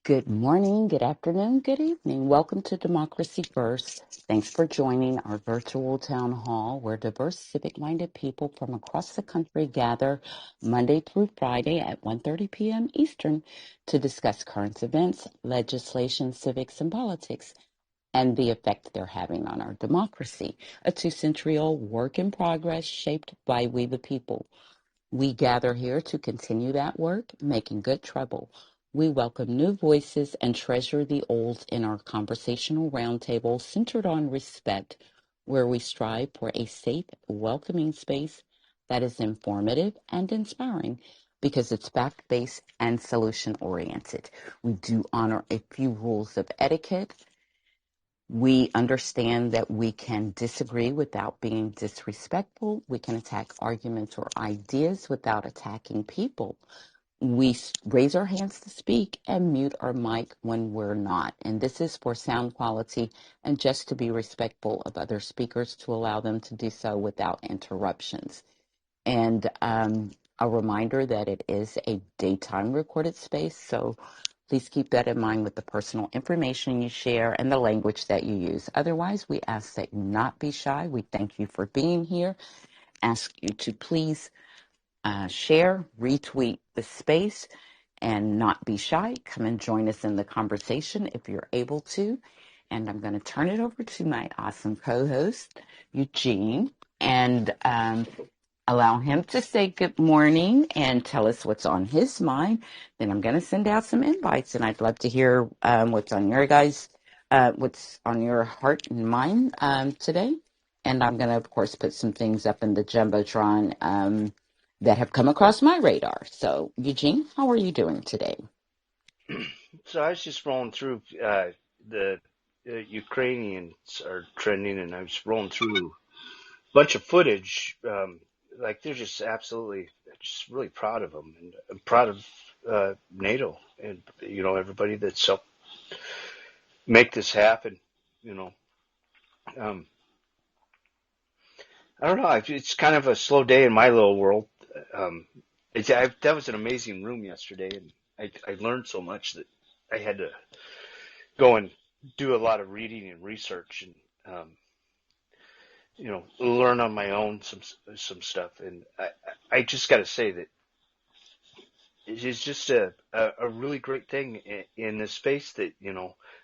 Good morning, good afternoon, good evening. Welcome to Democracy First. Thanks for joining our virtual town hall where diverse civic-minded people from across the country gather Monday through Friday at 1:30 p.m. Eastern to discuss current events, legislation, civics, and politics, and the effect they're having on our democracy. A 2-century-old work in progress shaped by we the people. We gather here to continue that work, making good trouble. We welcome new voices and treasure the old in our conversational roundtable centered on respect, where we strive for a safe, welcoming space that is informative and inspiring because it's fact-based and solution-oriented. We do honor a few rules of etiquette. We understand that we can disagree without being disrespectful. We can attack arguments or ideas without attacking people. We raise our hands to speak and mute our mic when we're not. And this is for sound quality and just to be respectful of other speakers to allow them to do so without interruptions. And a reminder that it is a daytime recorded space, so please keep that in mind with the personal information you share and the language that you use. Otherwise, we ask that you not be shy. We thank you for being here. Ask you to please share, retweet the space, and not be shy. Come and join us in the conversation if you're able to. And I'm going to turn it over to my awesome co-host, Eugene, and allow him to say good morning and tell us what's on his mind. Then I'm going to send out some invites, and I'd love to hear what's on what's on your heart and mind today. And I'm going to, of course, put some things up in the Jumbotron that have come across my radar. So, Eugene, how are you doing today? So I was just rolling through the Ukrainians are trending, and I was rolling through a bunch of footage. Like they're just absolutely, just really proud of them, and I'm proud of NATO and everybody that's helped make this happen. You know, um, I don't know. It's kind of a slow day in my little world. Um, that was an amazing room yesterday, and I learned so much that I had to go and do a lot of reading and research and learn on my own some stuff. And I just got to say that it is just a really great thing in this space that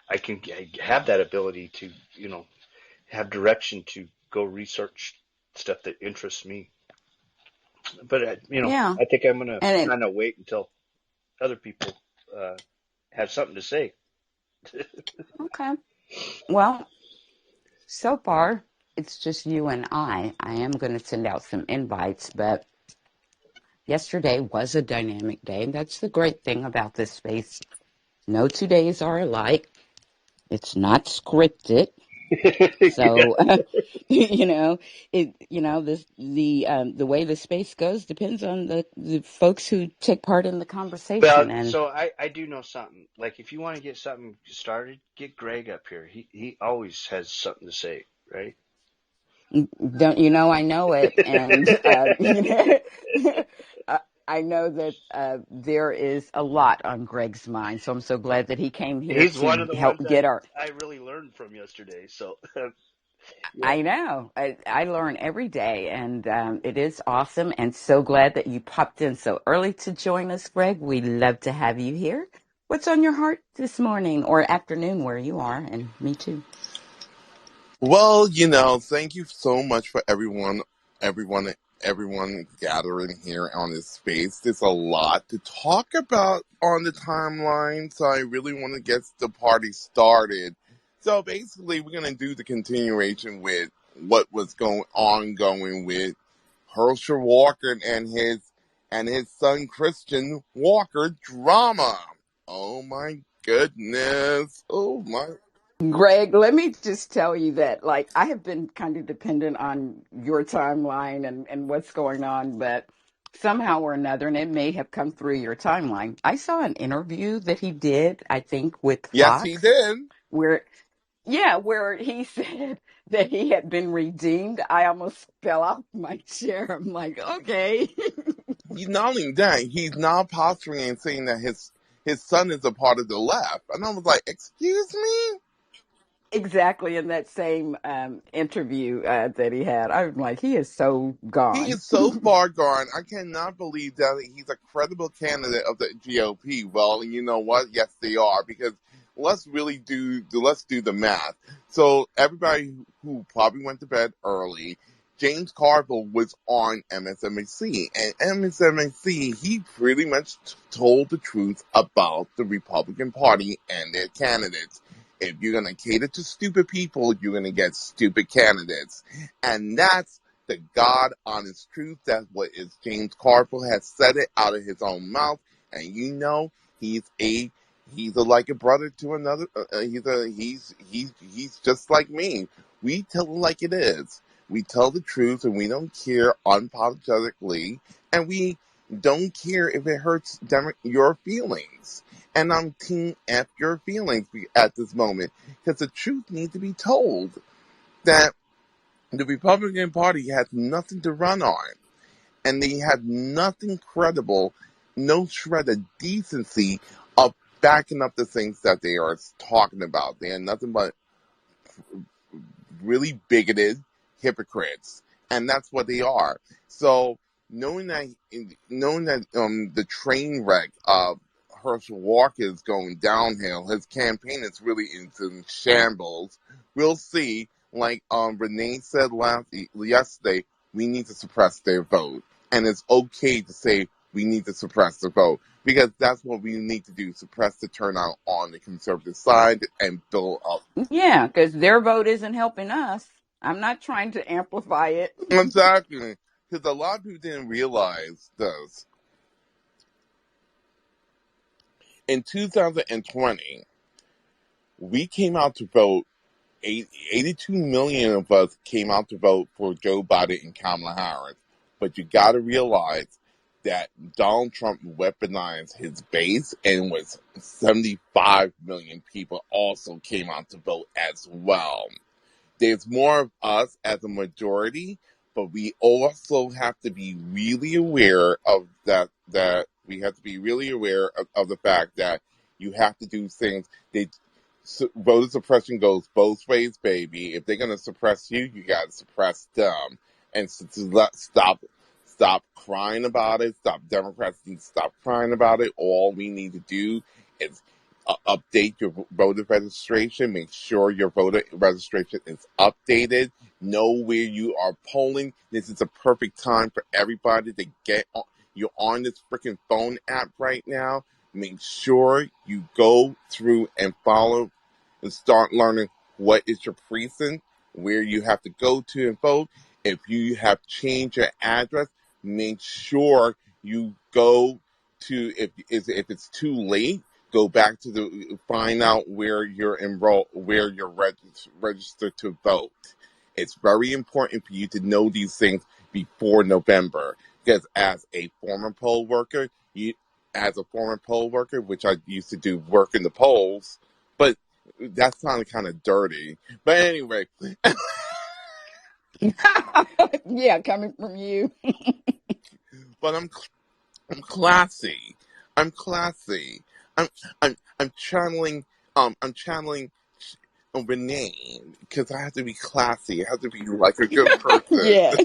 I have that ability to have direction to go research stuff that interests me. But Yeah, I think I'm gonna and kind of wait until other people have something to say. okay. Well, so far it's just you and I. I am going to send out some invites, but yesterday was a dynamic day. That's the great thing about this space. No 2 days are alike. It's not scripted. Yeah. So, the way the space goes depends on the folks who take part in the Well, conversation. And so I do know something. Like, if you want to get something started, get Greg up here. He always has something to say, right? don't I know it, and I I know that there is a lot on Greg's mind. So I'm so glad that he came here He's one to of the help ones get our. I really learned from yesterday. So, yeah. I know. I learn every day, and it is awesome. And so glad that you popped in so early to join us, Greg. We love to have you here. What's on your heart this morning or afternoon where you are? And me too. Well, thank you so much for everyone, everyone gathering here on this space. There's a lot to talk about on the timeline, so I really want to get the party started. So basically, we're going to do the continuation with what was going with Herschel Walker and his son Christian Walker drama. Oh my goodness. Oh my. Greg, let me just tell you that, like, I have been kind of dependent on your timeline and what's going on, but somehow or another, and it may have come through your timeline. I saw an interview that he did, I think, with Yes, he Fox, did. where, yeah, where he said that he had been redeemed. I almost fell off my chair. I'm like, okay. He's not only that, he's now posturing and saying that his his son is a part of the left. And I was like, excuse me? Exactly, in that same interview that he had. I'm like, he is so He gone. is so far gone. I cannot believe that he's a credible candidate of the GOP. Well, you know what? Yes, they are, because let's do the math. So everybody who probably went to bed early, James Carville was on MSNBC, and MSNBC, he pretty much told the truth about the Republican Party and their candidates. If you're going to cater to stupid people, you're going to get stupid candidates. And that's the God honest truth. That's what is James Carville has said it out of his own mouth. And you know, he's like a brother to another. He's just like me. We tell it like it is. We tell the truth, and we don't care unapologetically, and we don't care if it hurts your feelings. And I'm team F your feelings at this moment, because the truth needs to be told that the Republican Party has nothing to run on, and they have nothing credible, no shred of decency of backing up the things that they are talking about. They are nothing but really bigoted hypocrites, and that's what they are. So knowing that the train wreck of Herschel Walker is going downhill, his campaign is really in shambles. We'll see. Like Renee said yesterday, we need to suppress their vote, and it's okay to say we need to suppress the vote, because that's what we need to do: suppress the turnout on the conservative side and build up. Yeah, because their vote isn't helping us. I'm not trying to amplify it. Exactly. Because a lot of people didn't realize this. In 2020, we came out to vote, 82 million of us came out to vote for Joe Biden and Kamala Harris. But you got to realize that Donald Trump weaponized his base, and was 75 million people also came out to vote as well. There's more of us as a majority, but we also have to be really aware of that we have to be really aware of the fact that you have to do things. Voter suppression goes both ways, baby. If they're going to suppress you, you got to suppress them. And stop crying about it. Democrats need to stop crying about it. All we need to do is update your voter registration. Make sure your voter registration is updated. Know where you are polling. This is a perfect time for everybody to get on. You're on this freaking phone app right now. Make sure you go through and follow and start learning what is your precinct, where you have to go to and vote. If you have changed your address, make sure you go to, if it's too late, go back to find out where you're enrolled, where you're registered to vote. It's very important for you to know these things before November, because as a former poll worker, which I used to do work in the polls, but that sounded kind of dirty. But anyway, Yeah, coming from you. but I'm classy. I'm classy. I'm I'm channeling Renee, because I have to be classy. I have to be like a good person. Yeah.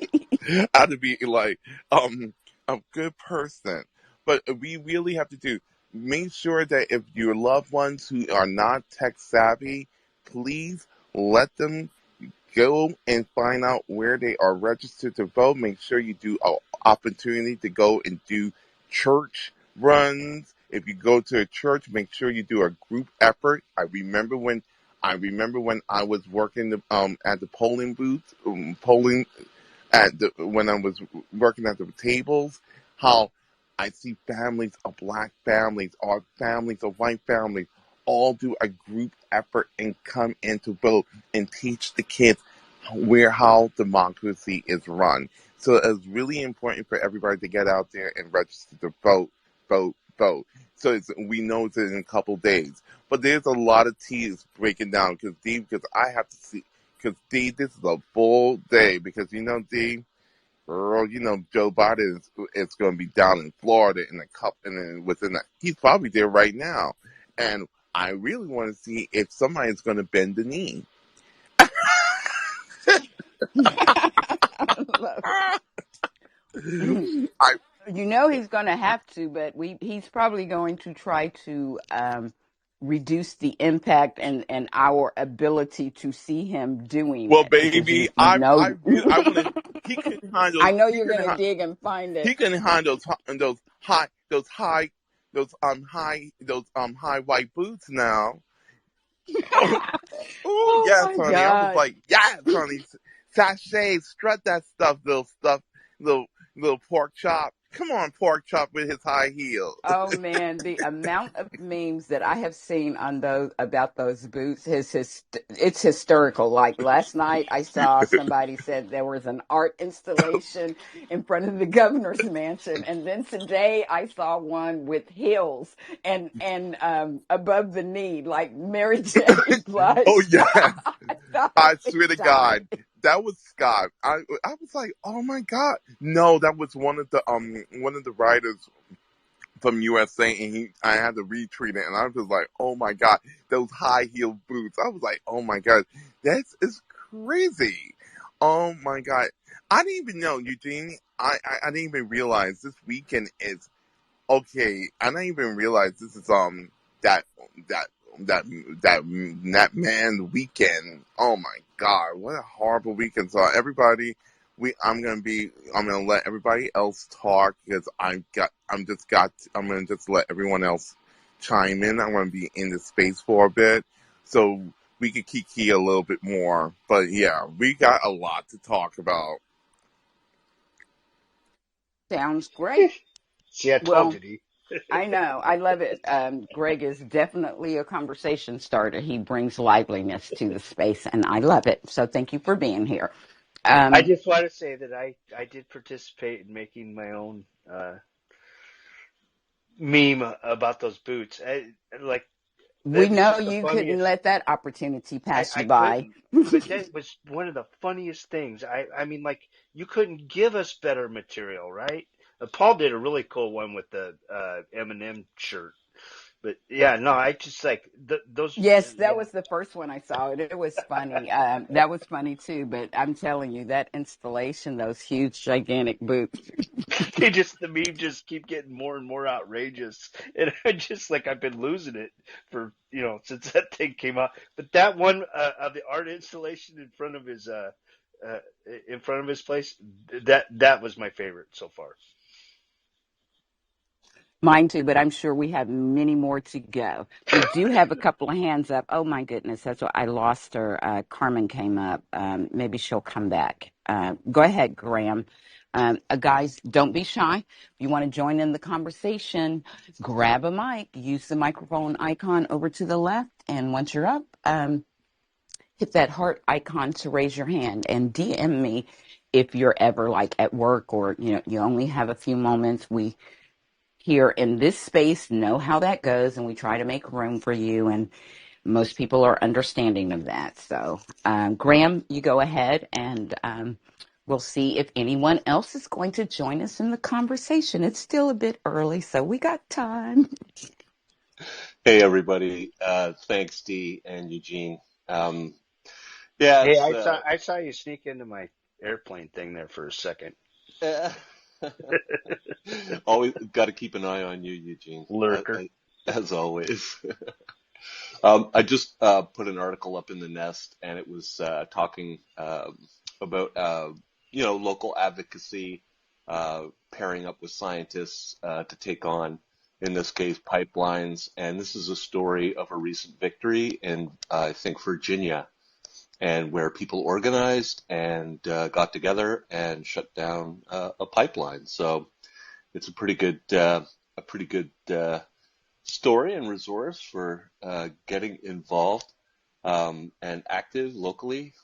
I have to be like a good person. But we really have to make sure that if your loved ones who are not tech savvy, please let them go and find out where they are registered to vote. Make sure you do an opportunity to go and do church runs. If you go to a church, make sure you do a group effort. I remember when I was working at the polling booth, polling when I was working at the tables, how I see families of black families or families of white families all do a group effort and come in to vote and teach the kids how democracy is run. So it's really important for everybody to get out there and register to vote, vote, vote. So we know it's in a couple days. But there's a lot of tea breaking down, because I have to see, because D, this is a full day, because Dee, girl, Joe Biden is going to be down in Florida in a couple, and then he's probably there right now. And I really want to see if somebody's going to bend the knee. I love it. I He's going to have to, but he's probably going to try to reduce the impact and our ability to see him doing well, it because baby, I want to. He can handle. I know He you're can. going to dig and find He it. can handle those high white boots now. Oh Oh yes, my honey. I was God. like, yes, honey. Sashay, strut that stuff, little pork chop. Come on, pork chop with his high heels. Oh man, the amount of memes that I have seen on those about those boots it's hysterical. Like last night I saw somebody said there was an art installation in front of the governor's mansion, and then today I saw one with heels and above the knee like Mary J. Oh Blige. yes, I thought I I would swear to die. God, that was Scott. I was like, oh my God, no, that was one of the writers from USA, and I had to retweet it, and I was just like, oh my God, those high heel boots. I was like, oh my God, is crazy. Oh my God, I didn't even know, Eugene. I didn't even realize this weekend is okay. I didn't even realize this is that that that man weekend. Oh my God, what a horrible weekend! So everybody, I'm gonna let everybody else talk because I'm gonna just let everyone else chime in. I want to be in the space for a bit so we could kiki a little bit more. But yeah, we got a lot to talk about. Sounds great. See, I told Well, you, D. I know. I love it. Greg is definitely a conversation starter. He brings liveliness to the space, and I love it. So thank you for being here. I Um, just want to say that I did participate in making my own meme about those boots. Like we that was know just the you couldn't funniest. let that opportunity pass I you by. couldn't, but that was one of the funniest things. I mean, like you couldn't give us better material, right? Paul did a really cool one with the Eminem shirt, but yeah, no, I just like those. Yes, that Yeah, was the first one I saw. It was funny. That was funny too. But I'm telling you, that installation, those huge, gigantic boots. the meme just keep getting more and more outrageous, and I just like I've been losing it for since that thing came out. But that one of the art installation uh, in front of his place, that was my favorite so far. Mine too, but I'm sure we have many more to go. We do have a couple of hands up. Oh my goodness, that's what I lost her. Carmen came up. Maybe she'll come back. Go ahead, Graham. Guys, don't be shy. If you want to join in the conversation, grab a mic, use the microphone icon over to the left, and once you're up, hit that heart icon to raise your hand and DM me if you're ever like at work or you only have a few moments. We here in this space know how that goes and we try to make room for you, and most people are understanding of that. So Graham, you go ahead, and we'll see if anyone else is going to join us in the conversation. It's still a bit early, so we got time. Hey everybody, thanks Dee and Eugene. Um, yeah, Hey, it's I saw you sneak into my airplane thing there for a second. uh, always got to keep an eye on you, Eugene, Lurker. as always. I just put an article up in the Nest, and it was talking about local advocacy, pairing up with scientists to take on, in this case, pipelines. And this is a story of a recent victory in I think Virginia, and where people organized and got together and shut down a pipeline. So it's a pretty good story and resource for getting involved and active locally.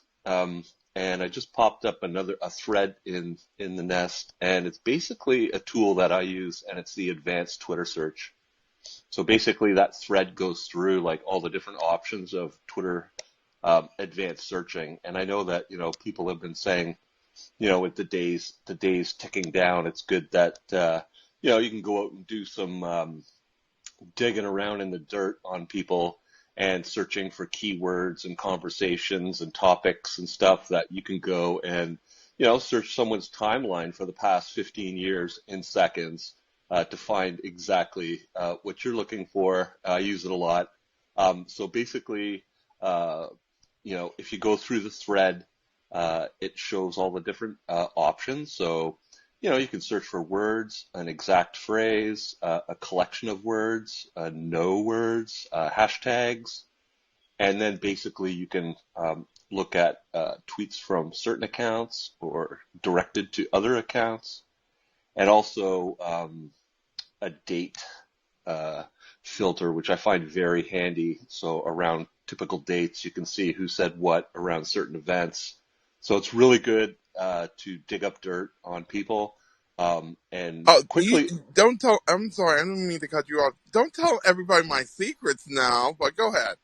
And I just popped up a thread in the Nest, and it's basically a tool that I use, and it's the advanced Twitter search. So basically, that thread goes through like all the different options of Twitter advanced searching. And I know that people have been saying with the days ticking down, it's good that you can go out and do some digging around in the dirt on people and searching for keywords and conversations and topics and stuff that you can go and search someone's timeline for the past 15 years in seconds to find exactly what you're looking for. I use it a lot. So basically, if you go through the thread, it shows all the different options. So, you can search for words, an exact phrase, a collection of words, no words, hashtags, and then basically you can look at tweets from certain accounts or directed to other accounts, and also a date filter, which I find very handy. So around typical dates, you can see who said what around certain events. So it's really good to dig up dirt on people and Oh, quickly. don't tell. I'm sorry, I don't mean to cut you off. Don't tell everybody my secrets now. But go ahead.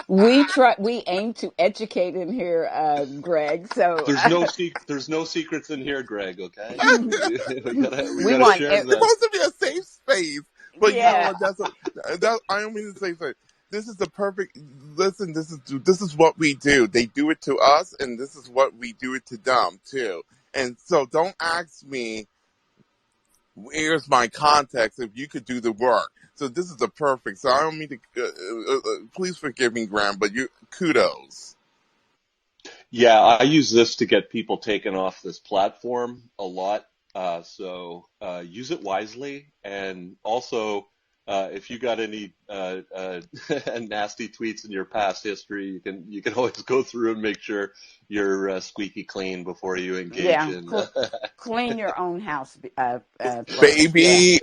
We aim to educate in here, Greg. So There's no secrets in here, Greg. Okay, we we gotta want, share It's the. supposed to be a safe space, but you know yeah, what? I don't mean to say so. This is the perfect. Listen, this is what we do. They do it to us, and this is what we do it to them too. And so, don't ask me. Here's my context. If you could do the work, so this is the perfect. So I don't mean to. Please forgive me, Graham, but kudos. Yeah, I use this to get people taken off this platform a lot. So use it wisely, and also if you got any nasty tweets in your past history, you can always go through and make sure you're squeaky clean before you engage yeah. in. Clean your own house first. Yeah. Baby,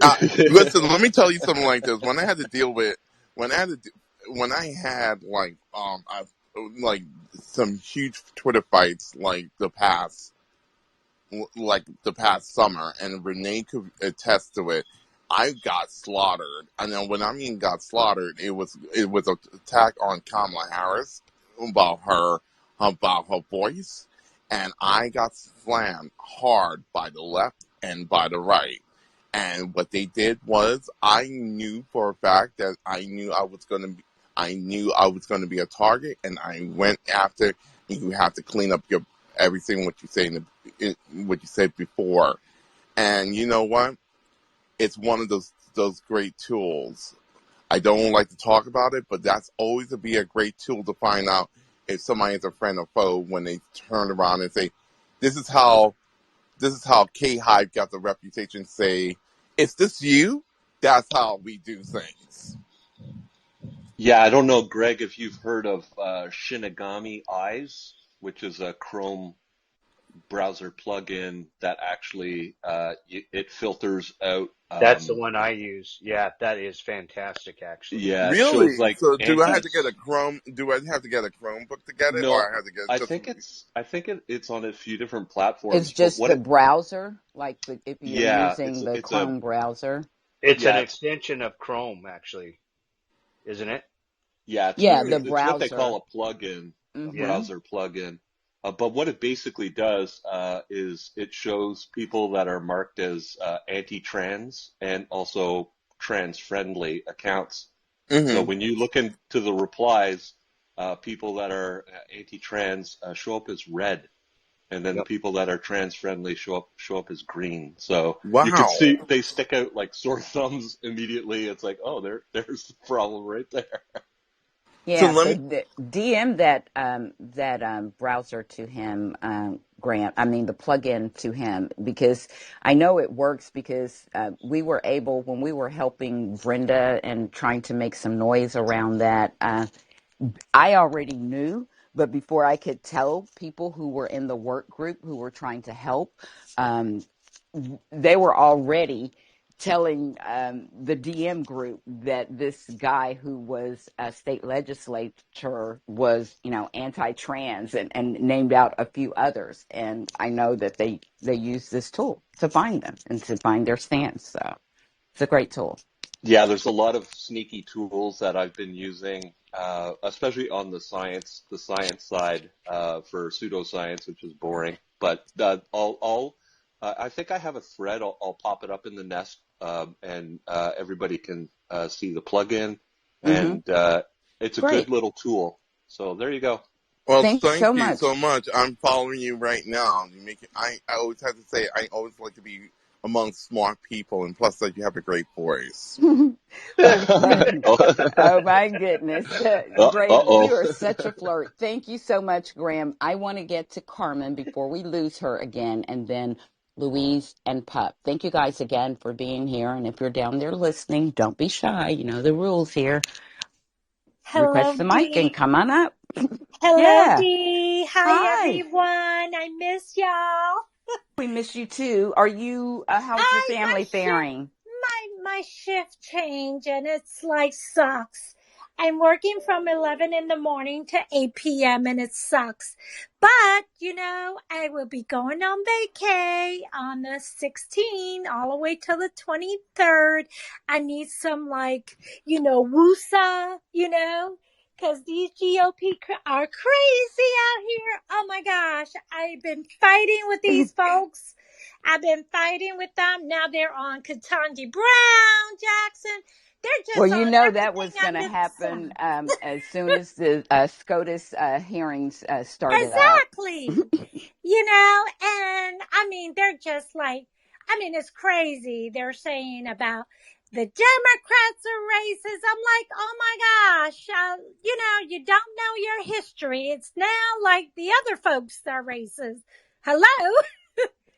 listen. Let me tell you something like this. When I had to deal with, when I had like some huge Twitter fights like the past summer, and Renee could attest to it. I got slaughtered, and then when I mean got slaughtered, it was an attack on Kamala Harris about her voice, and I got slammed hard by the left and by the right. And what they did was, I knew for a fact that I knew I was going to be a target, and I went after. You have to clean up your everything what you say what you said before, and you know what? It's one of those great tools. I don't like to talk about it, but that's always to be a great tool to find out if somebody is a friend or foe when they turn around and say, "This is how K Hive got the reputation." Say, "Is this you?" That's how we do things. Yeah, I don't know, Greg, if you've heard of Shinigami Eyes, which is a Chrome browser plugin that actually it filters out. That's the one I use. Yeah, that is fantastic, actually. Yeah, it shows Really? like So do I have anti. to get a Chrome? Do I have to get a Chromebook to get it, or No, I have to get I just? think it's on a few different It's platforms, but just the browser, like if you're yeah, using the it's a Chrome browser. It's an yeah, extension of Chrome, actually, isn't it? Yeah, the it's what they call browser. a plugin, a Yeah. Mm-hmm. browser plugin. But what it basically does is it shows people that are marked as anti-trans and also trans-friendly accounts. So Mm-hmm. when you look into the replies, people that are anti-trans show up as red, and then the Yep. people that are trans-friendly show up as green. So you can Wow. see they stick out like sore thumbs immediately. It's like, oh, there's the problem right there. So Yeah, let so me. DM that browser to him, Grant. I mean the plugin to him, because I know it works, because we were able, when we were helping Brenda and trying to make some noise around that. I already knew, but before I could tell people who were in the work group who were trying to help, um, they were already telling the DM group that this guy who was a state legislator was, anti-trans, and named out a few others. And I know that they use this tool to find them and to find their stance. So it's a great tool. Yeah, there's a lot of sneaky tools that I've been using especially on the science side, for pseudoscience, which is boring. But I think I have a thread. I'll pop it up in the nest, and everybody can see the plugin, Mm-hmm. and it's a good Great. little tool. So there you go. Well, Thanks thank so you so much. much. I'm following you right now. You make it, I always have to say I always like to be among smart people, and plus that you have a great voice. Well, Uh oh my goodness. Greg, you oh. are such a flirt. Thank you so much, Graham. I want to get to Carmen before we lose her again, and then Louise and Pup. Thank you guys again for being here. And if you're down there listening, don't be shy. You know the rules here. Hello, Request the mic and Dee. come on up. Hello, Yeah. Dee. Hi, Hi. everyone. I miss y'all. We miss you too. Are you, how's your I family faring? my shift changed and it's like sucks. I'm working from 11 in the morning to 8 p.m. and it sucks. But, I will be going on vacay on the 16th all the way till the 23rd. I need some woosah, because these GOP are crazy out here. Oh my gosh. I've been fighting with these folks. I've been fighting with them. Now they're on Ketanji Brown Jackson. They're Well, just you on know that everything was going to under the happen sun. as soon as the SCOTUS hearings started up. Exactly. And I mean, they're just like, it's crazy. They're saying about the Democrats are racist. I'm like, oh my gosh, you don't know your history. It's now like the other folks are racist. Hello?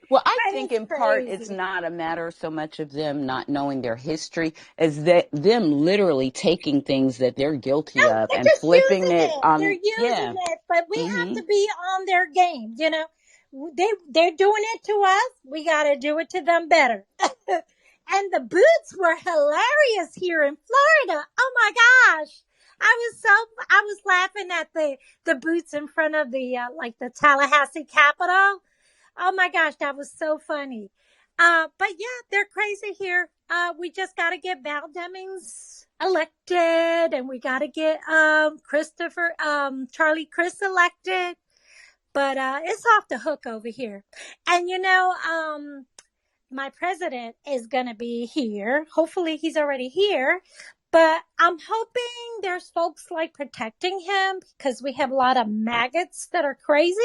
Well, I But think it's in part it's crazy. not a matter so much of them not knowing their history as that them literally taking things that they're guilty No, of they're and just flipping using it it. They're on. using Yeah. it, but we have Mm-hmm. to be on their game. They're doing it to us. We got to do it to them better. And the boots were hilarious here in Florida. Oh my gosh. I was laughing at the boots in front of the Tallahassee Capitol. Oh my gosh, that was so funny. But yeah, they're crazy here. We just got to get Val Demings elected, and we got to get Charlie Chris elected. But it's off the hook over here. And my president is gonna be here. Hopefully, he's already here. But I'm hoping there's folks like protecting him because we have a lot of maggots that are crazy.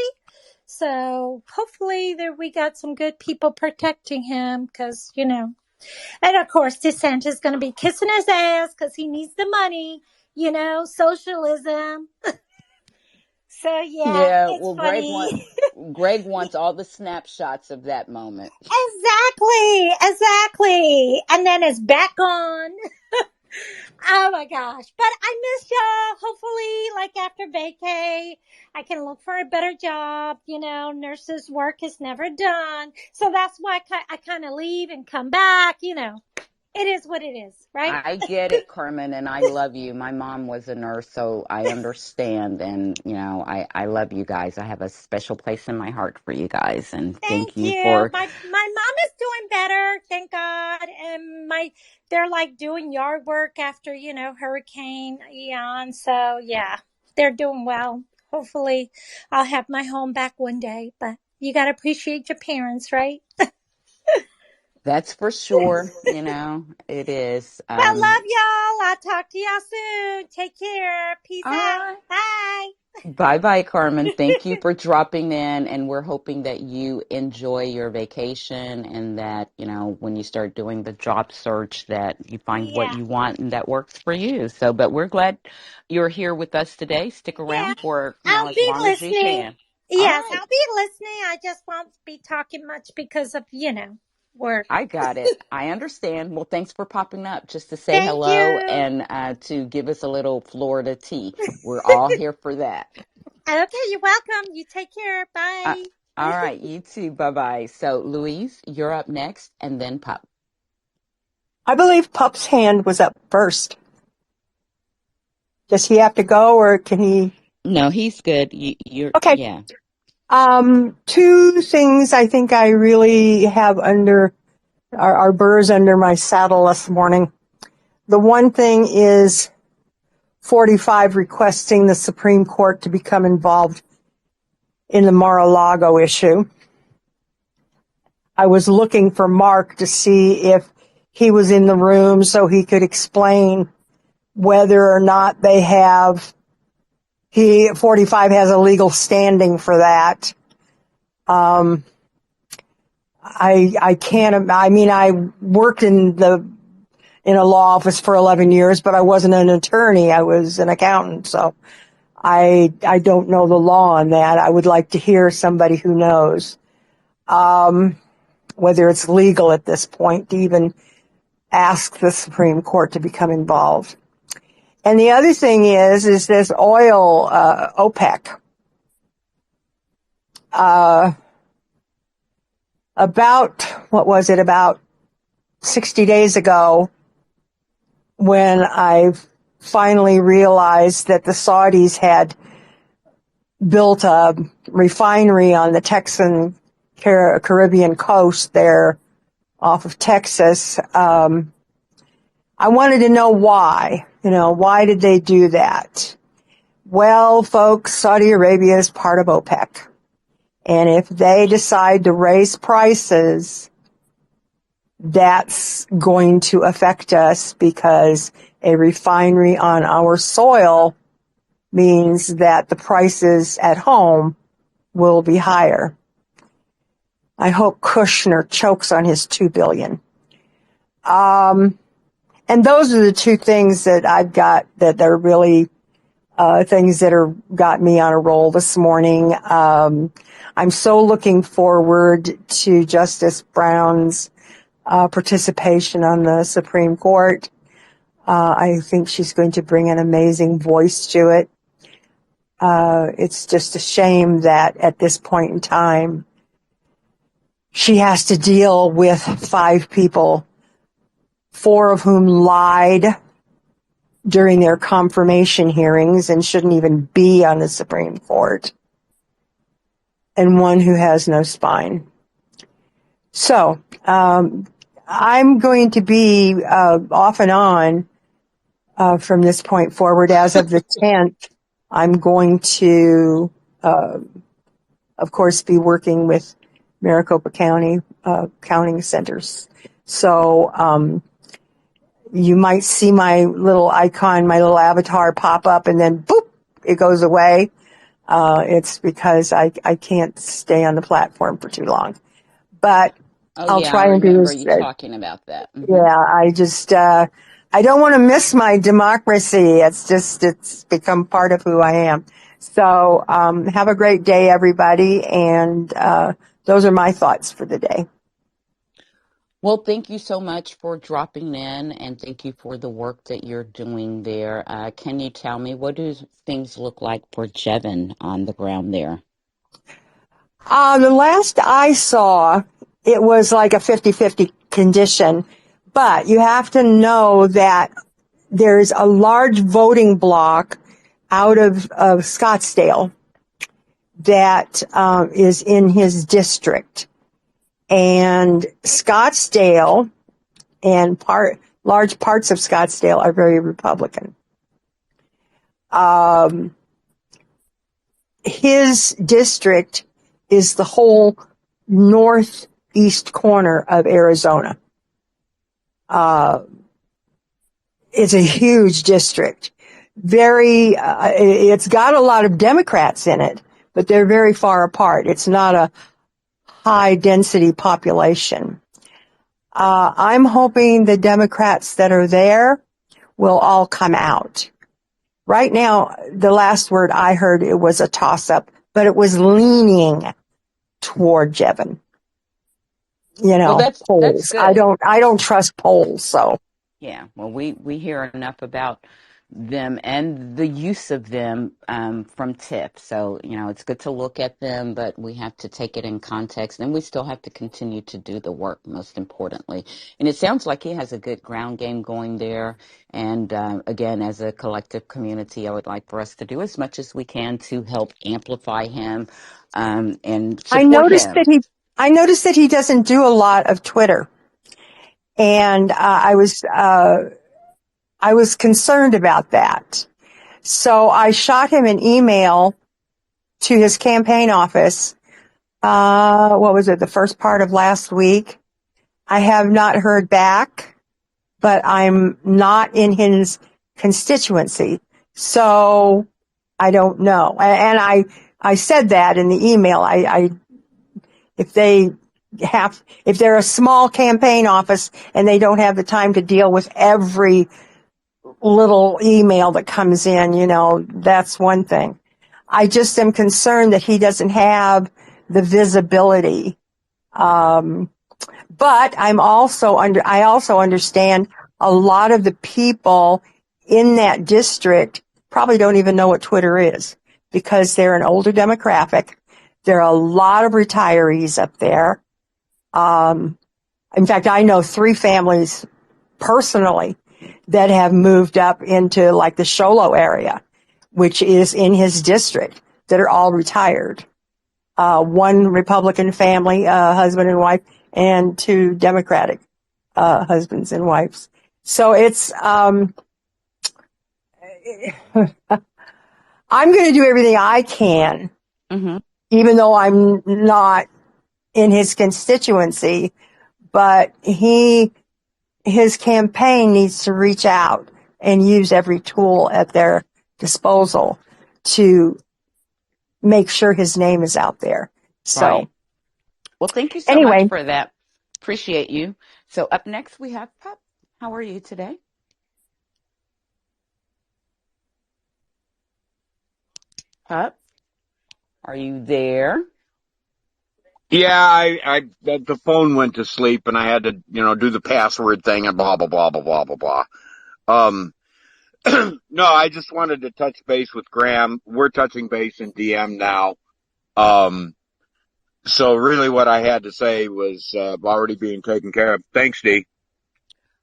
So hopefully we got some good people protecting him because, and of course DeSantis is going to be kissing his ass because he needs the money, socialism. So yeah, Yeah. it's Well, funny. Greg wants all the snapshots of that moment. Exactly. And then it's back on. Oh my gosh. But I miss y'all. Hopefully, like after vacay, I can look for a better job. Nurses' work is never done. So that's why I kind of leave and come back. It is what it is, right? I get it, Carmen, and I love you. My mom was a nurse, so I understand. And, I love you guys. I have a special place in my heart for you guys. And Thank thank you you. for, My mom is doing better, thank God. And they're like doing yard work after, Hurricane Ian. So yeah, they're doing well. Hopefully I'll have my home back one day, but you got to appreciate your parents, right? that's for sure. It is. Well, love y'all. I'll talk to y'all soon. Take care. Peace All out. right. Bye. Bye bye, Carmen. Thank you for dropping in. And we're hoping that you enjoy your vacation and that, when you start doing the job search, that you find what Yeah. you want and that works for you. So, but we're glad you're here with us today. Stick Yeah. around for, I'll as be long as you listening. can. All Yes, right. I'll be listening. I just won't be talking much because of, work. I got it. I understand. Well, thanks for popping up just to say Thank hello you. and to give us a little Florida tea. We're all here for that. Okay, you're welcome. You take care. Uh, Bye. all right, you too. Bye bye. So, Louise, you're up next, and then Pop. I believe Pup's hand was up first. Does he have to go or can he? No, he's good. You're Okay. yeah. Two things I think I really have under our burrs under my saddle this morning. The one thing is 45 requesting the Supreme Court to become involved in the Mar-a-Lago issue. I was looking for Mark to see if he was in the room so he could explain whether or not 45 has a legal standing for that. I can't, I mean, I worked in a law office for 11 years, but I wasn't an attorney. I was an accountant. So I don't know the law on that. I would like to hear somebody who knows, whether it's legal at this point to even ask the Supreme Court to become involved. And the other thing is this oil, OPEC. About 60 days ago, when I finally realized that the Saudis had built a refinery on the Texan Caribbean coast there off of Texas, I wanted to know why. Why did they do that? Well, folks, Saudi Arabia is part of OPEC. And if they decide to raise prices, that's going to affect us because a refinery on our soil means that the prices at home will be higher. I hope Kushner chokes on his $2 billion. And those are the two things that I've got that are really things that got me on a roll this morning. I'm so looking forward to Justice Brown's participation on the Supreme Court. I think she's going to bring an amazing voice to it. It's just a shame that at this point in time, she has to deal with 5 people, 4 of whom lied during their confirmation hearings and shouldn't even be on the Supreme Court, and 1 who has no spine. So, I'm going to be off and on from this point forward. As of the 10th, I'm going to, of course, be working with Maricopa County counting centers. So you might see my little icon, my little avatar pop up, and then boop, it goes away. It's because I can't stay on the platform for too long. But I'll yeah, try I and do remember this. you talking about that. Yeah, I just, I don't want to miss my democracy. It's become part of who I am. So, have a great day, everybody. And, those are my thoughts for the day. Well, thank you so much for dropping in, and thank you for the work that you're doing there. Can you tell me, what do things look like for Jevin on the ground there? The last I saw, it was like a 50-50 condition, but you have to know that there's a large voting block out of Scottsdale that is in his district. And Scottsdale and large parts of Scottsdale are very Republican. His district is the whole northeast corner of Arizona. It's a huge district. It's got a lot of Democrats in it, but they're very far apart. It's not a high density population. I'm hoping the Democrats that are there will all come out. Right now, the last word I heard, it was a toss-up, but it was leaning toward Jevin. Well, that's polls. good. I don't trust polls, so. Yeah, well, we hear enough about them and the use of them from TIFF. So, it's good to look at them, but we have to take it in context, and we still have to continue to do the work, most importantly. And it sounds like he has a good ground game going there. And again, as a collective community, I would like for us to do as much as we can to help amplify him and support him. I noticed that he doesn't do a lot of Twitter. And I was concerned about that. So I shot him an email to his campaign office. What was it? The first part of last week. I have not heard back, but I'm not in his constituency. So I don't know. And I said that in the email. If they're a small campaign office and they don't have the time to deal with every little email that comes in, that's one thing. I just am concerned that he doesn't have the visibility. But I also understand a lot of the people in that district probably don't even know what Twitter is because they're an older demographic. There are a lot of retirees up there. In fact, I know 3 families personally that have moved up into like the Sholo area, which is in his district, that are all retired. One Republican family, husband and wife, and 2 Democratic husbands and wives. So it's I'm going to do everything I can, even though I'm not in his constituency. But his campaign needs to reach out and use every tool at their disposal to make sure his name is out there. So, Right. Well, thank you so much for that. Appreciate you. So up next we have Pup. How are you today? Pup, are you there? Yeah, the phone went to sleep and I had to, do the password thing and blah, blah, blah, blah, blah, blah, blah. No, I just wanted to touch base with Graham. We're touching base in DM now. So really what I had to say was, already being taken care of. Thanks, Dee.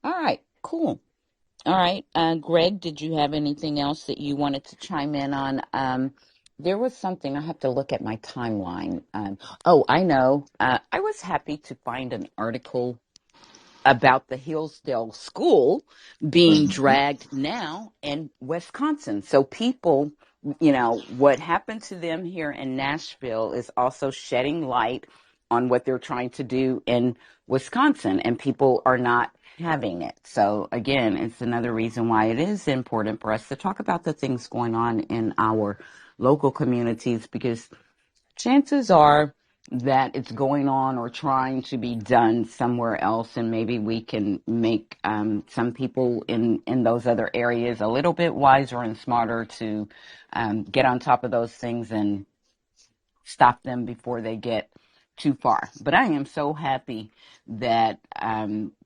All right, cool. All right. Greg, did you have anything else that you wanted to chime in on? There was something, I have to look at my timeline. I know. I was happy to find an article about the Hillsdale School being dragged now in Wisconsin. So people, what happened to them here in Nashville is also shedding light on what they're trying to do in Wisconsin, and people are not having it. So again, it's another reason why it is important for us to talk about the things going on in our local communities, because chances are that it's going on or trying to be done somewhere else, and maybe we can make some people in those other areas a little bit wiser and smarter to get on top of those things and stop them before they get too far. But I am so happy that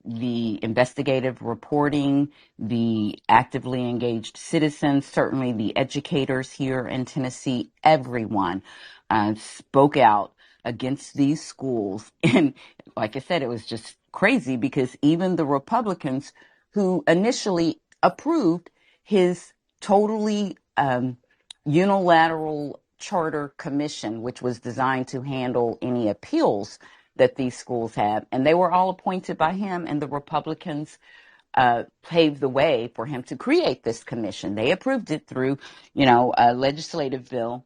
the investigative reporting, the actively engaged citizens, certainly the educators here in Tennessee, everyone spoke out against these schools. And like I said, it was just crazy because even the Republicans who initially approved his totally unilateral charter commission, which was designed to handle any appeals that these schools have, and they were all appointed by him, and the Republicans paved the way for him to create this commission. They approved it through, a legislative bill.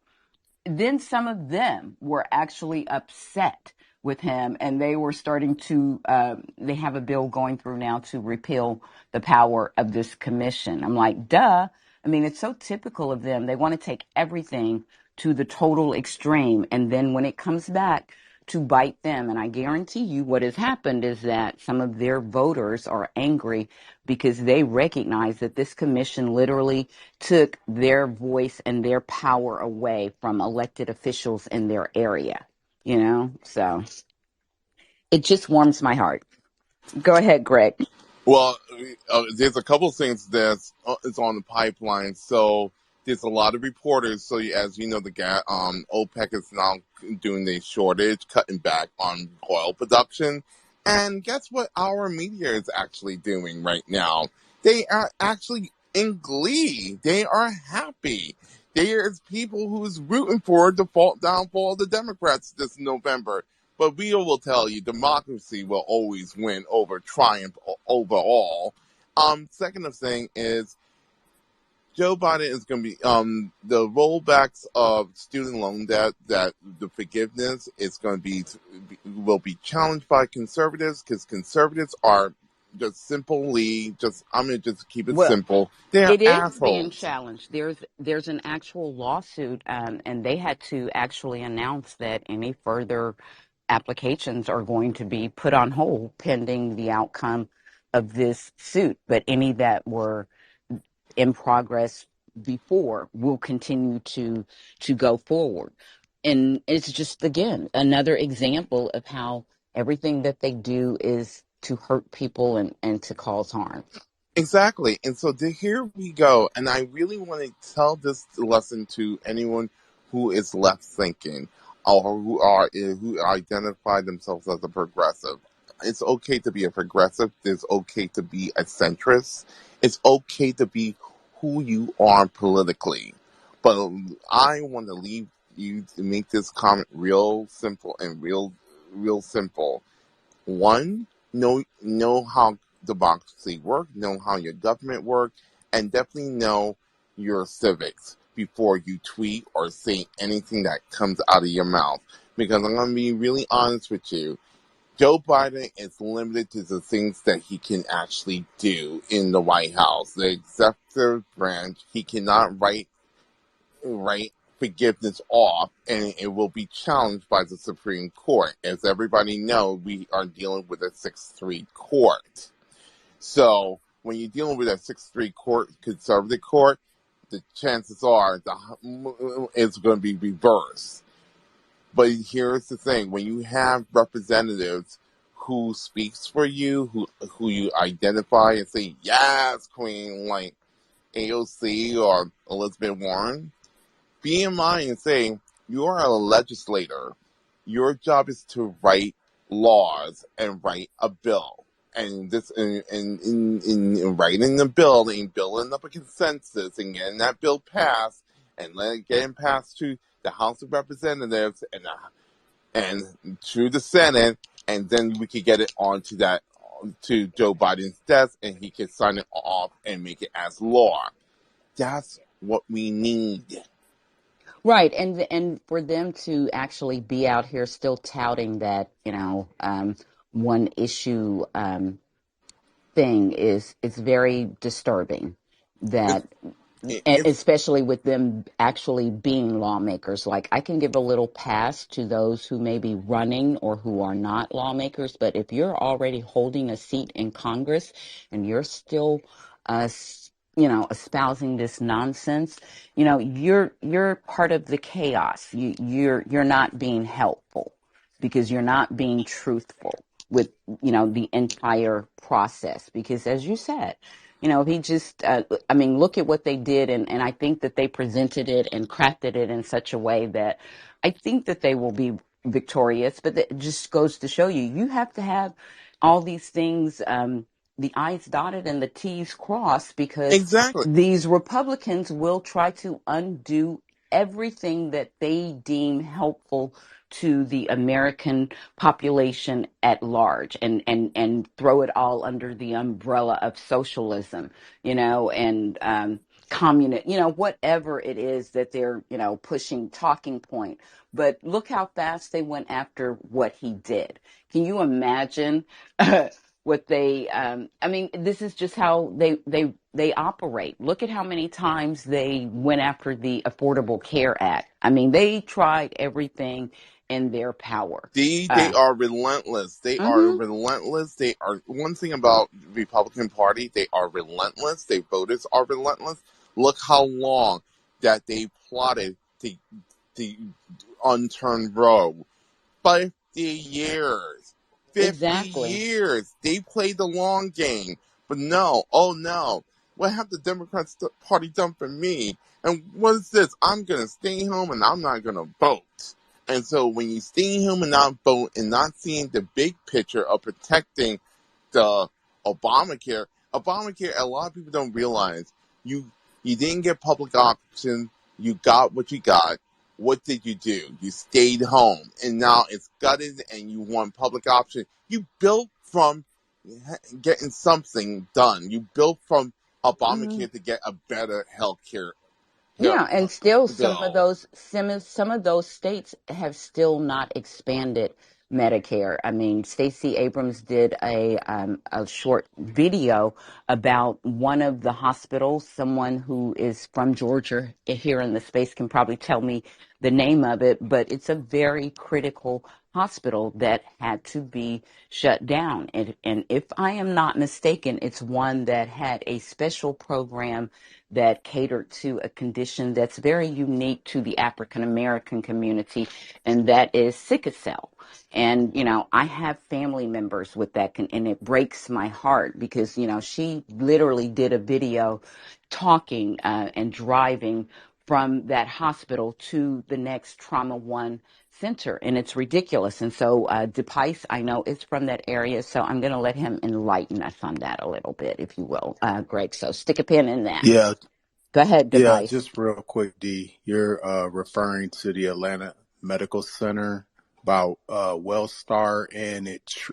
Then some of them were actually upset with him, and they were starting to, they have a bill going through now to repeal the power of this commission. I'm like, duh. I mean, it's so typical of them. They want to take everything to the total extreme, and then when it comes back to bite them, and I guarantee you what has happened is that some of their voters are angry because they recognize that this commission literally took their voice and their power away from elected officials in their area, so it just warms my heart. Go ahead, Greg. Well, there's a couple of things that's is on the pipeline. So there's a lot of reporters. So as you know, OPEC is now doing the shortage, cutting back on oil production. And guess what our media is actually doing right now? They are actually in glee. They are happy. There's people who's rooting for the downfall of the Democrats this November. But we will tell you, democracy will always win over triumph over all. Second thing is, Joe Biden is going to be the rollbacks of student loan debt, that the forgiveness is going to will be challenged by conservatives, because conservatives are just simply I'm going to just keep it Well, simple. They're it is being assholes. challenged. There's an actual lawsuit, and they had to actually announce that any further applications are going to be put on hold pending the outcome of this suit. But any that were in progress before will continue to go forward. And it's just, again, another example of how everything that they do is to hurt people and to cause harm. Exactly. And so here we go. And I really want to tell this lesson to anyone who is left thinking, or who identify themselves as a progressive. It's okay to be a progressive. It's okay to be a centrist. It's okay to be who you are politically. But I want to leave you to make this comment real simple and real simple. One, know how democracy works, know how your government works, and definitely know your civics before you tweet or say anything that comes out of your mouth. Because I'm going to be really honest with you, Joe Biden is limited to the things that he can actually do in the White House. The executive branch, he cannot write forgiveness off, and it will be challenged by the Supreme Court. As everybody knows, we are dealing with a 6-3 court. So when you're dealing with a 6-3 court, conservative court, the chances are it's going to be reversed. But here's the thing: when you have representatives who speaks for you, who you identify and say, "Yes, Queen," like AOC or Elizabeth Warren, be in mind and say, you are a legislator. Your job is to write laws and write a bill. And this, in writing the bill and building up a consensus and getting that bill passed and getting passed to the House of Representatives and through the Senate, and then we could get it onto to Joe Biden's desk, and he can sign it off and make it as law. That's what we need. Right, and for them to actually be out here still touting that, one issue thing is very disturbing. That It's especially with them actually being lawmakers. Like, I can give a little pass to those who may be running or who are not lawmakers, but if you're already holding a seat in Congress and you're still, espousing this nonsense, you're part of the chaos. You're not being helpful because you're not being truthful with, the entire process. Because as you said, he just, look at what they did. And I think that they presented it and crafted it in such a way that I think that they will be victorious. But it just goes to show you have to have all these things, the I's dotted and the T's crossed, because exactly. these Republicans will try to undo everything that they deem helpful to the American population at large, and throw it all under the umbrella of socialism, and communist, whatever it is that they're, pushing talking point. But look how fast they went after what he did. Can you imagine what they, this is just how they operate. Look at how many times they went after the Affordable Care Act. They tried everything in their power. They are relentless. They are Mhm. relentless. They are one thing about the Republican Party. They are relentless. Their voters are relentless. Look how long that they plotted to unturn Roe. 50 years. 50 Exactly. years. They played the long game. But no, oh no. What have the Democrats Party done for me? And what is this? I'm going to stay home and I'm not going to vote. And so when you stay home and not vote and not seeing the big picture of protecting the Obamacare, a lot of people don't realize you didn't get public option. You got what you got. What did you do? You stayed home, and now it's gutted, and you want public option. You built from getting something done. You built from Obamacare to get a better healthcare Yeah, and still bill. some of those states have still not expanded Medicare. I mean, Stacey Abrams did a short video about one of the hospitals. Someone who is from Georgia here in the space can probably tell me the name of it, but it's a very critical hospital that had to be shut down. And if I am not mistaken, it's one that had a special program that catered to a condition that's very unique to the African American community, and that is sickle cell. And, I have family members with that, and it breaks my heart because, she literally did a video talking and driving from that hospital to the next Trauma One center, and it's ridiculous. And so DePice, I know, is from that area, so I'm going to let him enlighten us on that a little bit, if you will, Greg. So stick a pin in that. Yeah, Go ahead, yeah, DePice. just real quick, D. You're referring to the Atlanta Medical Center about Wellstar, and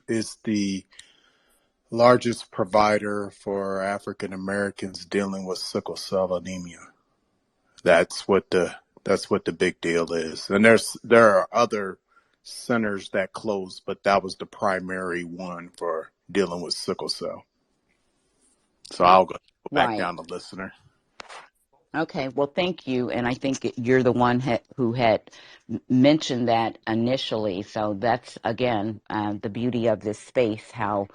it's the largest provider for African Americans dealing with sickle cell anemia. That's what the big deal is. And there are other centers that closed, but that was the primary one for dealing with sickle cell. So I'll go back Right. down to listener. Okay, well, thank you. And I think you're the one who had mentioned that initially. So that's, again, the beauty of this space, how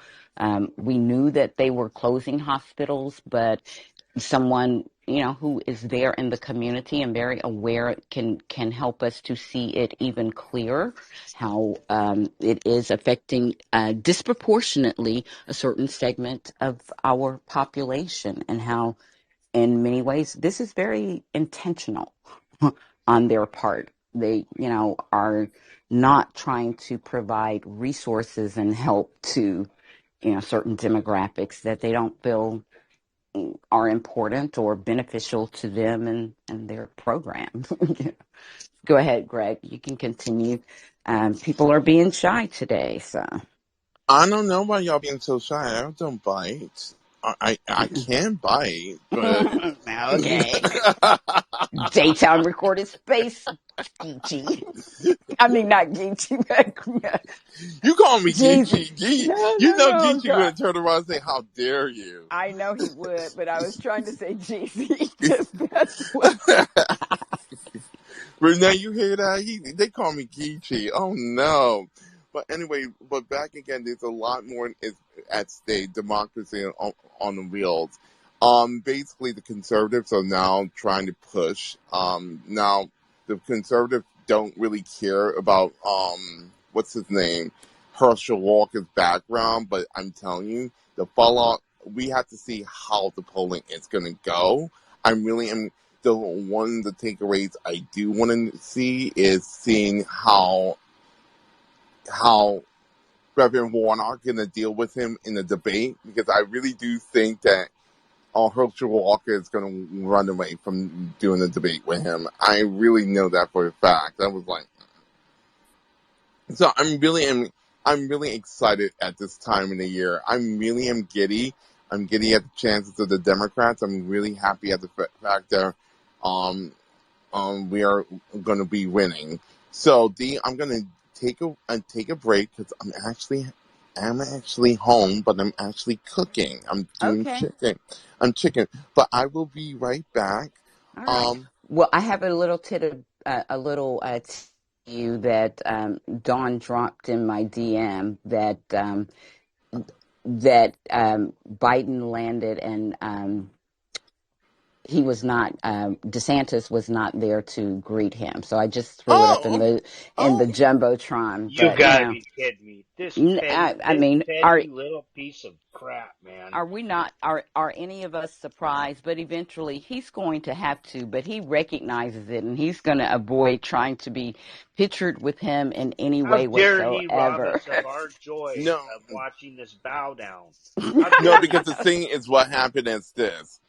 we knew that they were closing hospitals, but someone, who is there in the community and very aware can help us to see it even clearer, how it is affecting disproportionately a certain segment of our population, and how in many ways, this is very intentional on their part. They, are not trying to provide resources and help to, certain demographics that they don't feel are important or beneficial to them and their program. Go ahead, Greg. You can continue. People are being shy today, so. I don't know why y'all being so shy. I don't bite. I can bite, but Okay. Daytime recorded space, Geechee. I mean, not Geechee, but you call me Jeezy. Geechee. No, You no, know no. I'm Geechee sorry. would turn around and say, "How dare you?" I know he would, but I was trying to say Jeezy because that's what. Renee, you hear that? They call me Geechee. Oh no. But anyway, back again, there's a lot more at stake. Democracy on the wheels. Basically, the conservatives are now trying to push. Now the conservatives don't really care about what's his name, Herschel Walker's background. But I'm telling you, the fallout. We have to see how the polling is going to go. I really am. One of the takeaways I do want to see is seeing how Reverend Warnock going to deal with him in the debate, because I really do think that Herschel Walker is going to run away from doing the debate with him. I really know that for a fact. I was like, so I'm really excited at this time in the year. I'm giddy. I'm giddy at the chances of the Democrats. I'm really happy at the fact that we are going to be winning. So D, I'm going to take a break because I'm actually home, but I'm actually cooking. I'm doing Okay. chicken. But I will be right back. All right. Well, I have a little you that Dawn dropped in my DM that Biden landed and he was not DeSantis was not there to greet him. So I just threw it up in Oh, the jumbotron. You But gotta be kidding me! I This mean, petty little piece of crap, man. are we not? Are any of us surprised? But eventually, he's going to have to. But he recognizes it, and he's going to avoid trying to be pictured with him in any How way dare he rob whatsoever. us of our joy no, of watching this bow down? How no, dare because he? the thing is, what happened is this.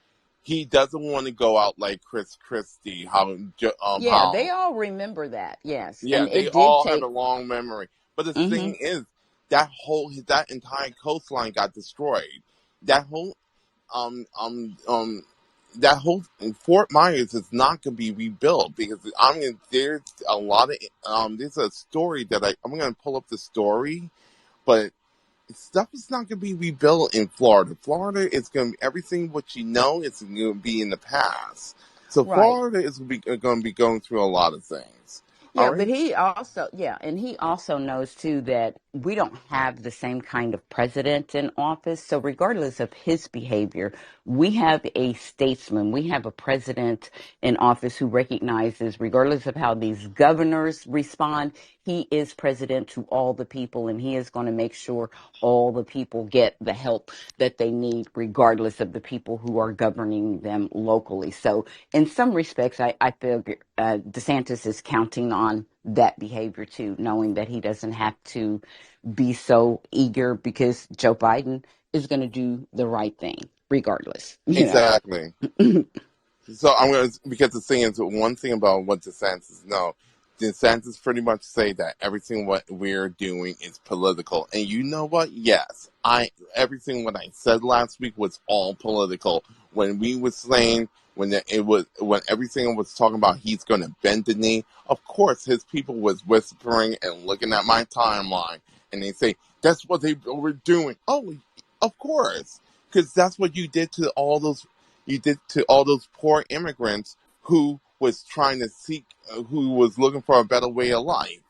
He doesn't want to go out like Chris Christie. Yeah, they all remember that. Yes, Yeah, and they it did all have a take. long memory. But the Hmm. thing is, that entire coastline got destroyed. That whole that whole Fort Myers is not going to be rebuilt because there's a lot of there's a story that I'm going to pull up the story, but stuff is not going to be rebuilt in Florida. Florida is going to be everything what you know is going to be in the past. So Right. Florida is going to be going through a lot of things. All Yeah, but right. he also knows too that we don't have the same kind of president in office. So regardless of his behavior, we have a statesman, we have a president in office who recognizes, regardless of how these governors respond, he is president to all the people, and he is going to make sure all the people get the help that they need, regardless of the people who are governing them locally. So in some respects, I feel DeSantis is counting on that behavior too, knowing that he doesn't have to be so eager because Joe Biden is going to do the right thing regardless, Exactly. So I'm going to, because the thing is, one thing about what DeSantis DeSantis pretty much say that everything what we're doing is political. And you know what? Yes, everything what I said last week was all political. When we were saying, when everything was talking about he's going to bend the knee, of course his people was whispering and looking at my timeline. And they say, that's what they were doing. Oh, of course. Because that's what you did to all those poor immigrants who was trying to who was looking for a better way of life.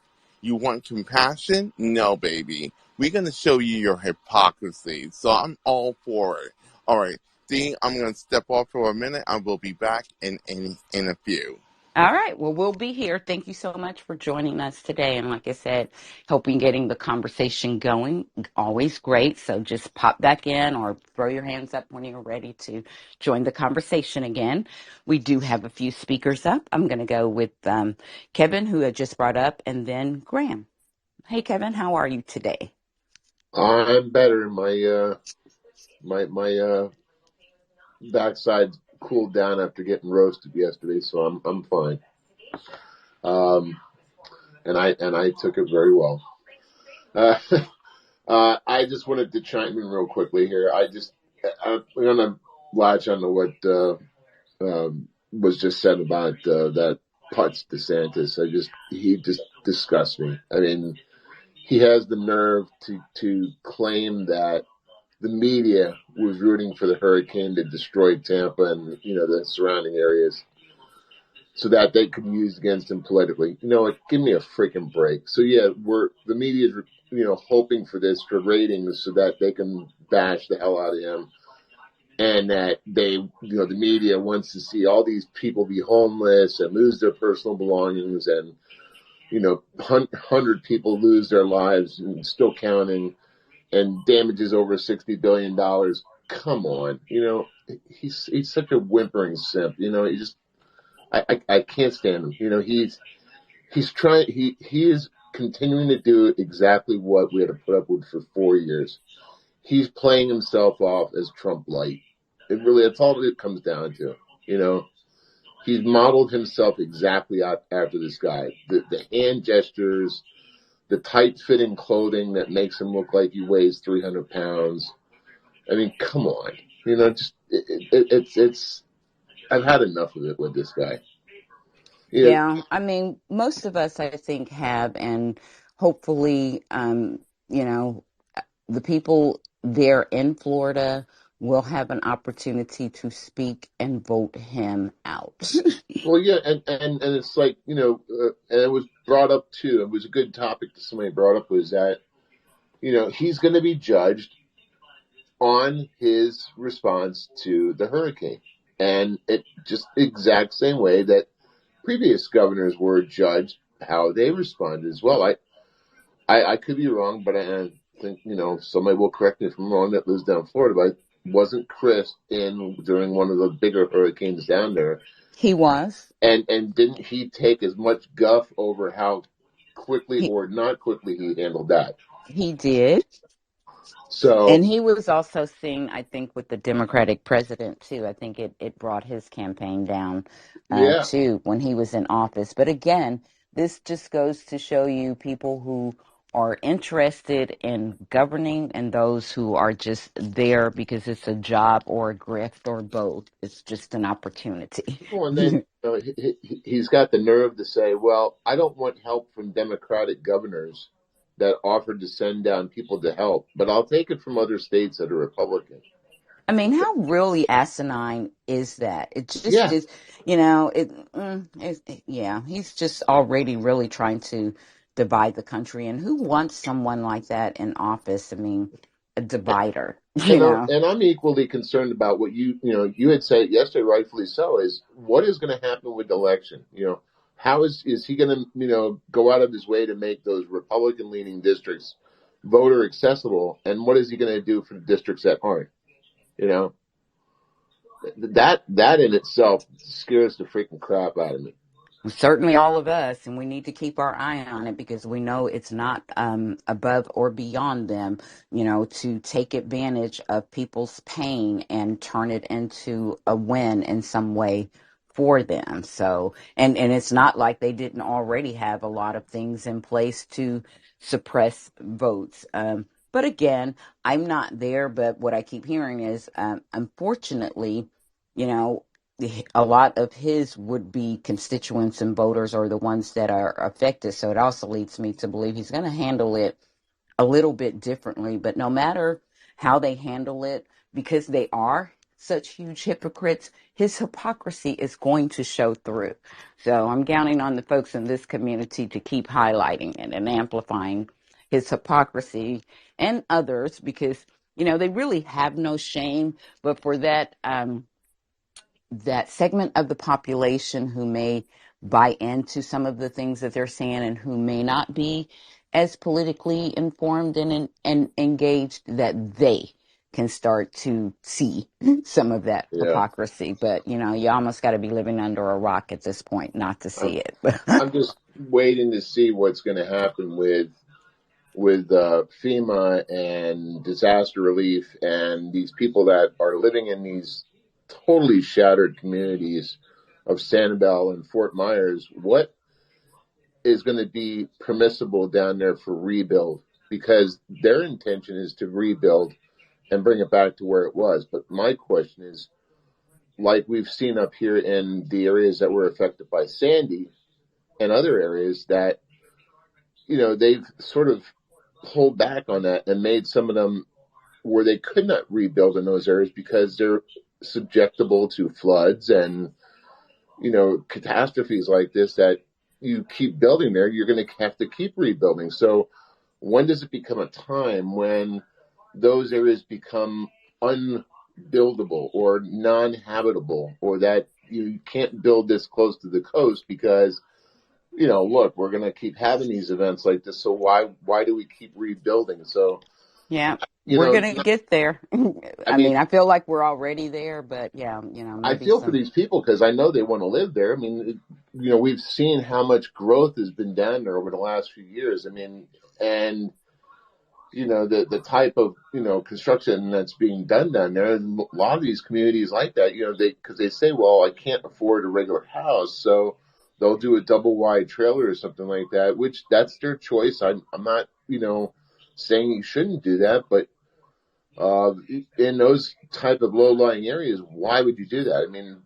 You want compassion? No, baby. We're going to show you your hypocrisy. So I'm all for it. All right, Dee, I'm going to step off for a minute. I will be back in a few. All right. Well, we'll be here. Thank you so much for joining us today. And like I said, helping getting the conversation going. Always great. So just pop back in or throw your hands up when you're ready to join the conversation again. We do have a few speakers up. I'm going to go with Kevin, who had just brought up, and then Graham. Hey, Kevin, how are you today? I'm better. My backside cooled down after getting roasted yesterday, so I'm fine. And I took it very well. I just wanted to chime in real quickly here. I'm gonna latch on to what was just said about that Putz DeSantis. He just disgusts me. I mean, he has the nerve to claim that the media was rooting for the hurricane to destroy Tampa and, the surrounding areas so that they could be used against him politically. You know what? Give me a freaking break. So yeah, the media's, hoping for this for ratings so that they can bash the hell out of him. And that the media wants to see all these people be homeless and lose their personal belongings and, 100 people lose their lives and still counting and damages over $60 billion. Come on. He's such a whimpering simp. I can't stand him. He is continuing to do exactly what we had to put up with for 4 years. He's playing himself off as Trump light. That's all it comes down to. He's modeled himself exactly after this guy. The hand gestures, the tight-fitting clothing that makes him look like he weighs 300 pounds. I mean, come on. It's I've had enough of it with this guy. Yeah, I mean, most of us, I think, have, and hopefully, the people there in Florida will have an opportunity to speak and vote him out. Well, yeah, and it's like, and it was brought up too. It was a good topic that somebody brought up was that, he's going to be judged on his response to the hurricane. And it just exact same way that previous governors were judged how they responded as well. I could be wrong, but I think, somebody will correct me if I'm wrong that lives down in Florida, but wasn't Chris in during one of the bigger hurricanes down there? He was. And didn't he take as much guff over how quickly or not quickly he handled that? He did. So, and he was also seen, I think, with the Democratic president, too. I think it brought his campaign down, too, when he was in office. But again, this just goes to show you people who are interested in governing and those who are just there because it's a job or a grift or both. It's just an opportunity. Well, and then he's got the nerve to say, well, I don't want help from Democratic governors that offered to send down people to help, but I'll take it from other states that are Republican. I mean, how really asinine is that? It just Yeah. is, yeah, he's just already really trying to divide the country. And who wants someone like that in office? I mean, a divider, And I'm equally concerned about what you had said yesterday, rightfully so, is what is going to happen with the election? How is he going to, go out of his way to make those Republican leaning districts voter accessible? And what is he going to do for the districts that aren't? That in itself scares the freaking crap out of me. Certainly all of us, and we need to keep our eye on it because we know it's not above or beyond them, to take advantage of people's pain and turn it into a win in some way for them. So, and it's not like they didn't already have a lot of things in place to suppress votes. But again, I'm not there, but what I keep hearing is, unfortunately, you know, a lot of his would-be constituents and voters are the ones that are affected. So it also leads me to believe he's going to handle it a little bit differently. But no matter how they handle it, because they are such huge hypocrites, his hypocrisy is going to show through. So I'm counting on the folks in this community to keep highlighting it and amplifying his hypocrisy and others because, they really have no shame. But for that segment of the population who may buy into some of the things that they're saying and who may not be as politically informed and engaged, that they can start to see some of that Yeah. hypocrisy. But, you almost got to be living under a rock at this point not to see it. I'm just waiting to see what's going to happen with FEMA and disaster relief and these people that are living in these totally shattered communities of Sanibel and Fort Myers. What is going to be permissible down there for rebuild? Because their intention is to rebuild and bring it back to where it was. But my question is, like we've seen up here in the areas that were affected by Sandy and other areas that, they've sort of pulled back on that and made some of them where they could not rebuild in those areas because they're subjectable to floods and, catastrophes like this that you keep building there, you're going to have to keep rebuilding. So when does it become a time when those areas become unbuildable or non-habitable, or that you can't build this close to the coast because, look, we're going to keep having these events like this. So why do we keep rebuilding? So, Yeah, we're going to get there. I mean, I feel like we're already there, but yeah, maybe I feel for these people because I know they want to live there. I mean, we've seen how much growth has been down there over the last few years. I mean, and the type of, construction that's being done down there. And a lot of these communities like that, because they say, well, I can't afford a regular house. So they'll do a double wide trailer or something like that, which that's their choice. I'm not, saying you shouldn't do that, but in those type of low lying areas, why would you do that? I mean,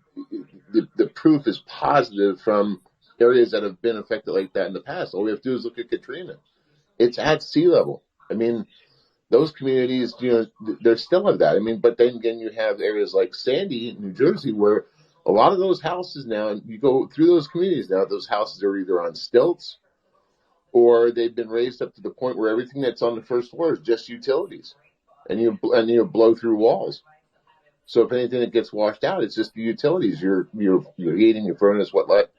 the proof is positive from areas that have been affected like that in the past. All we have to do is look at Katrina. It's at sea level. I mean, those communities, they're still of that. I mean, but then again, you have areas like Sandy, New Jersey, where a lot of those houses now, you go through those communities now, those houses are either on stilts or they've been raised up to the point where everything that's on the first floor is just utilities, and you blow through walls. So if anything that gets washed out, it's just the utilities. Your heating, your furnace, whatever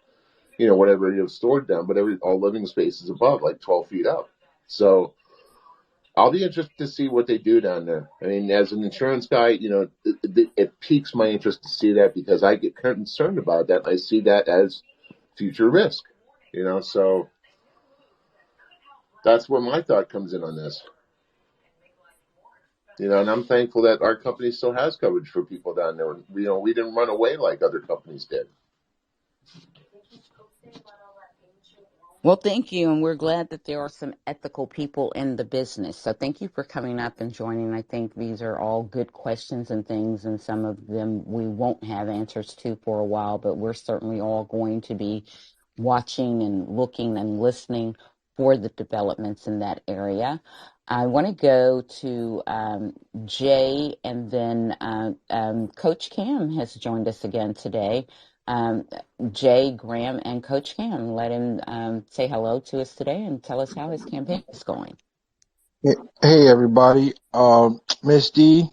you have stored down, but all living space is above, like 12 feet up. So I'll be interested to see what they do down there. I mean, as an insurance guy, it piques my interest to see that because I get concerned about that. I see that as future risk, so that's where my thought comes in on this. And I'm thankful that our company still has coverage for people down there. We didn't run away like other companies did. Well, thank you. And we're glad that there are some ethical people in the business. So thank you for coming up and joining. I think these are all good questions and things, and some of them we won't have answers to for a while, but we're certainly all going to be watching and looking and listening for the developments in that area. I want to go to Jay, and then Coach Cam has joined us again today. Um, Jay, Graham, and Coach Cam. Let him say hello to us today and tell us how his campaign is going. Hey everybody. Miss D,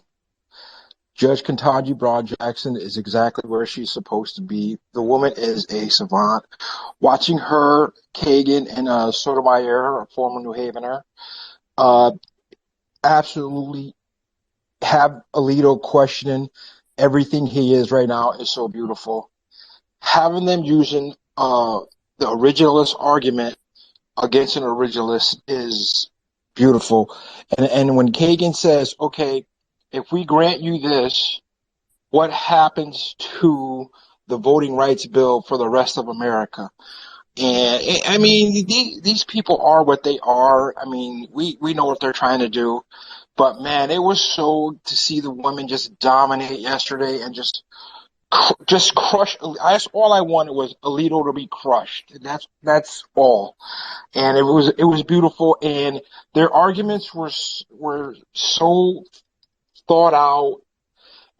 Judge Ketanji Broad Jackson is exactly where she's supposed to be. The woman is a savant. Watching her, Kagan, and Sotomayor, a former New Havener, uh, absolutely have Alito questioning everything he is right now is so beautiful. Having them using the originalist argument against an originalist is beautiful. And when Kagan says, okay, if we grant you this, what happens to the voting rights bill for the rest of America? And I mean, these people are what they are. I mean, we know what they're trying to do, but man, it was so to see the women just dominate yesterday and just crush. That's all I wanted was Alito to be crushed. That's all. And it was beautiful. And their arguments were so thought out,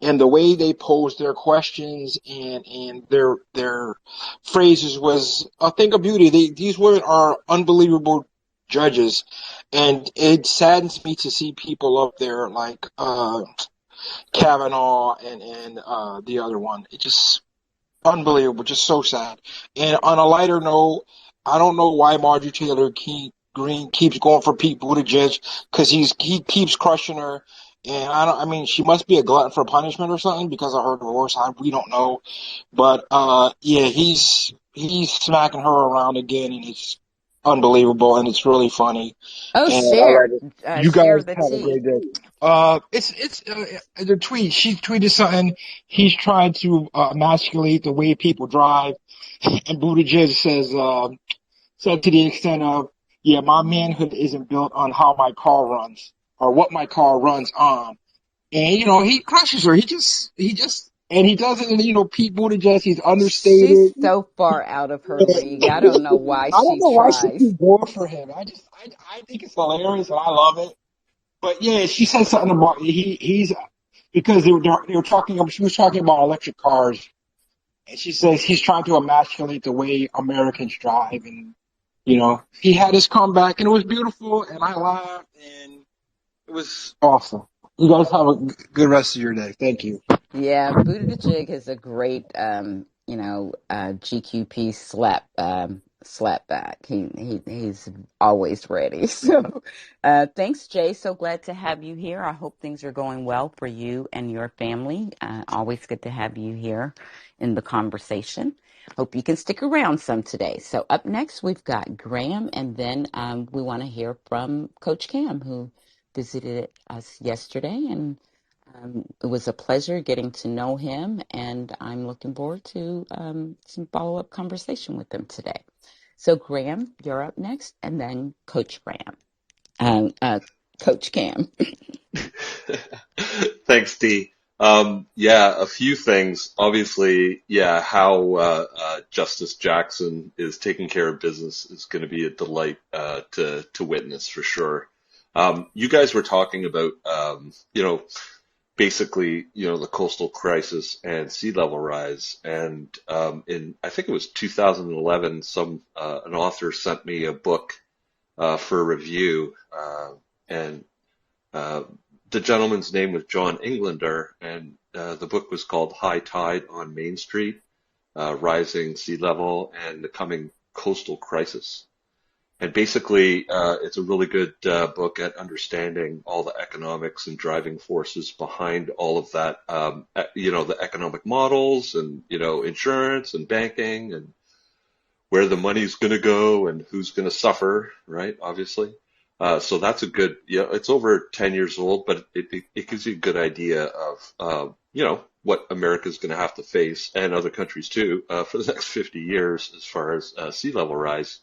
and the way they posed their questions and their phrases was a thing of beauty. These women are unbelievable judges, and it saddens me to see people up there like Kavanaugh and the other one. It just unbelievable, just so sad. And on a lighter note, I don't know why Marjorie Taylor Greene keeps going for Pete Buttigieg, because he keeps crushing her. And I mean, she must be a glutton for punishment or something because of her divorce. We don't know, but yeah, he's smacking her around again, and it's unbelievable, and it's really funny. Oh, And I love share. it. You Share guys the have a tea. great day. It's the tweet. She tweeted something. He's trying to emasculate the way people drive, and Buttigieg said to the extent of, "Yeah, my manhood isn't built on how my car runs or what my car runs on." And he crushes her. And he does it. And Pete Buttigieg, he's She's understated. so far out of her league. I don't know why I don't she know why she tries. keeps going for him. I think it's hilarious and I love it. But yeah, she said something about he's because they were talking. She was talking about electric cars, and she says he's trying to emasculate the way Americans drive, and he had his comeback, and it was beautiful, and I laughed, and it was awesome. You guys have a good rest of your day. Thank you. Yeah, Buttigieg is a great, GQP slap back. He's always ready. So, thanks, Jay. So glad to have you here. I hope things are going well for you and your family. Always good to have you here in the conversation. Hope you can stick around some today. So up next, we've got Graham, and then we want to hear from Coach Cam, who visited us yesterday, and it was a pleasure getting to know him, and I'm looking forward to some follow-up conversation with him today. So, Graham, you're up next, and then Coach Graham, Coach Cam. Thanks, Dee. Yeah, a few things. Obviously, yeah, how Justice Jackson is taking care of business is going to be a delight to witness for sure. You guys were talking about, basically, the coastal crisis and sea level rise. And in, I think it was 2011, an author sent me a book for review, and uh, the gentleman's name was John Englander, and the book was called High Tide on Main Street, Rising Sea Level and the Coming Coastal Crisis. And basically, it's a really good book at understanding all the economics and driving forces behind all of that, the economic models and, insurance and banking and where the money's going to go and who's going to suffer, right? Obviously. So that's a good, it's over 10 years old, but it gives you a good idea of, what America's going to have to face, and other countries too, for the next 50 years as far as sea level rise.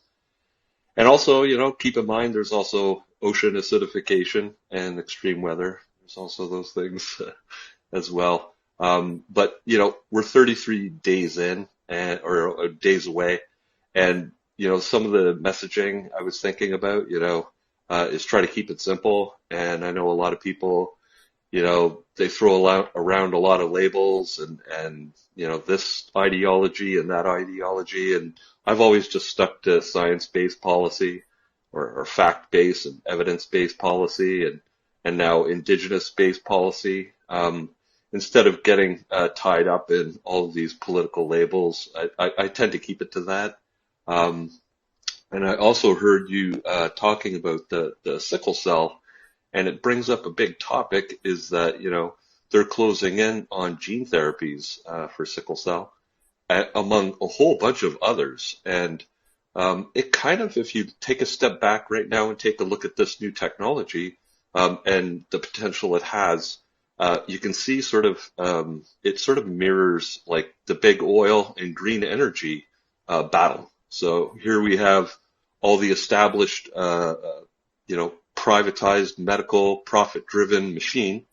And also, keep in mind there's also ocean acidification and extreme weather. There's also those things as well. But we're 33 days in or days away, and some of the messaging I was thinking about, is try to keep it simple. And I know a lot of people, they throw around a lot of labels and this ideology and that ideology. And I've always just stuck to science-based policy or fact-based and evidence-based policy and now indigenous-based policy. Instead of getting tied up in all of these political labels, I tend to keep it to that. Um, and I also heard you talking about the sickle cell, and it brings up a big topic is that, they're closing in on gene therapies for sickle cell, among a whole bunch of others. And it kind of, if you take a step back right now and take a look at this new technology and the potential it has, you can see it sort of mirrors like the big oil and green energy battle. So here we have all the established, privatized medical profit-driven machine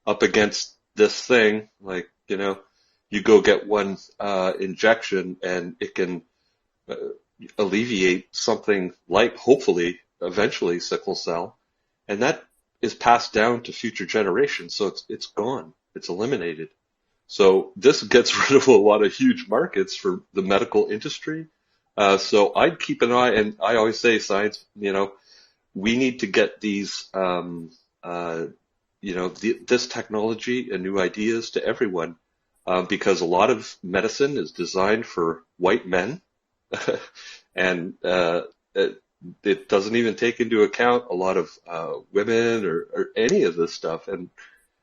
up against this thing. Like, you go get one injection and it can alleviate something like, hopefully, eventually sickle cell. And that is passed down to future generations. So it's gone. It's eliminated. So this gets rid of a lot of huge markets for the medical industry. So I'd keep an eye, and I always say science, we need to get these, this technology and new ideas to everyone, because a lot of medicine is designed for white men, and it doesn't even take into account a lot of women or any of this stuff. And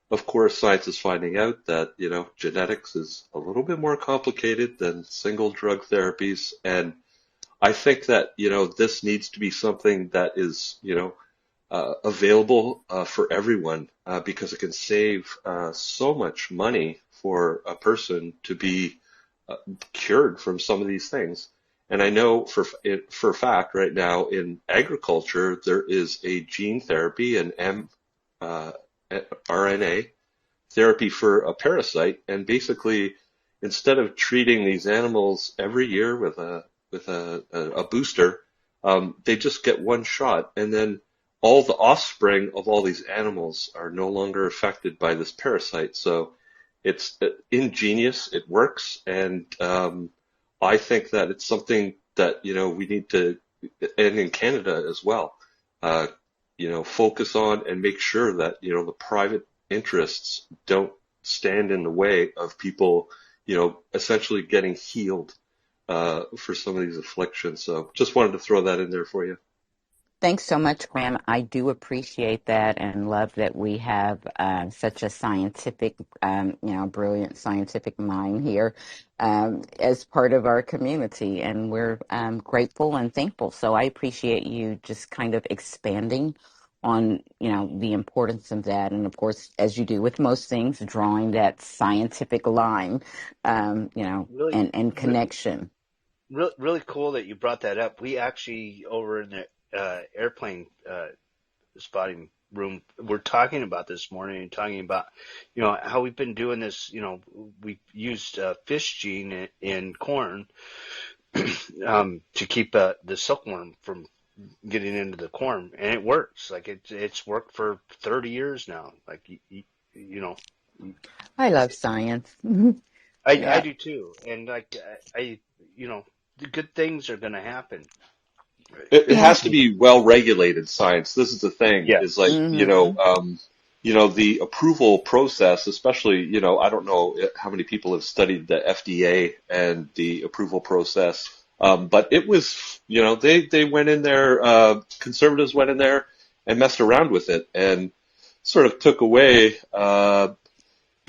of course, science is finding out that, genetics is a little bit more complicated than single drug therapies. And I think that, this needs to be something that is, available for everyone, because it can save so much money for a person to be cured from some of these things. And I know for a fact right now in agriculture, there is a gene therapy and RNA therapy for a parasite. And basically, instead of treating these animals every year with a booster, they just get one shot, and then all the offspring of all these animals are no longer affected by this parasite. So it's ingenious, it works, and I think that it's something that we need to, and in Canada as well, focus on and make sure that the private interests don't stand in the way of people, essentially getting healed for some of these afflictions. So just wanted to throw that in there for you. Thanks so much, Graham. I do appreciate that and love that we have such a scientific, brilliant scientific mind here as part of our community. And we're grateful and thankful. So I appreciate you just kind of expanding on, the importance of that. And of course, as you do with most things, drawing that scientific line, Really, and connection. really cool that you brought that up. We actually, over in the airplane spotting room, we're talking about this morning and talking about, how we've been doing this. We've used fish gene in corn to keep the silkworm from getting into the corn, and it works. Like it's worked for 30 years now. Like I love science. I Yeah. do too, and like the good things are going to happen. It Yeah. has to be well regulated science. This is the thing, Yeah. is like, Mm-hmm. the approval process, especially, I don't know how many people have studied the FDA and the approval process. But it was, they went in there, conservatives went in there and messed around with it and sort of took away, the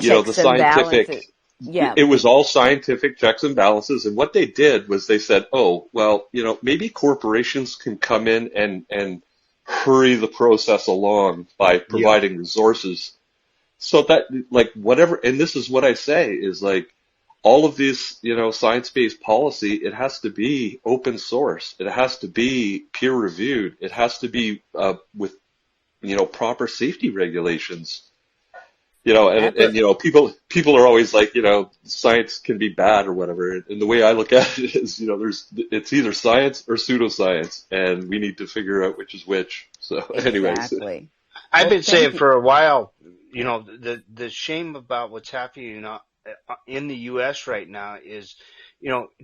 Checks and scientific, balances. Yeah. it was all scientific checks and balances. And what they did was they said, oh, well, maybe corporations can come in and hurry the process along by Yeah. providing resources so that, like, whatever, and this is what I say is like, all of this, science-based policy, it has to be open source. It has to be peer reviewed. It has to be with, proper safety regulations. People are always like, science can be bad or whatever. And the way I look at it is, it's either science or pseudoscience, and we need to figure out which is which. So, anyways. Exactly. I've Well, been saying thank you. for a while, the shame about what's happening in the U.S. right now is,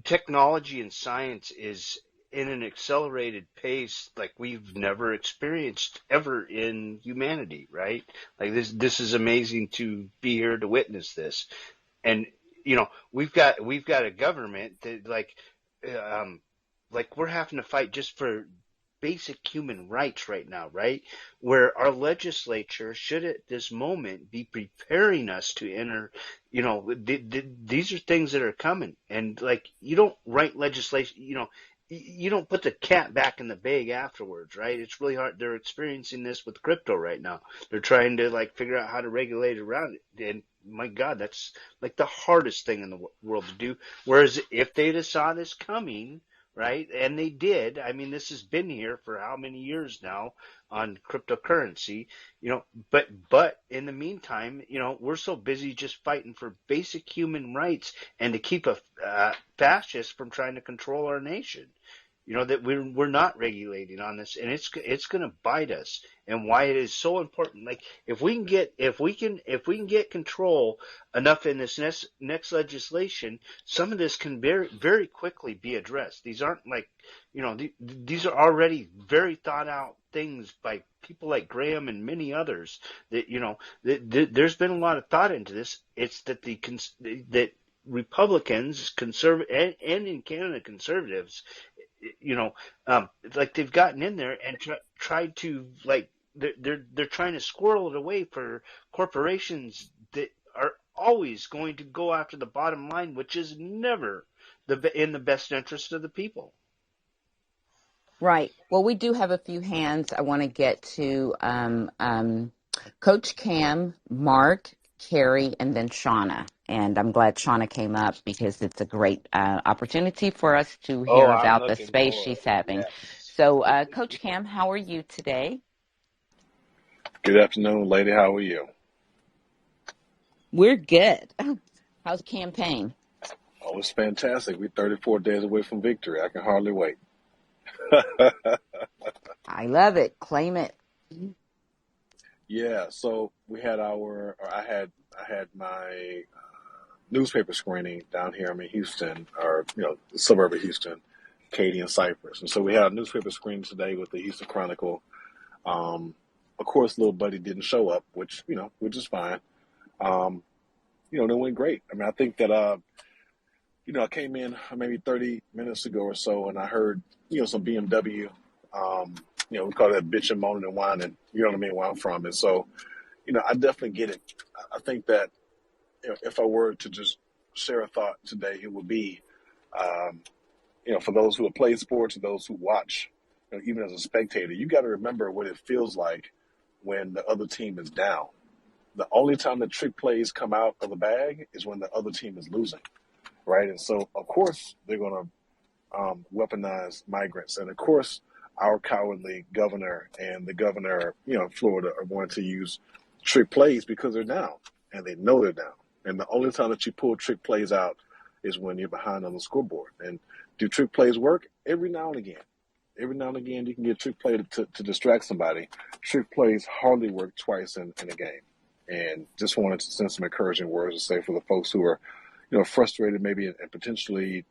technology and science is in an accelerated pace like we've never experienced ever in humanity, right? Like this is amazing to be here to witness this. And, we've got a government that like we're having to fight just for basic human rights right now, right? Where our legislature should at this moment be preparing us to enter, these are things that are coming. And like, you don't write legislation, you don't put the cat back in the bag afterwards, right? It's really hard. They're experiencing this with crypto right now. They're trying to like figure out how to regulate around it. And my God, that's like the hardest thing in the world to do. Whereas if they'd have saw this coming, right? And they did. I mean, this has been here for how many years now on cryptocurrency, but in the meantime, we're so busy just fighting for basic human rights and to keep a fascist from trying to control our nation. That we're not regulating on this, and it's going to bite us. And why it is so important, like if we can get control enough in this next legislation, some of this can very very quickly be addressed. These aren't like, these are already very thought out things by people like Graham and many others. That there's been a lot of thought into this. It's that that Republicans, conservative, and in Canada conservatives, like they've gotten in there and tried to like they're trying to squirrel it away for corporations that are always going to go after the bottom line, which is never in the best interest of the people. Right. Well, we do have a few hands. I want to get to Coach Cam, Mark, Carrie, and then Shauna. And I'm glad Shauna came up because it's a great opportunity for us to Oh, hear I'm about the looking space forward. she's having. Yes. So, Coach Cam, how are you today? Good afternoon, lady. How are you? We're good. How's the campaign? Oh, it's fantastic. We're 34 days away from victory. I can hardly wait. I love it. Claim it. Yeah, so I had my newspaper screening down here. I'm in Houston, or the suburb of Houston, Katy and Cypress, and so we had a newspaper screening today with the Houston Chronicle. Of course, little buddy didn't show up, which is fine. They went great. I mean, I think that I came in maybe 30 minutes ago or so, and I heard some BMW. We call that bitch and moaning and whining. You know what I mean? Where I'm from, and so I definitely get it. I think that if I were to just share a thought today, it would be, for those who have played sports and those who watch, even as a spectator, you got to remember what it feels like when the other team is down. The only time the trick plays come out of the bag is when the other team is losing, right? And so, of course, they're going to weaponize migrants, and of course, our cowardly governor and the governor, of Florida, are going to use trick plays because they're down, and they know they're down. And the only time that you pull trick plays out is when you're behind on the scoreboard. And do trick plays work? Every now and again. Every now and again, you can get a trick play to distract somebody. Trick plays hardly work twice in a game. And just wanted to send some encouraging words to say for the folks who are, frustrated maybe and potentially,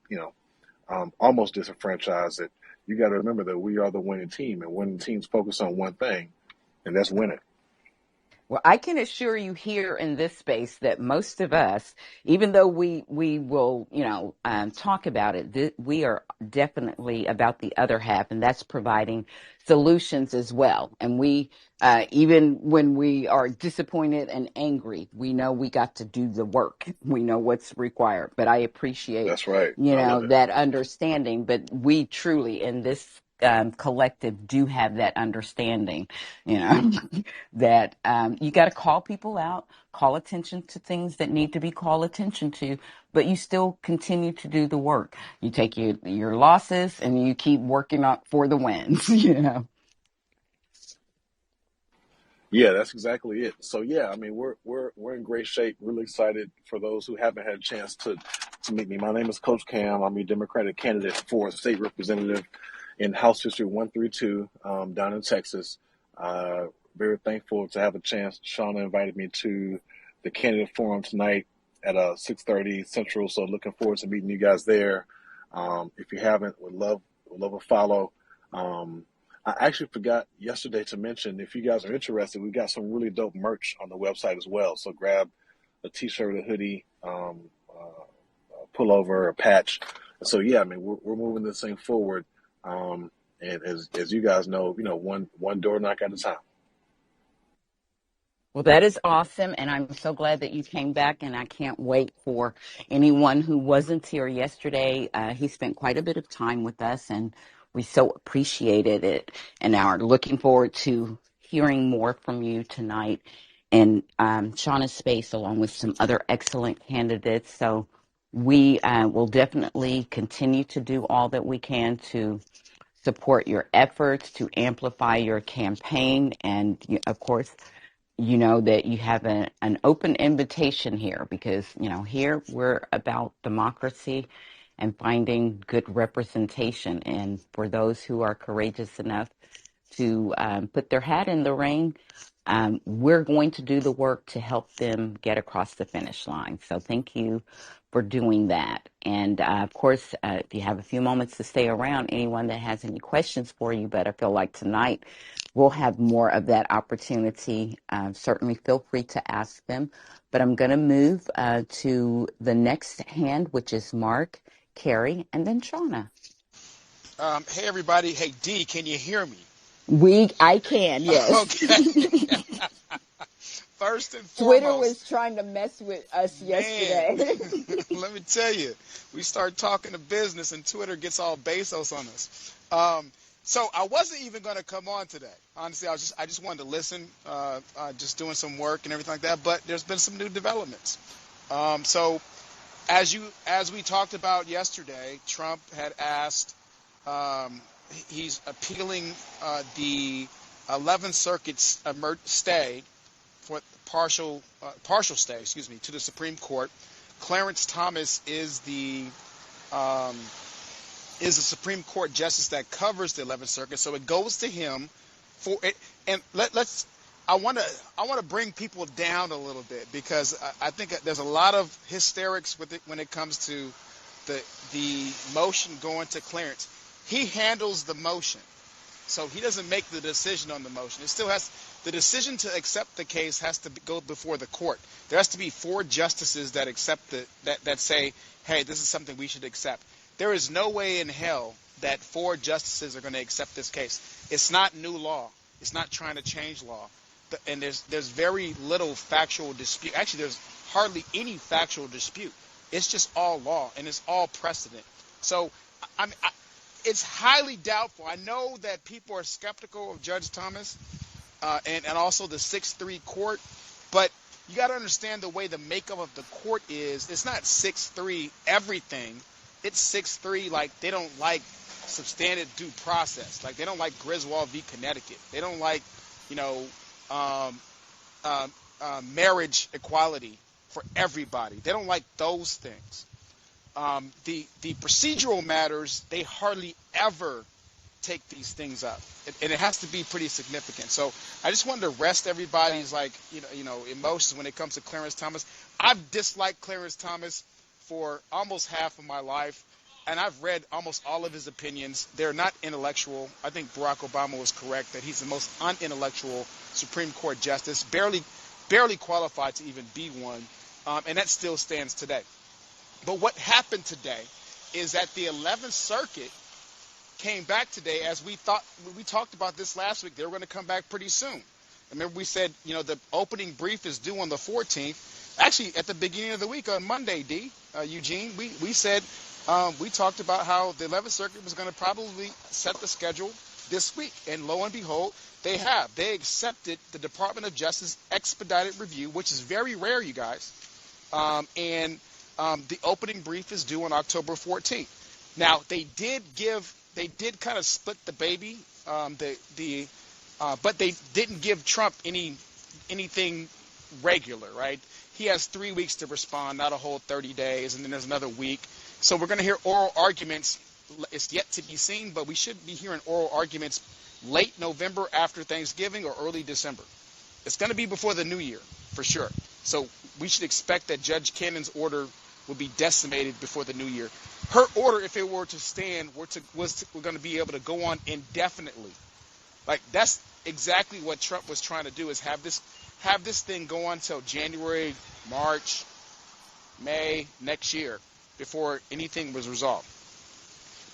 almost disenfranchised, that you got to remember that we are the winning team, and winning teams focus on one thing, and that's winning. Well, I can assure you here in this space that most of us, even though we will, talk about it, we are definitely about the other half, and that's providing solutions as well. And we, even when we are disappointed and angry, we know we got to do the work. We know what's required. But I appreciate, That's right. I love it. that understanding. But we truly in this collective do have that understanding, that you got to call people out, call attention to things that need to be called attention to, but you still continue to do the work. You take your losses and you keep working up for the wins. Yeah, that's exactly it. So yeah, I mean, we're in great shape. Really excited for those who haven't had a chance to meet me. My name is Coach Cam. I'm a Democratic candidate for state representative in House District 132 down in Texas. Very thankful to have a chance. Shauna invited me to the candidate forum tonight at 6:30 Central. So looking forward to meeting you guys there. If you haven't, would love a follow. I actually forgot yesterday to mention, if you guys are interested, we've got some really dope merch on the website as well. So grab a t-shirt, a hoodie, a pullover, a patch. So yeah, I mean, we're moving this thing forward. And as you guys know, one door knock at a time. Well, that is awesome, and I'm so glad that you came back, and I can't wait for anyone who wasn't here yesterday. He spent quite a bit of time with us, and we so appreciated it, and are looking forward to hearing more from you tonight in Shauna's space, along with some other excellent candidates. So we will definitely continue to do all that we can to support your efforts, to amplify your campaign, and, of course, that you have an open invitation here, because, here we're about democracy and finding good representation. And for those who are courageous enough to put their hat in the ring, we're going to do the work to help them get across the finish line. So thank you for doing that. And of course, if you have a few moments to stay around, anyone that has any questions for you, but I feel like tonight we'll have more of that opportunity. Certainly feel free to ask them. But I'm going to move to the next hand, which is Mark, Carrie, and then Shauna. Hey, everybody. Hey, D, can you hear me? I can, yes. Okay. First and Twitter foremost, was trying to mess with us yesterday. Let me tell you, we start talking to business and Twitter gets all Bezos on us. So I wasn't even going to come on today. Honestly, I just wanted to listen, just doing some work and everything like that. But there's been some new developments. So as we talked about yesterday, Trump had asked. He's appealing the 11th Circuit's stay for partial stay, to the Supreme Court. Clarence Thomas is the Supreme Court justice that covers the 11th Circuit, so it goes to him for it. And I want to bring people down a little bit, because I think there's a lot of hysterics with it when it comes to the motion going to Clarence. He handles the motion, so he doesn't make the decision on the motion. It still has the decision to accept the case has to go before the court. There has to be 4 justices that accept that say, hey, this is something we should accept. There is no way in hell that 4 justices are going to accept this case. It's not new law. It's not trying to change law, and there's very little factual dispute. Actually, there's hardly any factual dispute. It's just all law, and it's all precedent. So it's highly doubtful. I know that people are skeptical of Judge Thomas and also the 6-3 court, but you got to understand the way the makeup of the court is. It's not 6-3 everything. It's 6-3 like they don't like substantive due process. Like they don't like Griswold v. Connecticut. They don't like, marriage equality for everybody. They don't like those things. The procedural matters, they hardly ever take these things up, and it has to be pretty significant. So I just wanted to rest everybody's emotions when it comes to Clarence Thomas. I've disliked Clarence Thomas for almost half of my life, and I've read almost all of his opinions. They're not intellectual. I think Barack Obama was correct that he's the most unintellectual Supreme Court justice, barely qualified to even be one, and that still stands today. But what happened today is that the 11th Circuit came back today, as we talked about this last week. They were going to come back pretty soon. Remember we said, the opening brief is due on the 14th. Actually, at the beginning of the week on Monday, Eugene, we said, we talked about how the 11th Circuit was going to probably set the schedule this week. And lo and behold, they have. They accepted the Department of Justice expedited review, which is very rare, you guys. And the opening brief is due on October 14th. Now, they did kind of split the baby, but they didn't give Trump anything regular, right? He has 3 weeks to respond, not a whole 30 days, and then there's another week. So we're going to hear oral arguments. It's yet to be seen, but we should be hearing oral arguments late November after Thanksgiving or early December. It's going to be before the new year, for sure. So we should expect that Judge Cannon's order will be decimated before the new year. Her order, if it were to stand, we're going to be able to go on indefinitely. Like, that's exactly what Trump was trying to do, is have this thing go on until January, March, May next year before anything was resolved.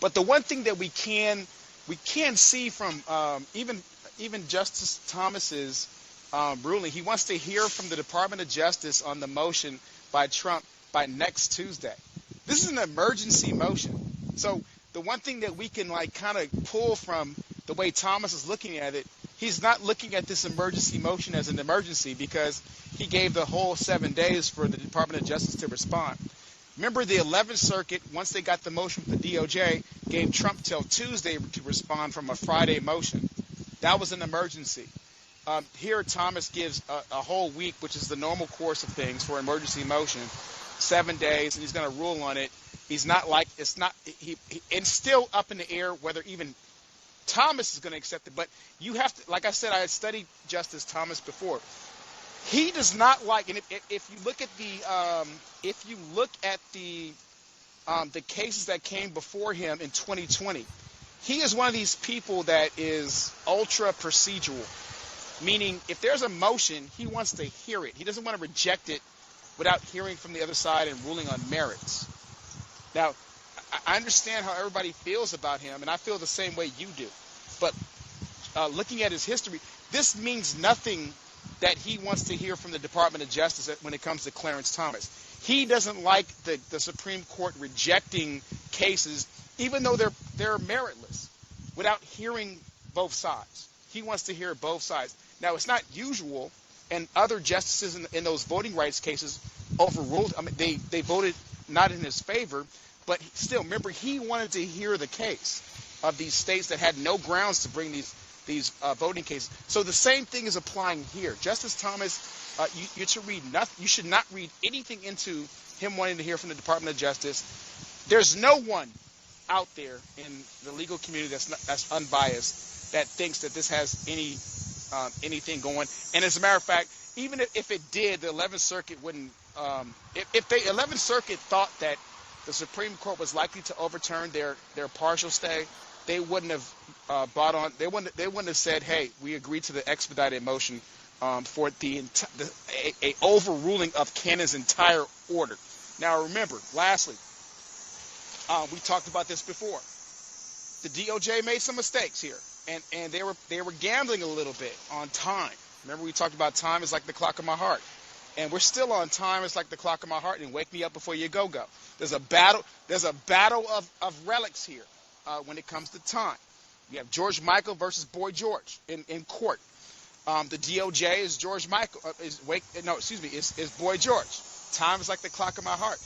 But the one thing that we can see from even Justice Thomas's ruling, he wants to hear from the Department of Justice on the motion by Trump by next Tuesday. This is an emergency motion. So the one thing that we can kind of pull from the way Thomas is looking at it, he's not looking at this emergency motion as an emergency because he gave the whole 7 days for the Department of Justice to respond. Remember, the 11th Circuit, once they got the motion from the DOJ, gave Trump till Tuesday to respond from a Friday motion. That was an emergency. Here, Thomas gives a whole week, which is the normal course of things for emergency motion, 7 days, and he's going to rule on it. He's not like, it's not, it's still up in the air whether even Thomas is going to accept it. But you have to, like I said, I had studied Justice Thomas before. He does not like, and if you look at the cases that came before him in 2020, he is one of these people that is ultra procedural, meaning if there's a motion, he wants to hear it. He doesn't want to reject it without hearing from the other side and ruling on merits. Now, I understand how everybody feels about him, and I feel the same way you do. But looking at his history, this means nothing that he wants to hear from the Department of Justice when it comes to Clarence Thomas. He doesn't like the Supreme Court rejecting cases, even though they're meritless, without hearing both sides. He wants to hear both sides. Now, it's not usual, and other justices in those voting rights cases overruled. I mean, they voted not in his favor, but still, remember, he wanted to hear the case of these states that had no grounds to bring these voting cases. So the same thing is applying here. Justice Thomas, you should not read anything into him wanting to hear from the Department of Justice. There's no one out there in the legal community that's unbiased that thinks that this has anything going. And as a matter of fact, even if it did, the 11th Circuit wouldn't. If the 11th Circuit thought that the Supreme Court was likely to overturn their partial stay, they wouldn't have brought on. They wouldn't have said, "Hey, we agreed to the expedited motion for a overruling of Cannon's entire order." Now, remember, lastly, we talked about this before. The DOJ made some mistakes here, and they were gambling a little bit on time. Remember, we talked about time is like the clock of my heart. And we're still on time. It's like the clock of my heart, and wake me up before you go. There's a battle of relics here when it comes to time. You have George Michael versus Boy George in court. The DOJ is George Michael. Is Boy George. Time is like the clock of my heart.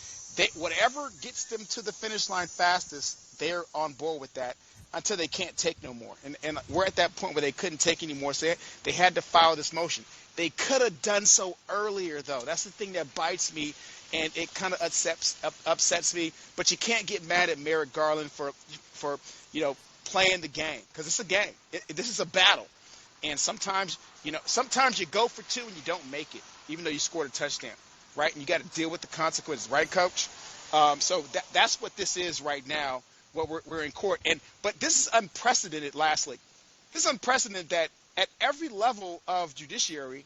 Whatever gets them to the finish line fastest, they're on board with that until they can't take no more. And we're at that point where they couldn't take any more, so they had to file this motion. They could have done so earlier, though. That's the thing that bites me, and it kind of upsets me. But you can't get mad at Merrick Garland for playing the game, because it's a game. This is a battle, and sometimes you go for two and you don't make it, even though you scored a touchdown, right? And you got to deal with the consequences, right, Coach? So that's what this is right now. What we're in court, but this is unprecedented. Lastly, this is unprecedented that at every level of judiciary,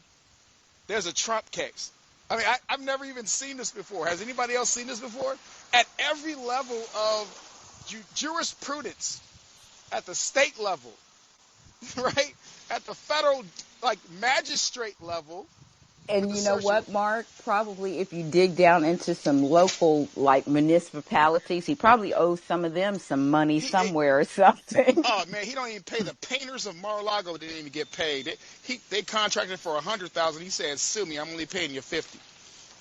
there's a Trump case. I mean, I've never even seen this before. Has anybody else seen this before? At every level of jurisprudence, at the state level, right? At the federal, like, magistrate level with And the you know social. what, Mark? Probably if you dig down into some local, like, municipalities, he probably owes some of them some money He, somewhere or something. oh man, he don't even pay the painters of Mar-a-Lago. Didn't even get paid. They contracted for 100,000. He said, "Sue me, I'm only paying you 50."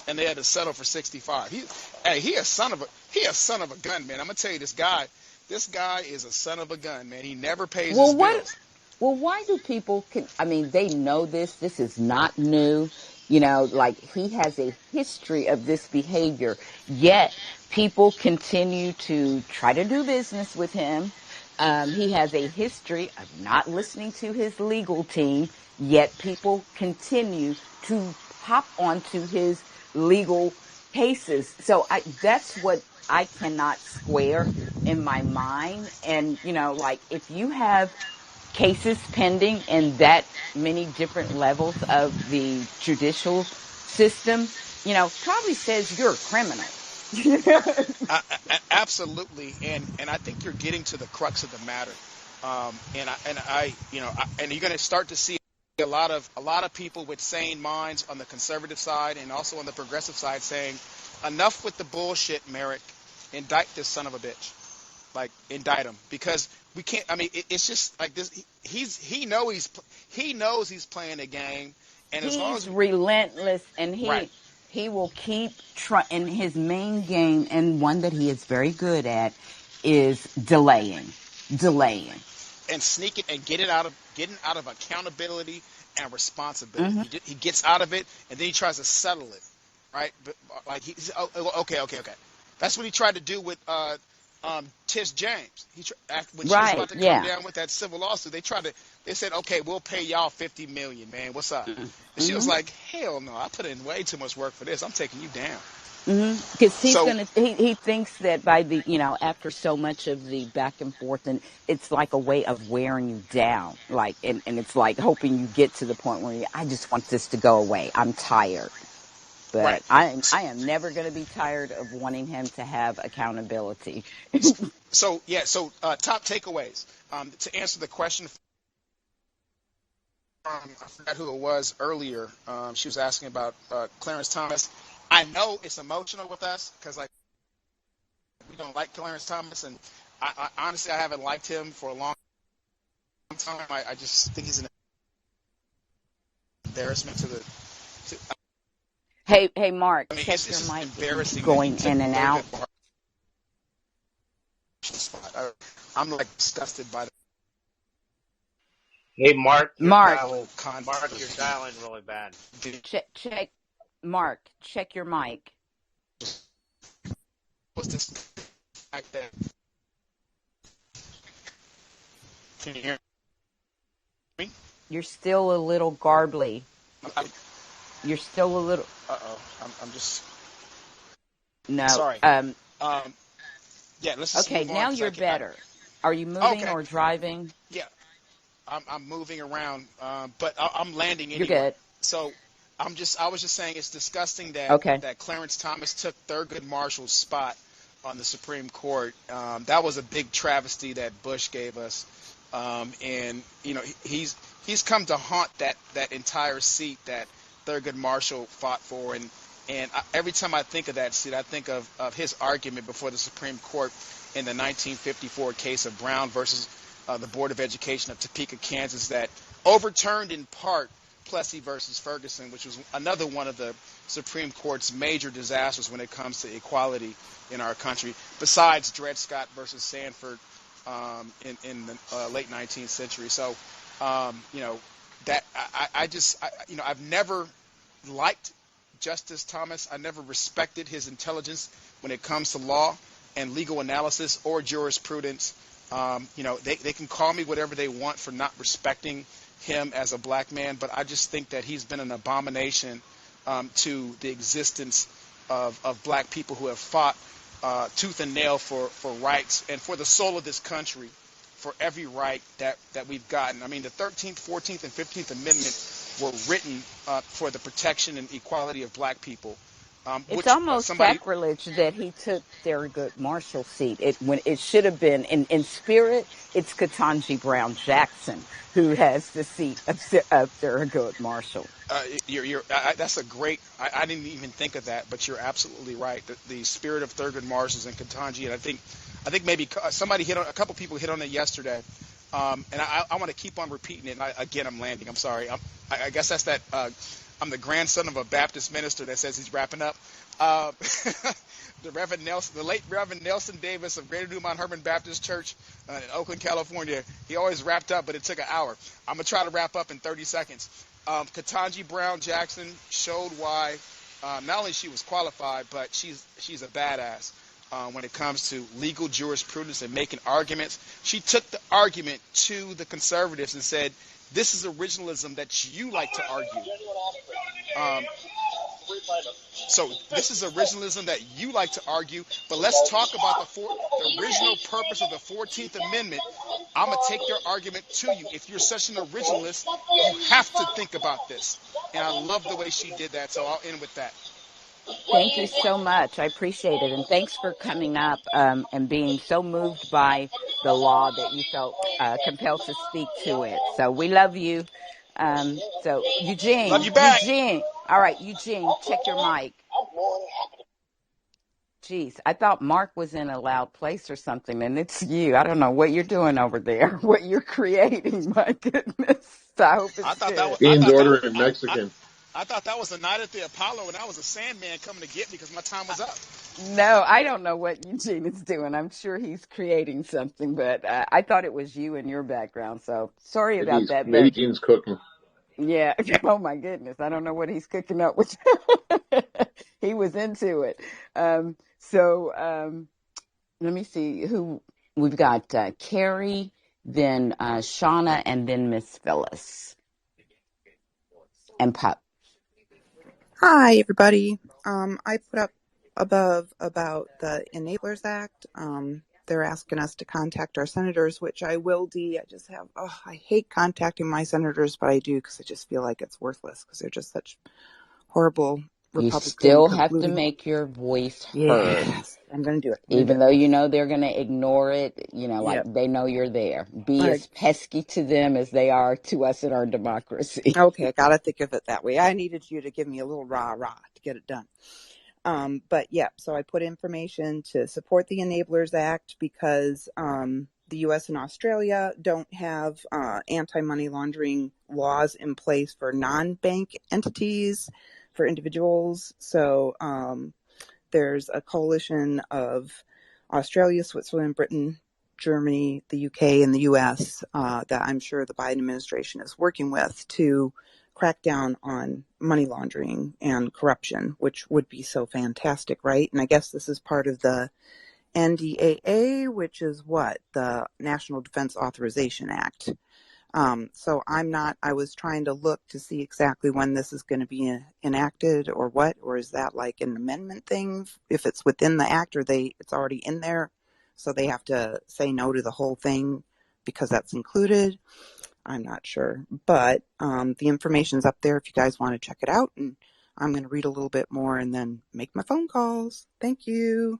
And they had to settle for 65. He a son of a gun, man. I'm gonna tell you, this guy is a son of a gun, man. He never pays his Well, what? bills. Well, why do people? I mean, they know this. This is not new. You know, like he has a history of this behavior. Yet people continue to try to do business with him. He has a history of not listening to his legal team. Yet people continue to hop onto his legal cases. So that's what I cannot square in my mind. And you know, like if you have cases pending in that many different levels of the judicial system, you know, probably says you're a criminal. Absolutely, and I think you're getting to the crux of the matter. And you're going to start to see a lot of people with sane minds on the conservative side and also on the progressive side saying, enough with the bullshit, Merrick. Indict this son of a bitch. Like, indict him, because we can't. I mean, it's just like this. He knows he's playing a game, and as long He's as relentless, and right. he will keep trying. And his main game, and one that he is very good at, is delaying. And sneak it and getting out of accountability and responsibility. Hmm. He gets out of it, and then he tries to settle it, right? But like okay. That's what he tried to do with Tish James. When she was Right? about to come Yeah. down with that civil lawsuit, they said, okay, we'll pay y'all $50 million, man. What's up? And she was Hmm. like, hell no, I put in way too much work for this. I'm taking you down. Because So he thinks that by the, you know, after so much of the back and forth, and it's like a way of wearing you down, like, and it's like hoping you get to the point where I just want this to go away. I'm tired. right. But I am never going to be tired of wanting him to have accountability. So top takeaways. To answer the question I forgot who it was earlier. She was asking about Clarence Thomas. I know it's emotional with us because like we don't like Clarence Thomas, and I honestly I haven't liked him for a long time. I just think he's an embarrassment to the. Hey, Mark, I mean, check it's your just mic if it's embarrassing that he going took in and out. Thurgood Marshall's spot. I'm like disgusted by the Hey, Mark, you're Mark, dialing. Mark, you're controversy. dialing really bad. check, Mark, check your mic. What's this like that? Can you hear me? You're still a little garbly. Uh You're still a little, oh. I'm just no. sorry. Um, yeah, let's just Okay, move on now because you're better. Are you moving okay. or driving? Yeah, I'm moving around, but I'm landing You're anyway. good. So I was just saying it's disgusting that Okay. Clarence Thomas took Thurgood Marshall's spot on the Supreme Court. That was a big travesty that Bush gave us, and you know he's come to haunt that entire seat that Thurgood Marshall fought for, and every time I think of that seat, I think of his argument before the Supreme Court in the 1954 case of Brown versus the Board of Education of Topeka, Kansas, that overturned in part Plessy versus Ferguson, which was another one of the Supreme Court's major disasters when it comes to equality in our country, besides Dred Scott versus Sanford in the late 19th century. So, you know, that I've never liked Justice Thomas. I never respected his intelligence when it comes to law and legal analysis or jurisprudence. You know, they can call me whatever they want for not respecting him as a black man, but I just think that he's been an abomination to the existence of black people who have fought tooth and nail for rights and for the soul of this country, for every right that we've gotten. I mean, the 13th, 14th, and 15th Amendment were written for the protection and equality of black people. It's which almost somebody. sacrilege that he took Thurgood Marshall's seat. When it should have been in spirit, it's Ketanji Brown Jackson who has the seat of Thurgood Marshall. That's a great. I didn't even think of that, but you're absolutely right. The spirit of Thurgood Marshall and Ketanji, and I think maybe somebody a couple people hit on it yesterday, and I want to keep on repeating it. And again, I'm landing. I'm sorry. I guess that's that. I'm the grandson of a Baptist minister that says he's wrapping up. Uh, the late Reverend Nelson Davis of Greater New Mount Hermon Baptist Church in Oakland, California. He always wrapped up, but it took an hour. I'm gonna try to wrap up in 30 seconds. Ketanji Brown Jackson showed why not only she was qualified, but she's a badass when it comes to legal jurisprudence and making arguments. She took the argument to the conservatives and said, "This is originalism that you like to argue." So this is originalism that you like to argue, but let's talk about the original purpose of the 14th Amendment. I'm going to take their argument to you. If you're such an originalist, you have to think about this. And I love the way she did that, so I'll end with that. Thank you so much. I appreciate it. And thanks for coming up and being so moved by the law that you felt compelled to speak to it. So we love you. So Love you back. Eugene. All right, Eugene, check your mic. Geez, I thought Mark was in a loud place or something, and it's you. I don't know what you're doing over there, what you're creating. My goodness. So I hope I it's thought that was. good. I Ian's thought that was. ordering Mexican. I thought that was the night at the Apollo, and I was a Sandman coming to get me because my time was up. No, I don't know what Eugene is doing. I'm sure he's creating something, but I thought it was you and your background. So sorry about that. Maybe But Ian's cooking. yeah, oh my goodness, I don't know what he's cooking up with. He was into it. Let me see who we've got. Carrie, then Shauna, and then Miss Phyllis and Pop. Hi, everybody. I put up above about the Enablers Act. They're asking us to contact our senators, which I will do. I hate contacting my senators, but I do because I just feel like it's worthless because they're just such horrible You Republican still have to colluding. make your voice heard. Yes, I'm going to do it. Even though you know they're going to ignore it, like Yep. they know you're there. Be as pesky to them as they are to us in our democracy. Okay, I got to think of it that way. I needed you to give me a little rah-rah to get it done. But yeah, so I put information to support the Enablers Act because the U.S. and Australia don't have anti-money laundering laws in place for non-bank entities, for individuals. So there's a coalition of Australia, Switzerland, Britain, Germany, the UK, and the US that I'm sure the Biden administration is working with to crack down on money laundering and corruption, which would be so fantastic, right? And I guess this is part of the NDAA, which is what? The National Defense Authorization Act. I was trying to look to see exactly when this is going to be enacted or what, or is that like an amendment thing? If it's within the act or it's already in there, so they have to say no to the whole thing because that's included. I'm not sure, but the information's up there if you guys want to check it out, and I'm going to read a little bit more and then make my phone calls. Thank you.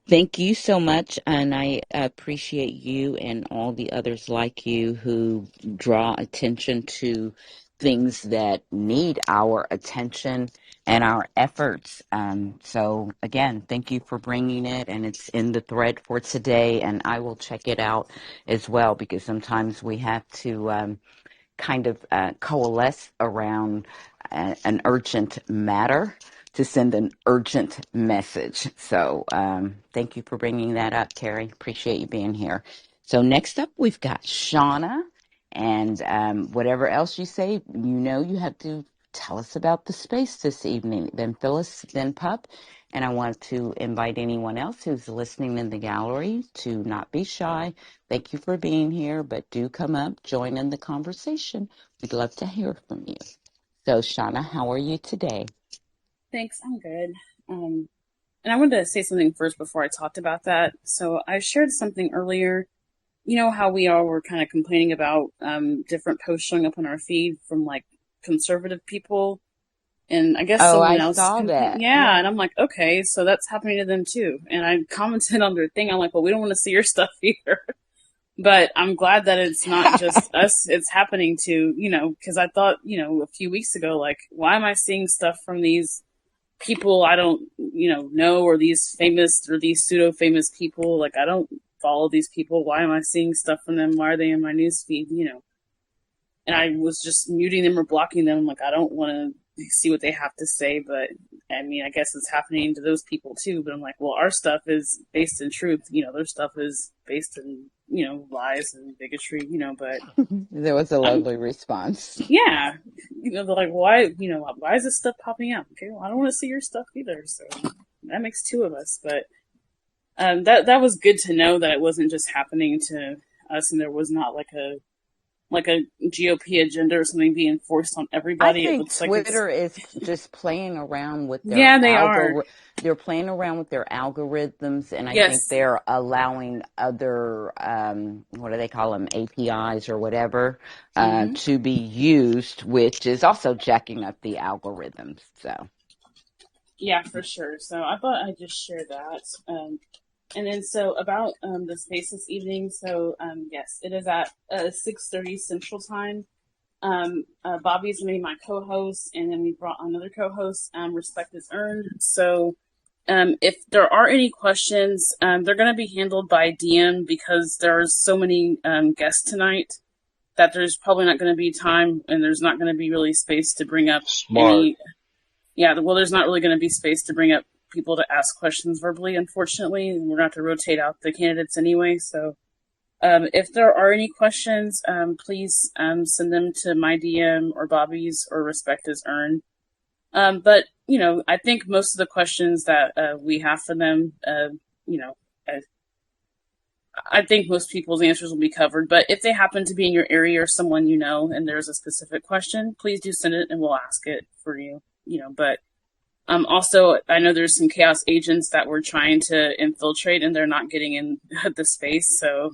Thank you so much, and I appreciate you and all the others like you who draw attention to things that need our attention and our efforts. So again, thank you for bringing it, and it's in the thread for today, and I will check it out as well because sometimes we have to kind of coalesce around an urgent matter to send an urgent message. So thank you for bringing that up, Carrie. Appreciate you being here. So next up, we've got Shauna. And whatever else you say, you have to tell us about the space this evening. Then Phyllis, then Pup. And I want to invite anyone else who's listening in the gallery to not be shy. Thank you for being here, but do come up, join in the conversation. We'd love to hear from you. So, Shauna, how are you today? Thanks, I'm good. And I wanted to say something first before I talked about that. So I shared something earlier. You know how we all were kind of complaining about different posts showing up on our feed from like conservative people And I guess Oh, someone I else saw complained. that. Yeah. Yeah. And I'm like, okay, so that's happening to them too. And I commented on their thing. I'm like, well, we don't want to see your stuff either. But I'm glad that it's not just us. It's happening to, because I thought, a few weeks ago, like, why am I seeing stuff from these people I don't, know, or these famous or these pseudo famous people? Like, I don't follow these people. Why am I seeing stuff from them? Why are they in my newsfeed? And I was just muting them or blocking them. Like, I don't want to see what they have to say, but I mean, I guess it's happening to those people too. But I'm like, well, our stuff is based in truth. Their stuff is based in, lies and bigotry, but There was a I'm, lovely response. yeah, they're like, why is this stuff popping up? Okay, well, I don't want to see your stuff either. So that makes two of us. But that was good to know that it wasn't just happening to us, and there was not like a GOP agenda or something being forced on I everybody. It think looks like it's, Twitter is just playing around with their yeah, they are. They're playing around with their algorithms, and I think Yes. they're allowing other, what do they call them, APIs or whatever, Hmm. to be used, which is also jacking up the algorithms. So, Yeah, for sure. So I thought I'd just share that. And then so about the space this evening. So yes, it is at 6:30 Central Time. Bobby's made my co-host, and then we brought another co-host. Respect is earned. So if there are any questions, they're going to be handled by DM because there's so many guests tonight that there's probably not going to be time, and there's not going to be really space to bring up Smart. any. Yeah, well, there's not really going to be space to bring up people to ask questions verbally, unfortunately, and we're going to have to rotate out the candidates anyway. So if there are any questions, please send them to my DM or Bobby's or Respect is Earned. But, I think most of the questions that we have for them, I, I think most people's answers will be covered. But if they happen to be in your area or someone you know and there's a specific question, please do send it and we'll ask it for you. But also, I know there's some chaos agents that were trying to infiltrate and they're not getting in the space. So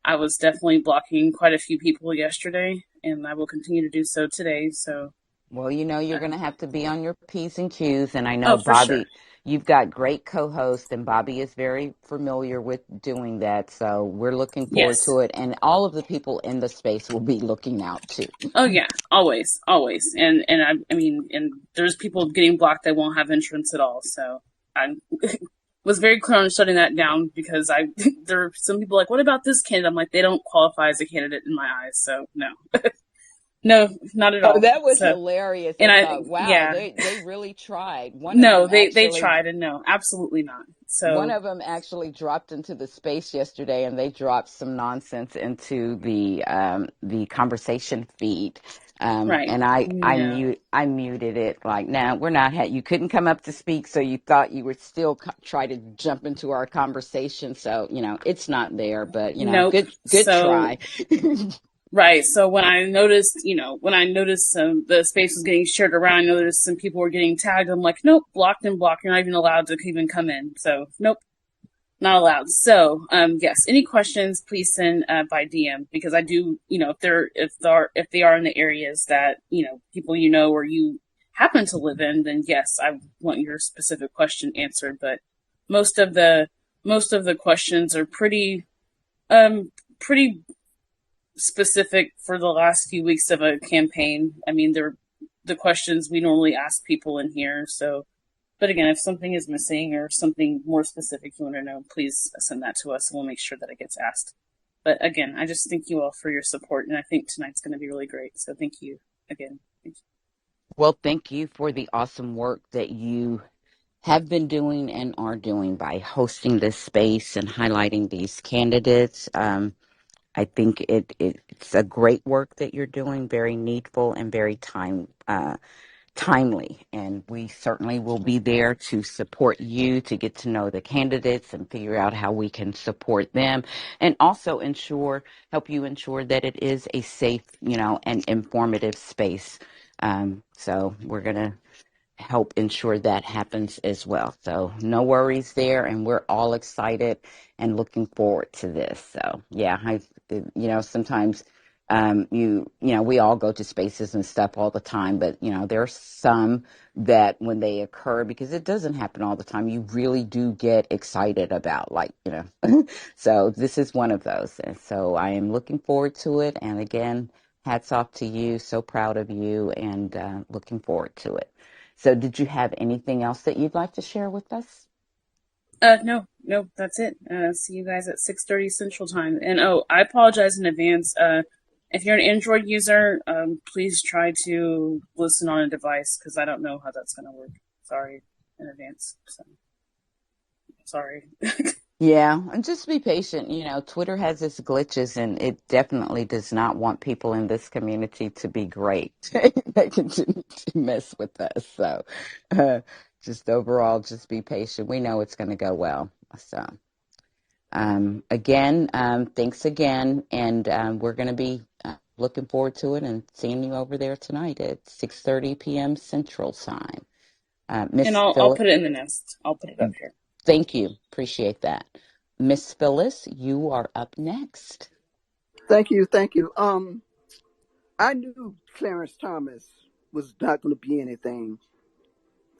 I was definitely blocking quite a few people yesterday, and I will continue to do so today. So, well, you're going to have to be on your P's and Q's. And I know, oh, for sure. Bobby, you've got great co-hosts, and Bobby is very familiar with doing that. So we're looking forward Yes. to it. And all of the people in the space will be looking out too. Oh yeah, always, always. And I mean, and there's people getting blocked that won't have insurance at all. So I was very clear on shutting that down because there are some people like, what about this candidate? I'm like, they don't qualify as a candidate in my eyes. So no, no, not at Oh, all. that was So, hilarious. and I I, thought, wow, yeah, they really tried. no, they tried and no, absolutely not. One So, of them actually dropped into the space yesterday, and they dropped some nonsense into the conversation feed. right. And No, I muted it. Like, no, we're not. You couldn't come up to speak, so you thought you would still try to jump into our conversation. So it's not there. But nope. good So, try. right. So when I noticed, the space was getting shared around, I noticed some people were getting tagged. I'm like, nope, blocked and blocked. You're not even allowed to even come in. So, nope, not allowed. So, yes, any questions, please send by DM because I do, if they are in the areas that people or you happen to live in, then yes, I want your specific question answered. But most of the questions are pretty specific for the last few weeks of a campaign. I mean, they're the questions we normally ask people in here. So, but again, if something is missing or something more specific you want to know, please send that to us and we'll make sure that it gets asked. But again, I just thank you all for your support, and I think tonight's going to be really great. So thank you again. Thank you. Well, thank you for the awesome work that you have been doing and are doing by hosting this space and highlighting these candidates. I think it's a great work that you're doing, very needful and very timely. And we certainly will be there to support you, to get to know the candidates and figure out how we can support them, and also help you ensure that it is a safe, and informative space. So we're going to help ensure that happens as well. So no worries there, and we're all excited and looking forward to this. So yeah, sometimes We all go to spaces and stuff all the time, but there are some that when they occur, because it doesn't happen all the time, you really do get excited about, so this is one of those. And so I am looking forward to it. And again, hats off to you. So proud of you and looking forward to it. So did you have anything else that you'd like to share with us? No, that's it. See you guys at 6:30 Central Time. And I apologize in advance. If you're an Android user, please try to listen on a device because I don't know how that's going to work. Sorry in advance. So, sorry. Yeah, and just be patient. Twitter has its glitches, and it definitely does not want people in this community to be great. They continue to mess with us. So just overall, just be patient. We know it's going to go well. So again, thanks again. And we're going to be looking forward to it and seeing you over there tonight at 6:30 p.m. Central Time. And Miss I'll put it in the nest. I'll put it up here. Thank you. Appreciate that. Miss Phyllis, you are up next. Thank you. I knew Clarence Thomas was not going to be anything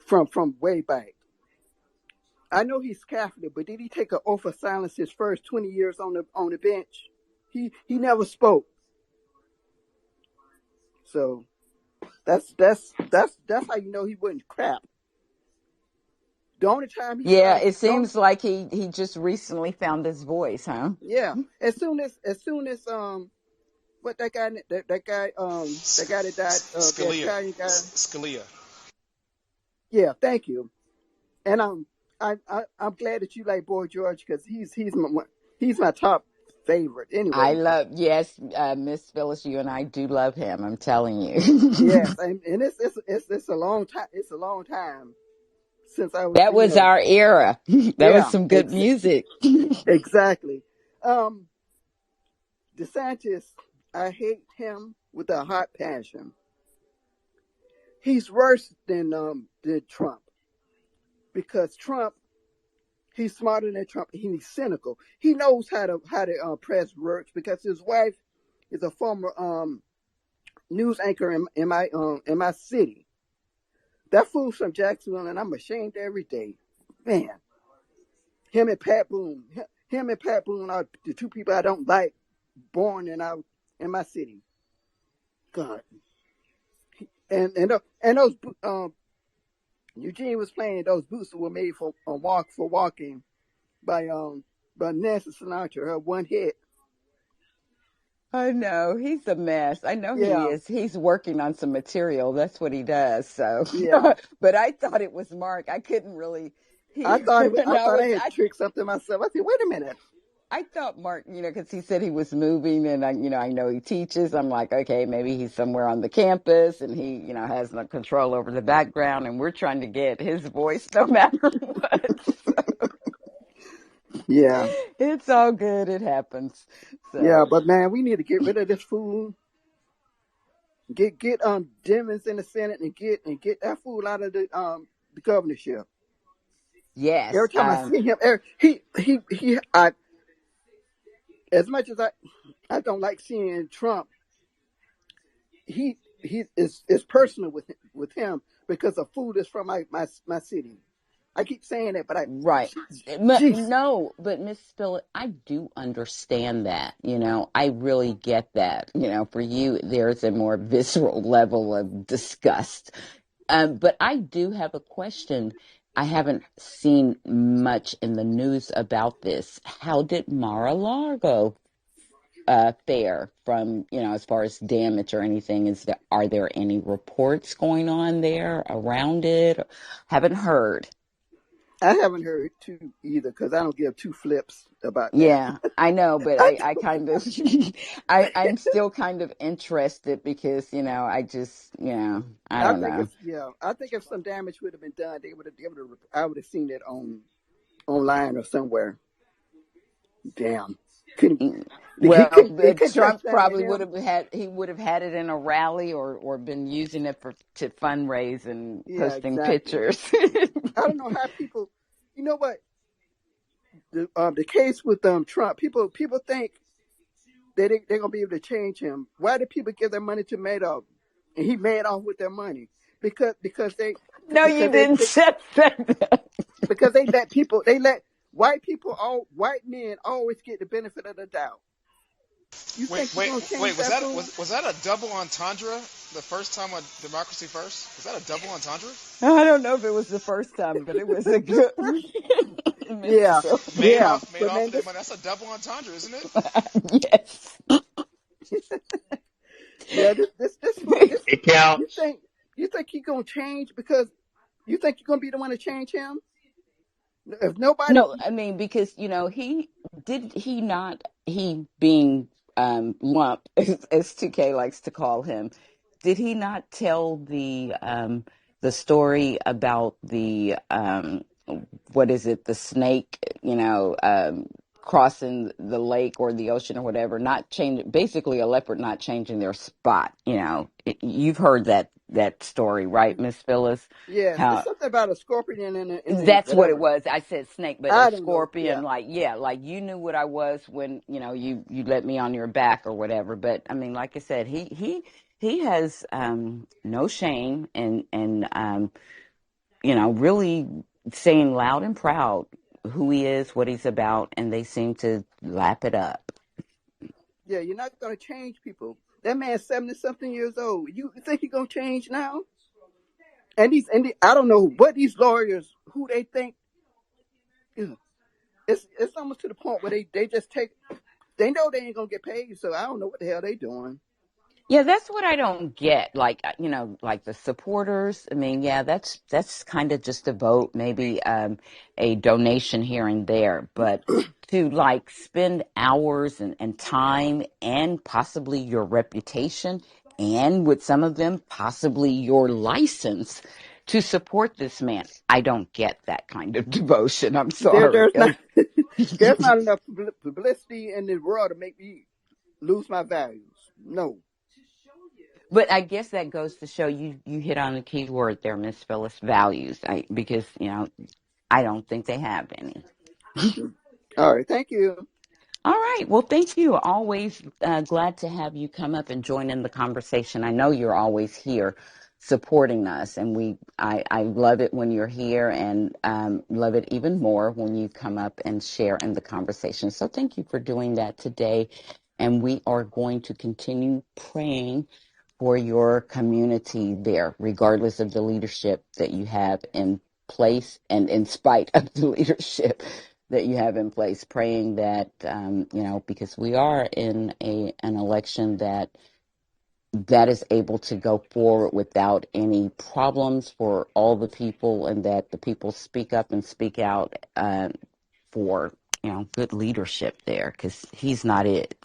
from way back. I know he's Catholic, but did he take an oath of silence his first 20 years on the bench? He never spoke. So that's how you know he wasn't crap. The only time it seems like he just recently found his voice, huh? Yeah. As soon as what that guy that guy that died, the Italian guy. Scalia. Yeah, thank you. And I'm glad that you like Boy George because he's my top favorite. Anyway, I love Miss Phyllis. You and I do love him. I'm telling you. Yes, and it's a long time. It's a long time since I was. That was our era. That was some good music. Exactly. DeSantis, I hate him with a hot passion. He's worse than Trump because Trump, he's smarter than Trump. He's cynical. He knows how to press works because his wife is a former news anchor in my city. That fool's from Jacksonville, and I'm ashamed every day. Man, him and Pat Boone are the two people I don't like born in my city. God. And those Eugene was playing, those boots were made for walking by Nancy Sinatra, her one hit. I know. He's a mess. I know he is. He's working on some material. That's what he does. So yeah. But I thought it was Mark. I couldn't really hear. I thought I had tricked something myself. I said, wait a minute. I thought Mark, because he said he was moving and I know he teaches. I'm like, okay, maybe he's somewhere on the campus and he, has no control over the background and we're trying to get his voice no matter what. So. Yeah. It's all good. It happens. So. Yeah, but man, we need to get rid of this fool. Get Demons in the Senate and get that fool out of the governorship. Yes. Every time I see him, as much as I don't like seeing Trump, it's personal with him because a fool is from my city. I keep saying that, but right. No, but Miss Spillett, I do understand that. I really get that. For you, there's a more visceral level of disgust. But I do have a question. I haven't seen much in the news about this. How did Mar-a-Lago fare from, as far as damage or anything? Are there any reports going on there around it? Haven't heard. I haven't heard too either because I don't give two flips about that. Yeah, I know, but I kind of, I'm still kind of interested because, I just, I don't know. I think if some damage would have been done, I would have seen it online or somewhere. Damn. Trump probably would have had it in a rally or been using it to fundraise and posting pictures. I don't know how people, you know what, the case with Trump, people think they're gonna be able to change him. Why do people give their money to Madoff, and he made off with their money? Because they No, you because they, didn't they say that. because they let white men always get the benefit of the doubt. You Wait, think you're wait, gonna change wait. Was that that fool? was that a double entendre? The first time on Democracy First? Was that a double entendre? I don't know if it was the first time, but it was a good Miss Yeah, yeah. Made But off man, of their money. That's a double entendre, isn't it? yes. this fool, It counts. you think he gonna change because you think you're gonna be the one to change him? If nobody, No, I mean because he not he being lump as 2K likes to call him, did he not tell the story about the what is it, the snake, crossing the lake or the ocean or whatever, not changing, basically a leopard not changing their spot, you've heard that story, right, Miss Phyllis? yes, it's How something about a scorpion and that's what it whatever. was. I said snake, but a I don't know. scorpion, Yeah, like, yeah, like you knew what I was when, you let me on your back or whatever. But I mean, like I said, he has no shame and really saying loud and proud who he is, what he's about, and they seem to lap it up. yeah. You're not gonna change people. That man's 70 something years old. You think he's gonna change now? I don't know what these lawyers who they think. You know, it's almost to the point where they just take. They know they ain't gonna get paid, so I don't know what the hell they doing. Yeah, that's what I don't get. Like, like the supporters. I mean, yeah, that's kind of just a vote, maybe a donation here and there. But to like spend hours and time and possibly your reputation and with some of them, possibly your license to support this man, I don't get that kind of devotion. I'm sorry. There's not there's not enough publicity in the world to make me lose my values. No. But I guess that goes to show you hit on the key word there, Miss Phyllis, values. Because I don't think they have any. All right. Thank you. All right. Well, thank you. Always glad to have you come up and join in the conversation. I know you're always here supporting us, and I love it when you're here, and love it even more when you come up and share in the conversation. So thank you for doing that today, and we are going to continue praying for your community there, regardless of the leadership that you have in place and in spite of the leadership that you have in place, praying that, because we are in an election that is able to go forward without any problems for all the people, and that the people speak up and speak out for, good leadership there, because he's not it.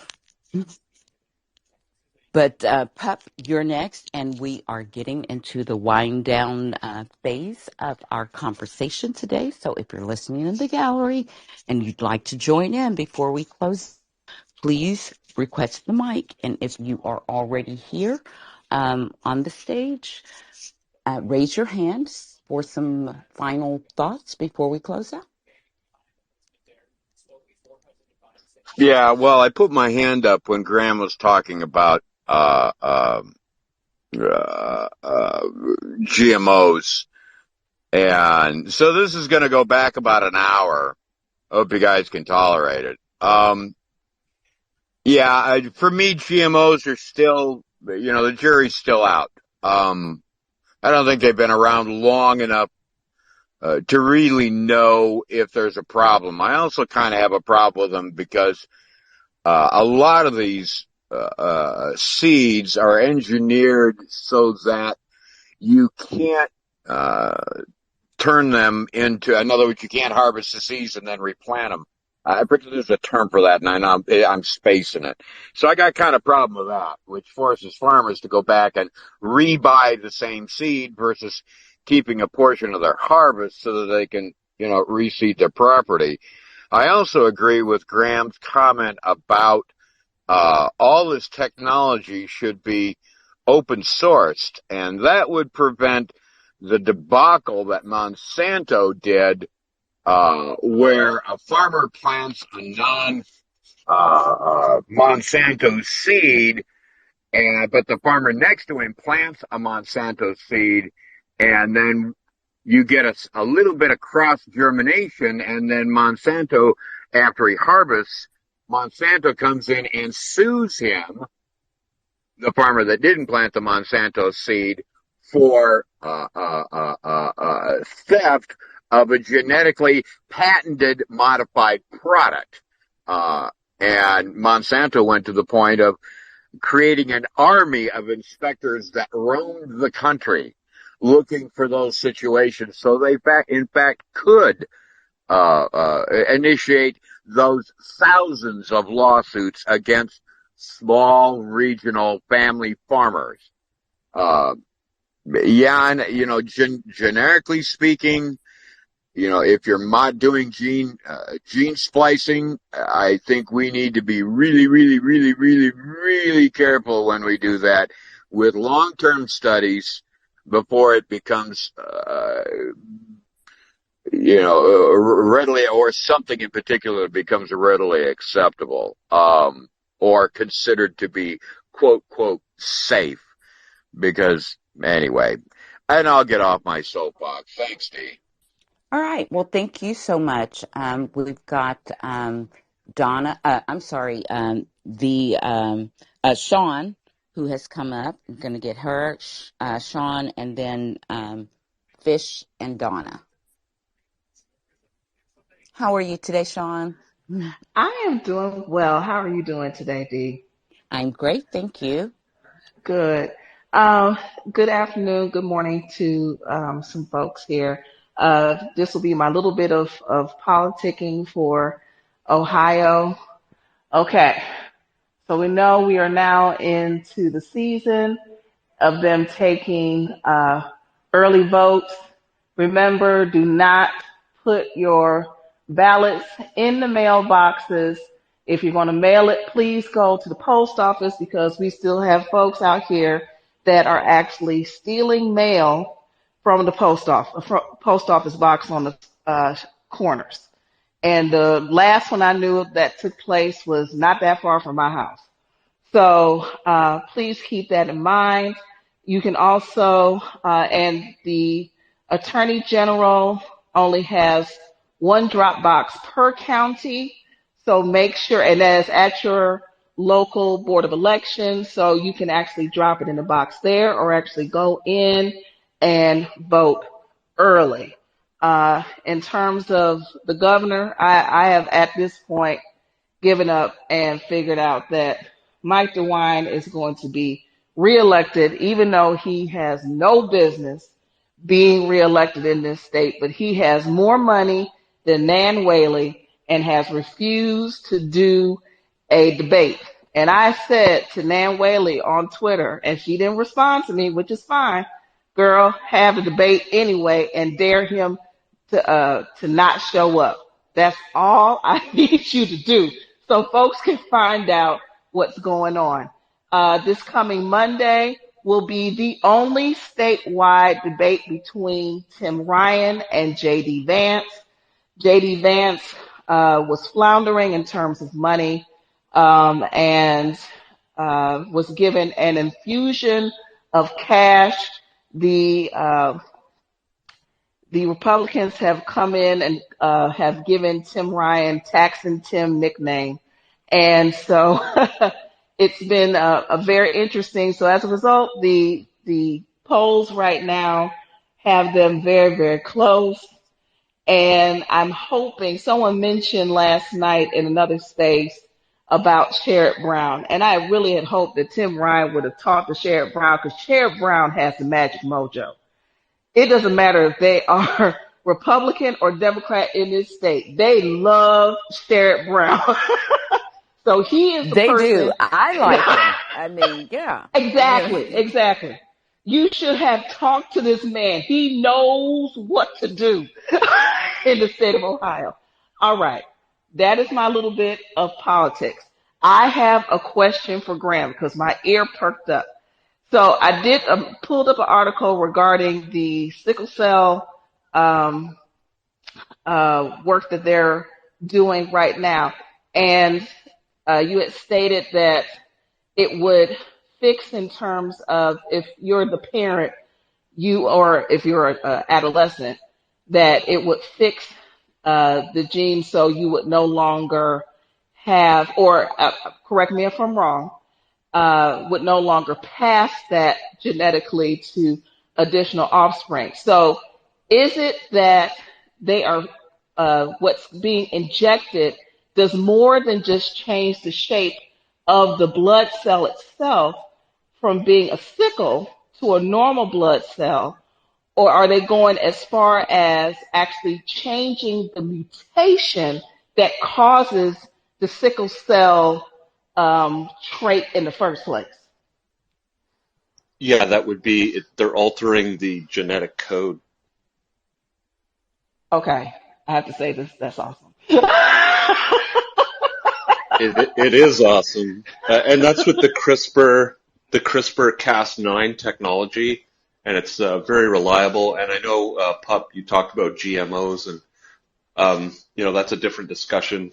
But Pup, you're next, and we are getting into the wind down phase of our conversation today. So if you're listening in the gallery and you'd like to join in before we close, please request the mic. And if you are already here on the stage, raise your hands for some final thoughts before we close out. Yeah, well, I put my hand up when Graham was talking about GMOs. And so this is going to go back about an hour. Hope you guys can tolerate it. For me, GMOs are still, the jury's still out. I don't think they've been around long enough to really know if there's a problem. I also kind of have a problem with them because a lot of these seeds are engineered so that you can't turn them into, in other words, you can't harvest the seeds and then replant them. I bet there's a term for that, and I know I'm spacing it. So I got kind of a problem with that, which forces farmers to go back and rebuy the same seed versus keeping a portion of their harvest so that they can, reseed their property. I also agree with Graham's comment about all this technology should be open sourced, and that would prevent the debacle that Monsanto did, where a farmer plants a Monsanto seed, but the farmer next to him plants a Monsanto seed, and then you get a little bit of cross germination, and then Monsanto, after he harvests, Monsanto comes in and sues him, the farmer that didn't plant the Monsanto seed, for theft of a genetically patented modified product. And Monsanto went to the point of creating an army of inspectors that roamed the country looking for those situations, so they in fact could initiate those thousands of lawsuits against small regional family farmers. Yeah, and generically speaking, if you're doing gene splicing, I think we need to be really, really, really, really, really careful when we do that with long-term studies before it becomes, readily, or something in particular becomes readily acceptable, or considered to be quote safe. Because anyway, and I'll get off my soapbox. Thanks, Dee. All right. Well, thank you so much. We've got Donna. I'm sorry, Sean, who has come up. I'm going to get her, Sean, and then Fish and Donna. How are you today, Sean? I am doing well. How are you doing today, Dee? I'm great, thank you. Good. Good afternoon, good morning to some folks here. This will be my little bit of politicking for Ohio. Okay, so we know we are now into the season of them taking early votes. Remember, do not put your ballots in the mailboxes. If you're going to mail it, please go to the post office, because we still have folks out here that are actually stealing mail from the post office box on the corners. And the last one I knew that took place was not that far from my house. So please keep that in mind. You can also, and the Attorney General only has one drop box per county. So make sure, and that is at your local Board of Elections, so you can actually drop it in the box there, or actually go in and vote early. In terms of the governor, I have at this point given up and figured out that Mike DeWine is going to be reelected, even though he has no business being reelected in this state. But he has more money than Nan Whaley and has refused to do a debate. And I said to Nan Whaley on Twitter, and she didn't respond to me, which is fine. Girl, have a debate anyway and dare him to not show up. That's all I need you to do, so folks can find out what's going on. This coming Monday will be the only statewide debate between Tim Ryan and J.D. Vance. J.D. Vance was floundering in terms of money, and was given an infusion of cash. The Republicans have come in and have given Tim Ryan Taxing Tim nickname. And so it's been a very interesting. So as a result, the polls right now have them very, very close. And I'm hoping, someone mentioned last night in another space about Sherrod Brown. And I really had hoped that Tim Ryan would have talked to Sherrod Brown, because Sherrod Brown has the magic mojo. It doesn't matter if they are Republican or Democrat in this state. They love Sherrod Brown. So he is the They person. do. I like him. I mean, yeah. Exactly. You should have talked to this man. He knows what to do in the state of Ohio. All right. That is my little bit of politics. I have a question for Graham, because my ear perked up. So I did pulled up an article regarding the sickle cell work that they're doing right now. And You had stated that it would fix in terms of if you're the parent, or if you're an adolescent, that it would fix the gene so you would no longer have, or correct me if I'm wrong, would no longer pass that genetically to additional offspring. So is it that they are, what's being injected does more than just change the shape of the blood cell itself from being a sickle to a normal blood cell? Or are they going as far as actually changing the mutation that causes the sickle cell trait in the first place? Yeah, that would be, they're altering the genetic code. Okay, I have to say this. That's awesome. It is awesome. And that's with the CRISPR Cas9 technology, and it's very reliable. And I know, Pup, you talked about GMOs, and that's a different discussion.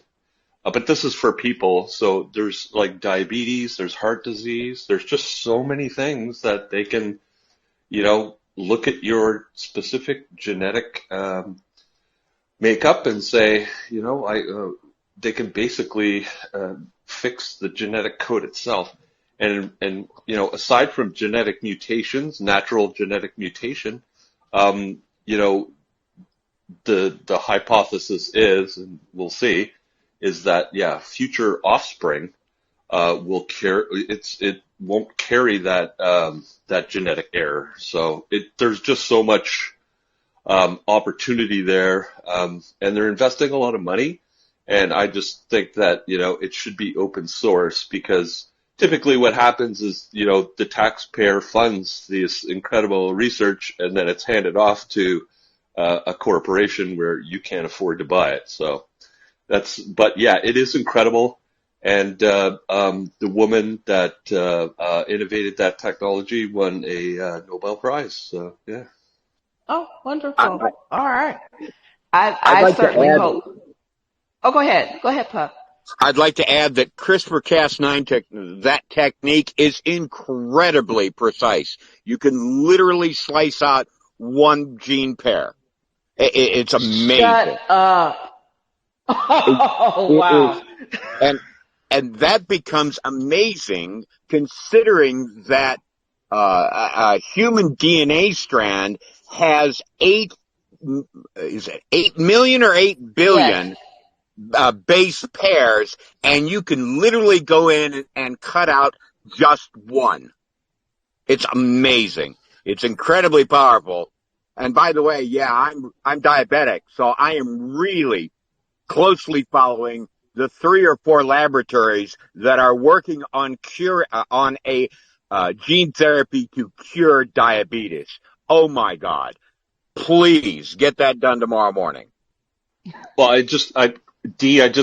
But this is for people. So there's like diabetes, there's heart disease, there's just so many things that they can, look at your specific genetic makeup and say, they can basically fix the genetic code itself. And aside from genetic mutations, natural genetic mutation, the hypothesis is, and we'll see, is that future offspring will carry it won't carry that genetic error. So there's just so much opportunity there, and they're investing a lot of money. And I just think that it should be open source, because typically what happens is the taxpayer funds this incredible research, and then it's handed off to a corporation where you can't afford to buy it. So but yeah, it is incredible. And the woman that innovated that technology won a Nobel Prize. So yeah. Oh, I, wonderful. All right. I'd I like to certainly add. hope. Oh, go ahead. Go ahead, Pup. I'd like to add that CRISPR-Cas9 that technique is incredibly precise. You can literally slice out one gene pair. It's Shut amazing. up. It, Oh, it is, wow. and that becomes amazing considering that a human DNA strand has is it 8 million or 8 billion Yes. base pairs, and you can literally go in and cut out just one. It's amazing. It's incredibly powerful. And by the way, I'm diabetic, so I am really closely following the 3 or 4 laboratories that are working on a gene therapy to cure diabetes. Oh my God. Please get that done tomorrow morning. Well, I just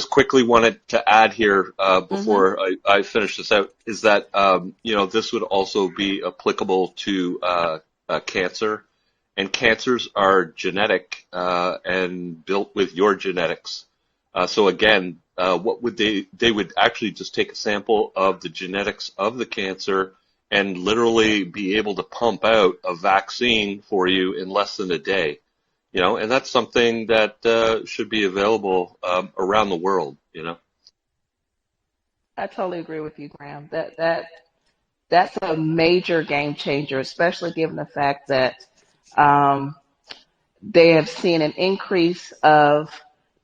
quickly wanted to add here Mm-hmm. before I finish this out, is that this would also be applicable to cancer, and cancers are genetic and built with your genetics. So again, what would they would actually just take a sample of the genetics of the cancer and literally be able to pump out a vaccine for you in less than a day. And that's something that should be available around the world. I totally agree with you, Graham. That's a major game changer, especially given the fact that um, they have seen an increase of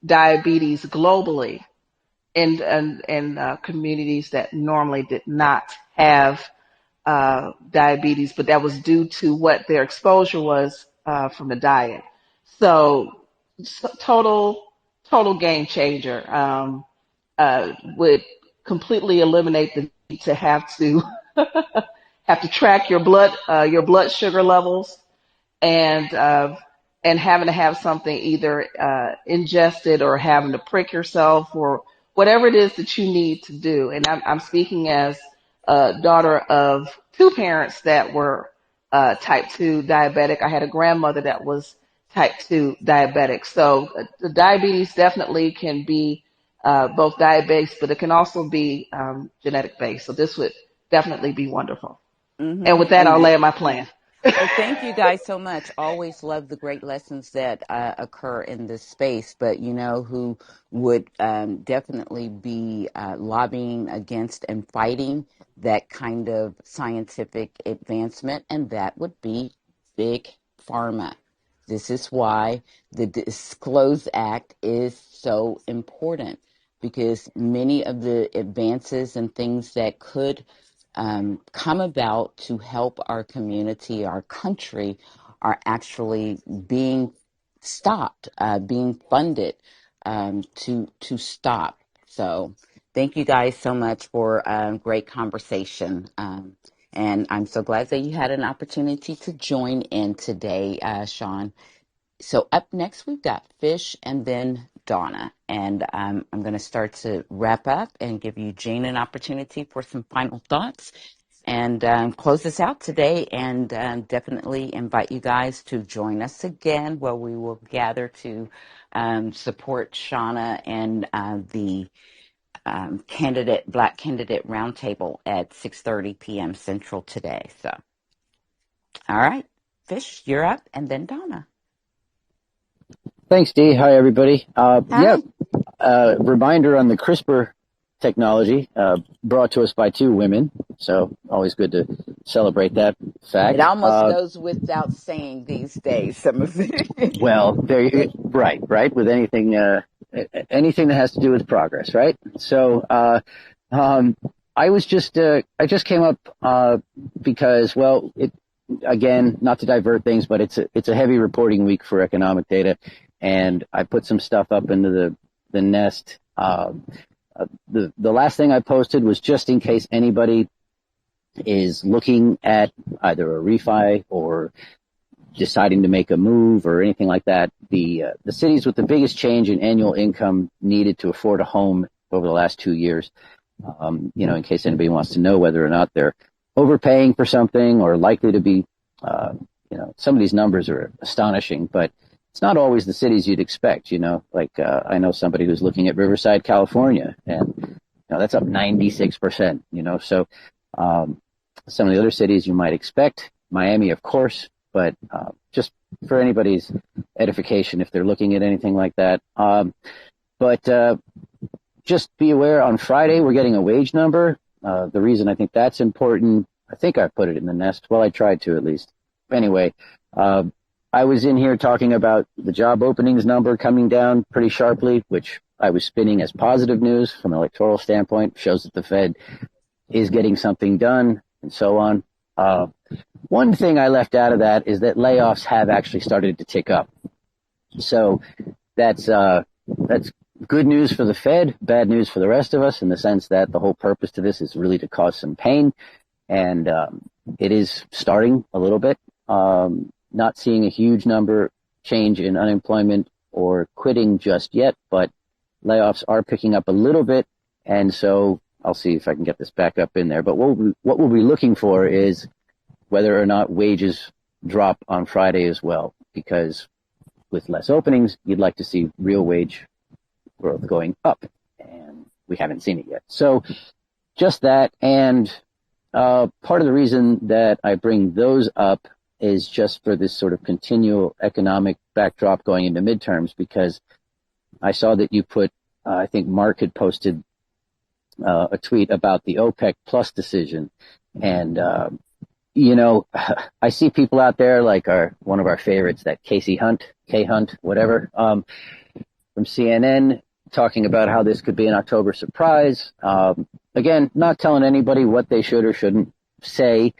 diabetes globally in communities that normally did not have diabetes, but that was due to what their exposure was from the diet. So, total game changer. Would completely eliminate the need to have to track your blood sugar levels, and having to have something either ingested or having to prick yourself or whatever it is that you need to do. And I'm speaking as a daughter of 2 parents that were type 2 diabetic. I had a grandmother that was type 2 diabetic. So the diabetes definitely can be both diet based, but it can also be genetic based. So this would definitely be wonderful. And with that, I'll And land my plan. well, thank you guys so much. Always love the great lessons that occur in this space. But you know who would definitely be lobbying against and fighting that kind of scientific advancement, and that would be Big Pharma. This is why the Disclose Act is so important, because many of the advances and things that could come about to help our community, our country, are actually being stopped, being funded to stop. So, thank you guys so much for great conversation. And I'm so glad that you had an opportunity to join in today, Sean. So up next, we've got Fish and then Donna. And I'm going to start to wrap up and give you, Jane, an opportunity for some final thoughts and close this out today. And definitely invite you guys to join us again, where we will gather to support Shauna and the Black Candidate Roundtable at 6:30 p.m. Central today. So, all right, Fish, you're up, and then Donna. Thanks, Dee. Hi, everybody. Hi. Reminder on the CRISPR technology brought to us by two women. So always good to celebrate that fact. It almost goes without saying these days, some of it. Well, right. With anything that has to do with progress, right? So I just came up because, well, again, not to divert things, but it's a heavy reporting week for economic data, and I put some stuff up into the nest. The last thing I posted was just in case anybody is looking at either a refi or deciding to make a move or anything like that. The cities with the biggest change in annual income needed to afford a home over the last 2 years. In case anybody wants to know whether or not they're overpaying for something or likely to be, some of these numbers are astonishing, but it's not always the cities you'd expect, I know somebody who's looking at Riverside, California, and, that's up 96%, so, some of the other cities you might expect, Miami, of course, but, just for anybody's edification, if they're looking at anything like that. Just be aware on Friday, we're getting a wage number. The reason I think that's important, I think I put it in the nest. Well, I tried to at least. Anyway, I was in here talking about the job openings number coming down pretty sharply, which I was spinning as positive news from an electoral standpoint, shows that the Fed is getting something done and so on. One thing I left out of that is that layoffs have actually started to tick up. So that's good news for the Fed, bad news for the rest of us, in the sense that the whole purpose to this is really to cause some pain. And it is starting a little bit. Not seeing a huge number change in unemployment or quitting just yet, but layoffs are picking up a little bit. And so I'll see if I can get this back up in there. But what we'll be looking for is whether or not wages drop on Friday as well, because with less openings, you'd like to see real wage growth going up, and we haven't seen it yet. So just that, and part of the reason that I bring those up is just for this sort of continual economic backdrop going into midterms, because I saw that you put, I think Mark had posted a tweet about the OPEC Plus decision, and I see people out there like one of our favorites, that K Hunt, whatever, from CNN, talking about how this could be an October surprise. Again, not telling anybody what they should or shouldn't say,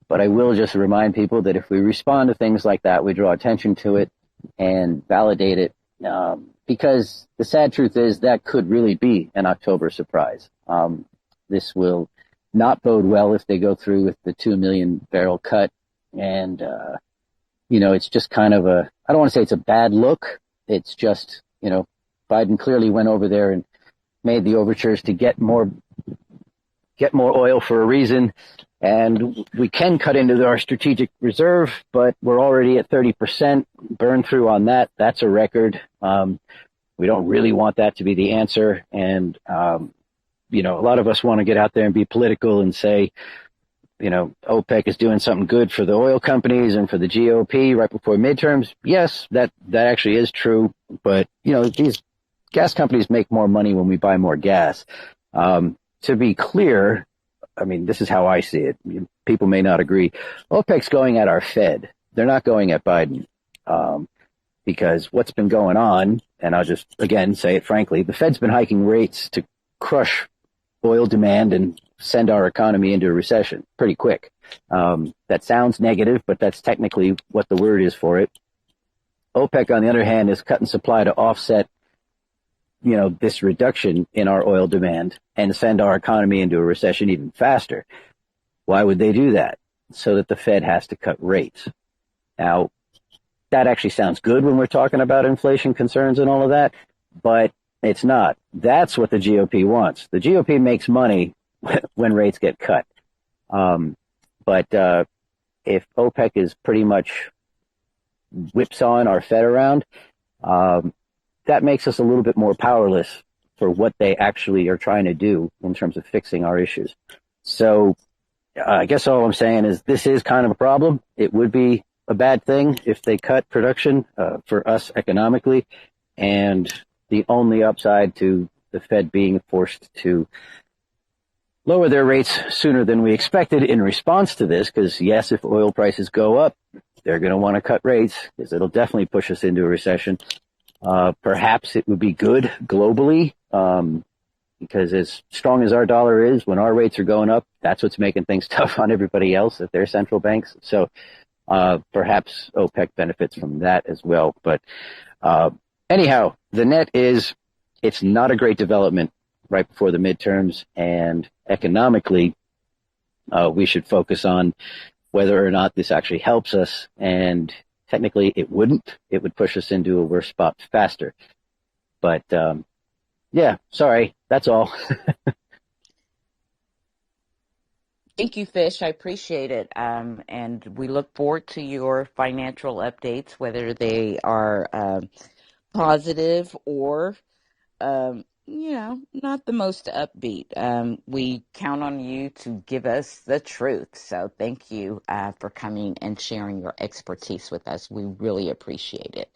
but I will just remind people that if we respond to things like that, we draw attention to it and validate it, because the sad truth is that could really be an October surprise. This will not bode well if they go through with the 2 million barrel cut. And, it's just kind of I don't want to say it's a bad look. It's just, Biden clearly went over there and made the overtures to get more oil for a reason. And we can cut into our strategic reserve, but we're already at 30% burn through on that. That's a record. We don't really want that to be the answer. And, you know, a lot of us want to get out there and be political and say, you know, OPEC is doing something good for the oil companies and for the GOP right before midterms. Yes, that actually is true. But, you know, these gas companies make more money when we buy more gas. To be clear, I mean, this is how I see it. People may not agree. OPEC's going at our Fed. They're not going at Biden. Because what's been going on, and I'll just, again, say it frankly, the Fed's been hiking rates to crush oil demand and send our economy into a recession pretty quick. That sounds negative, but that's technically what the word is for it. OPEC, on the other hand, is cutting supply to offset, you know, this reduction in our oil demand and send our economy into a recession even faster. Why would they do that? So that the Fed has to cut rates. Now, that actually sounds good when we're talking about inflation concerns and all of that, but it's not. That's what the GOP wants. The GOP makes money when rates get cut. But if OPEC is pretty much whipsawing our Fed around, that makes us a little bit more powerless for what they actually are trying to do in terms of fixing our issues. So I guess all I'm saying is this is kind of a problem. It would be a bad thing if they cut production for us economically, and the only upside to the Fed being forced to lower their rates sooner than we expected in response to this, because yes, if oil prices go up, they're going to want to cut rates because it'll definitely push us into a recession. Perhaps it would be good globally, because as strong as our dollar is, when our rates are going up, that's what's making things tough on everybody else at their central banks. So perhaps OPEC benefits from that as well. But anyhow, the net is it's not a great development right before the midterms, and economically, we should focus on whether or not this actually helps us. And technically, it wouldn't. It would push us into a worse spot faster. But yeah, sorry, that's all. Thank you, Fish. I appreciate it. And we look forward to your financial updates, whether they are positive or, not the most upbeat. We count on you to give us the truth. So thank you for coming and sharing your expertise with us. We really appreciate it.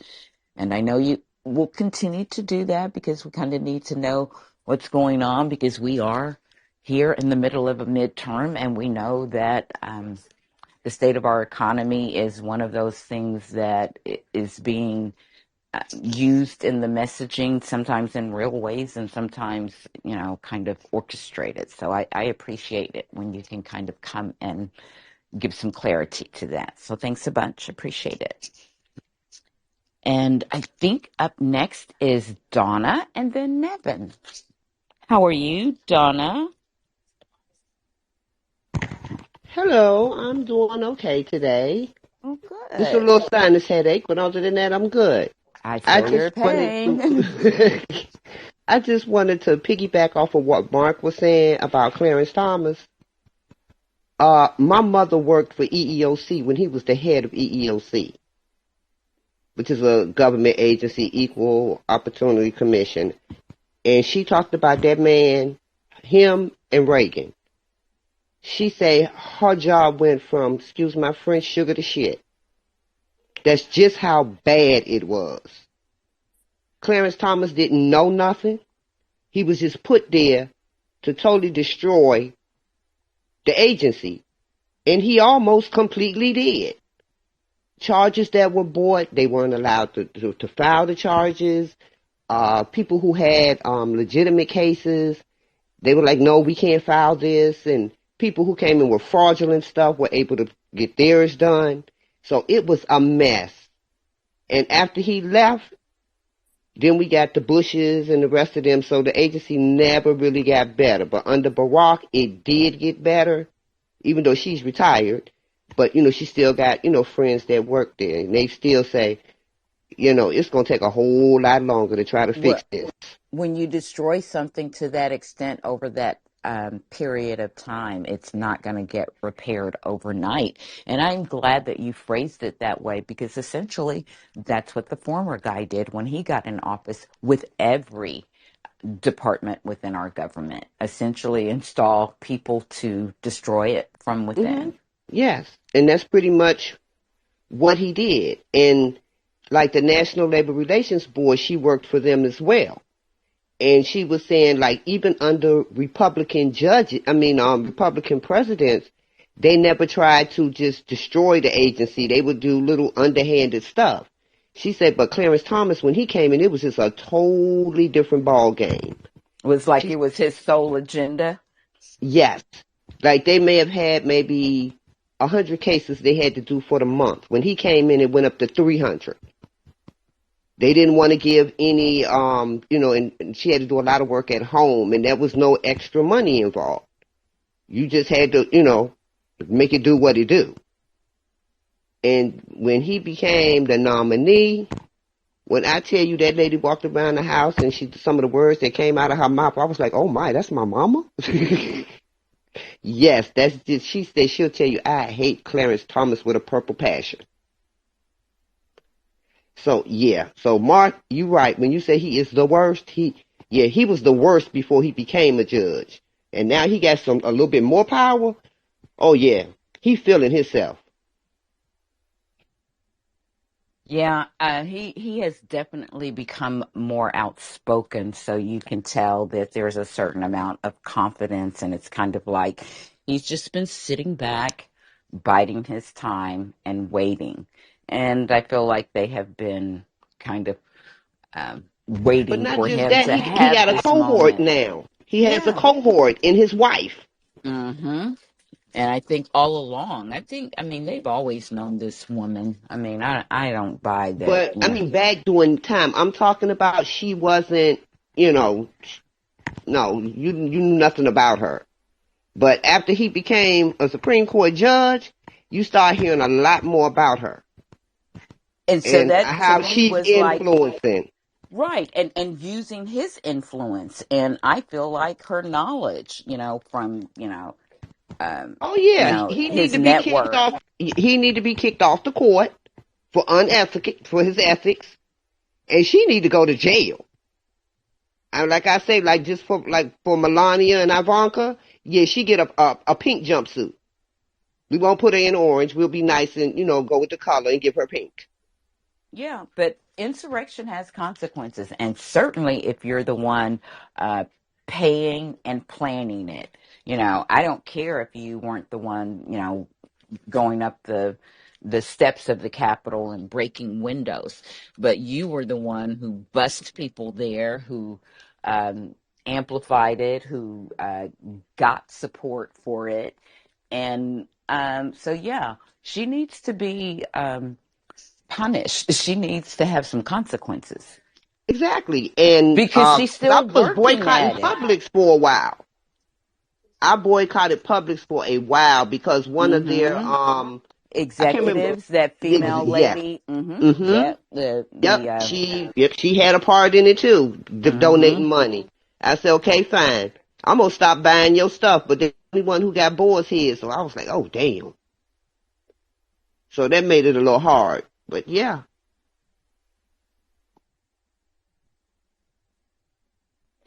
And I know you will continue to do that because we kind of need to know what's going on, because we are here in the middle of a midterm, and we know that the state of our economy is one of those things that is being used in the messaging, sometimes in real ways and sometimes, kind of orchestrated. So I appreciate it when you can kind of come and give some clarity to that. So thanks a bunch. Appreciate it. And I think up next is Donna and then Nevin. How are you, Donna? Hello, I'm doing okay today. Oh, Just a good. little sinus headache, but other than that, I'm good. I I feel your just wanted pain. to, I just wanted to piggyback off of what Mark was saying about Clarence Thomas. My mother worked for EEOC when he was the head of EEOC, which is a government agency, Equal Opportunity Commission, and she talked about that man, him and Reagan. She say her job went from, excuse my French, sugar to shit. That's just how bad it was. Clarence Thomas didn't know nothing. He was just put there to totally destroy the agency. And he almost completely did. Charges that were brought, they weren't allowed to file the charges. People who had legitimate cases, they were like, no, we can't file this. And people who came in with fraudulent stuff were able to get theirs done. So it was a mess. And after he left, then we got the Bushes and the rest of them. So the agency never really got better. But under Barack, it did get better, even though she's retired. But, she still got, friends that work there. And they still say, it's going to take a whole lot longer to try to fix this. When you destroy something to that extent over that period of time. It's not going to get repaired overnight. And I'm glad that you phrased it that way, because essentially that's what the former guy did when he got in office with every department within our government, essentially install people to destroy it from Hmm. within. Yes, and that's pretty much what he did. And like the National Labor Relations Board, she worked for them as well. And she was saying, like, even under Republican Republican presidents, they never tried to just destroy the agency. They would do little underhanded stuff. She said, but Clarence Thomas, when he came in, it was just a totally different ball game. It was like She, it was his sole agenda. yes, like they may have had maybe 100 cases they had to do for the month. When he came in, it went up to 300. They didn't want to give any, and she had to do a lot of work at home, and there was no extra money involved. You just had to, make it do what it do. And when he became the nominee, when I tell you that lady walked around the house and some of the words that came out of her mouth, I was like, oh my, that's my mama? Yes, that's just, she said she'll tell you, I hate Clarence Thomas with a purple passion. So yeah, so Mark, you're right. When you say he is the worst, he was the worst before he became a judge, and now he got a little bit more power. Oh yeah, he feeling himself. Yeah, he has definitely become more outspoken, so you can tell that there's a certain amount of confidence, and it's kind of like he's just been sitting back, biding his time, and waiting. And I feel like they have been kind of But waiting not for just him that, to he have got a this cohort moment. now. He has a Yeah. cohort in his wife. Mm-hmm. And I think all along, they've always known this woman. I don't buy that, But I mean, back during time, I'm talking about she wasn't, no, you knew nothing about her. But after he became a Supreme Court judge, you start hearing a lot more about her And so and that to how me she's was like, influencing. right, and using his influence, and I feel like her knowledge, from Oh yeah, he need his to be kicked network. off. He need to be kicked off the court for for his ethics, and she need to go to jail. And like I say, like just for Melania and Ivanka, yeah, she get a pink jumpsuit. We won't put her in orange. We'll be nice and go with the color and give her pink. Yeah, but insurrection has consequences, and certainly if you're the one paying and planning it. I don't care if you weren't the one, going up the steps of the Capitol and breaking windows, but you were the one who bussed people there, who amplified it, who got support for it, and so yeah, she needs to be punished. She needs to have some consequences Exactly, and because she's 'cause I still was working boycotting at it. Publix for a while. I boycotted Publix for a while because one of their Hmm. I can't remember. Executives, that female Yes. lady. Hmm. Mm-hmm. Yeah, the Yep. the She had a part in it too, hmm donating money. I said, okay, fine. I'm gonna stop buying your stuff, but the only one who got boar's here, so I was like, oh damn. So that made it a little hard. But yeah.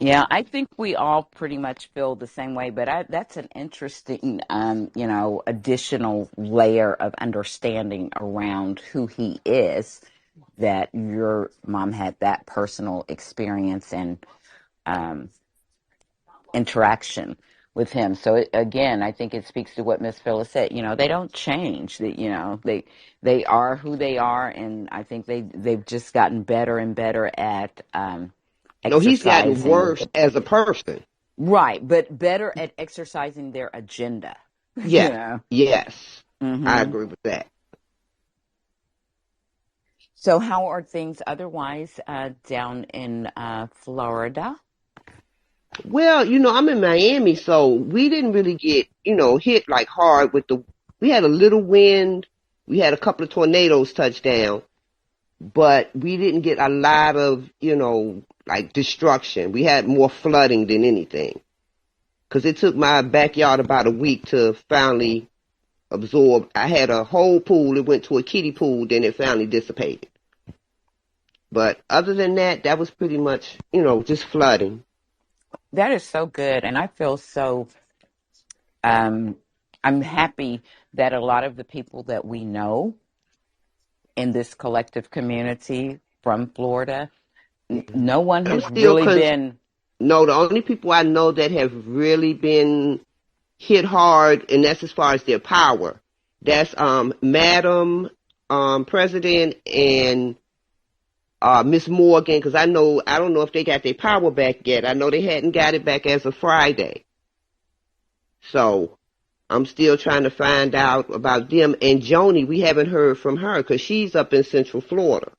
Yeah, I think we all pretty much feel the same way, but that's an interesting, additional layer of understanding around who he is, that your mom had that personal experience and um, interaction with him. So again, I think it speaks to what Miss Phyllis said. They don't change. They are who they are, and I think they've just gotten better and better at No, he's gotten exercising. worse as a person. Right, but better at exercising their agenda. you Yes. know. Yes. I hmm agree with that. So how are things otherwise down in Florida? Well, I'm in Miami, so we didn't really get, hit like hard with we had a little wind. We had a couple of tornadoes touch down, but we didn't get a lot of, like destruction. We had more flooding than anything. because it took my backyard about a week to finally absorb. I had a whole pool. It went to a kiddie pool, then it finally dissipated. But other than that, that was pretty much, just flooding. That is so good. And I feel so, I'm happy that a lot of the people that we know in this collective community from Florida, no one I'm has still really been. No, the only people I know that have really been hit hard, and that's as far as their power. That's Madam President and Miss Morgan, because I don't know if they got their power back yet. I know they hadn't got it back as of Friday. So I'm still trying to find out about them. And Joni, we haven't heard from her because she's up in Central Florida.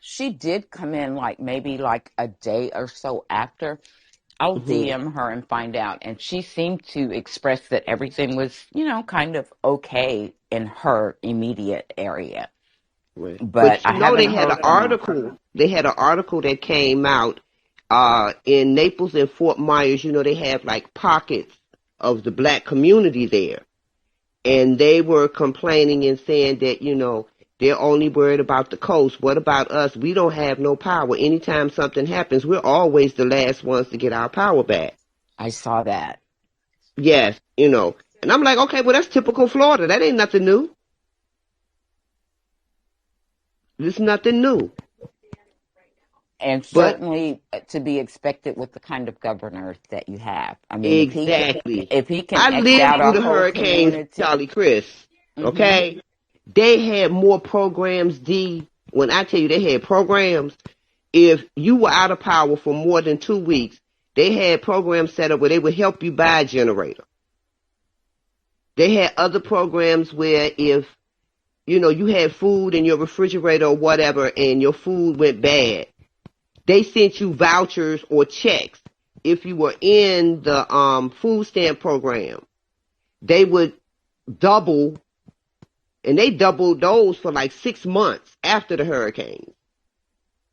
She did come in maybe a day or so after. I'll DM her and find out. And she seemed to express that everything was, kind of okay in her immediate area. Right. But I haven't they had heard an from her. article. They had an article that came out in Naples and Fort Myers. They have pockets of the black community there, and they were complaining and saying that they're only worried about the coast. What about us? We don't have no power. Anytime something happens, we're always the last ones to get our power back. I saw that. Yes, and I'm like, okay, well that's typical Florida. That ain't nothing new. It's nothing new. And certainly to be expected with the kind of governor that you have. I mean, exactly. If he can I X lived out through a the whole hurricanes, community. Charlie Chris. Okay, they had more programs. When I tell you they had programs, if you were out of power for more than 2 weeks, they had programs set up where they would help you buy a generator. They had other programs where if you had food in your refrigerator or whatever, and your food went bad, they sent you vouchers or checks. If you were in the food stamp program, they would double, and they doubled those for 6 months after the hurricane.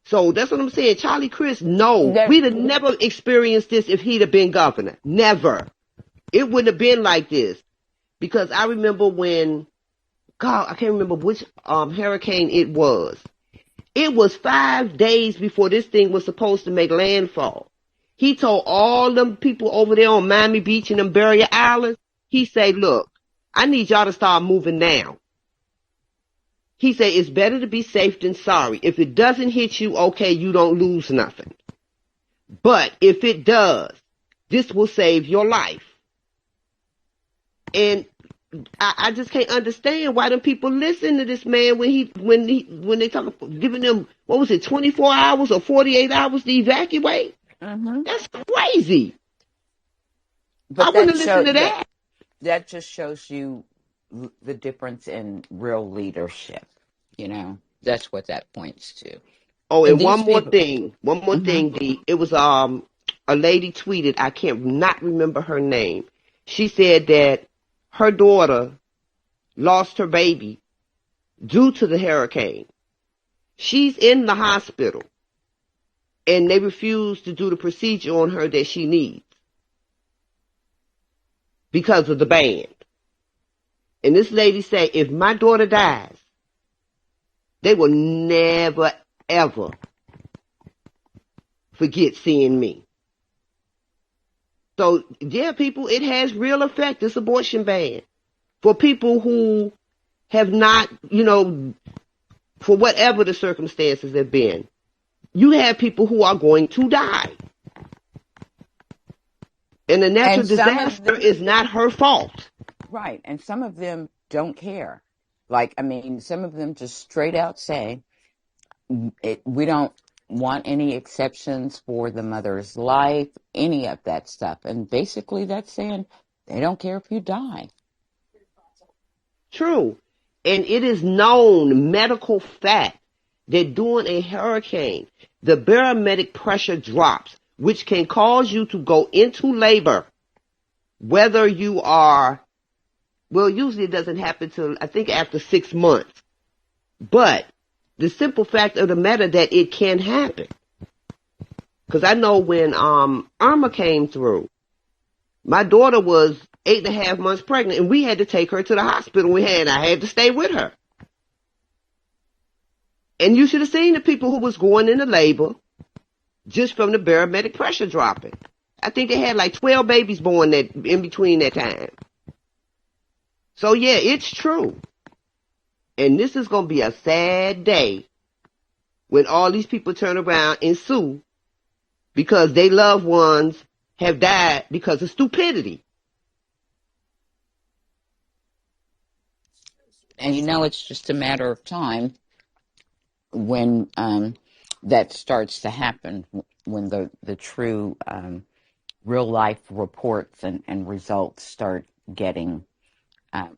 So that's what I'm saying. Charlie Chris, no, we'd have never experienced this if he'd have been governor. Never. It wouldn't have been like this. Because I remember when, God, I can't remember which hurricane it was. It was 5 days before this thing was supposed to make landfall. He told all them people over there on Miami Beach and them Barrier Islands, he said, look, I need y'all to start moving now. He said, it's better to be safe than sorry. If it doesn't hit you, okay, you don't lose nothing. But if it does, this will save your life. And I just can't understand why them people listen to this man when they talk about giving them, 24 hours or 48 hours to evacuate? That's crazy. But I wouldn't listen to that. That just shows you the difference in real leadership. That's what that points to. Oh, and one more thing, Dee. It was a lady tweeted, I can't not remember her name. She said that her daughter lost her baby due to the hurricane. She's in the hospital, and they refuse to do the procedure on her that she needs because of the ban. And this lady said, if my daughter dies, they will never, ever forget seeing me. So, yeah, people, it has real effect, this abortion ban. For people who have not, for whatever the circumstances have been, you have people who are going to die. And the natural disaster is not her fault. Right. And some of them don't care. Some of them just straight out say, we don't want any exceptions for the mother's life, any of that stuff. And basically that's saying they don't care if you die. True. And it is known medical fact that during a hurricane, the barometric pressure drops, which can cause you to go into labor, whether you are, usually it doesn't happen till, I think, after 6 months. But the simple fact of the matter that it can happen. Because I know when Irma came through, My daughter was 8.5 months pregnant, and we had to take her to the hospital. I had to stay with her. And you should have seen the people who was going into labor just from the barometric pressure dropping. I think they had like 12 babies born that in between that time. So yeah, it's true. And this is going to be a sad day when all these people turn around and sue because their loved ones have died because of stupidity. And it's just a matter of time when that starts to happen, when the true real life reports and results start getting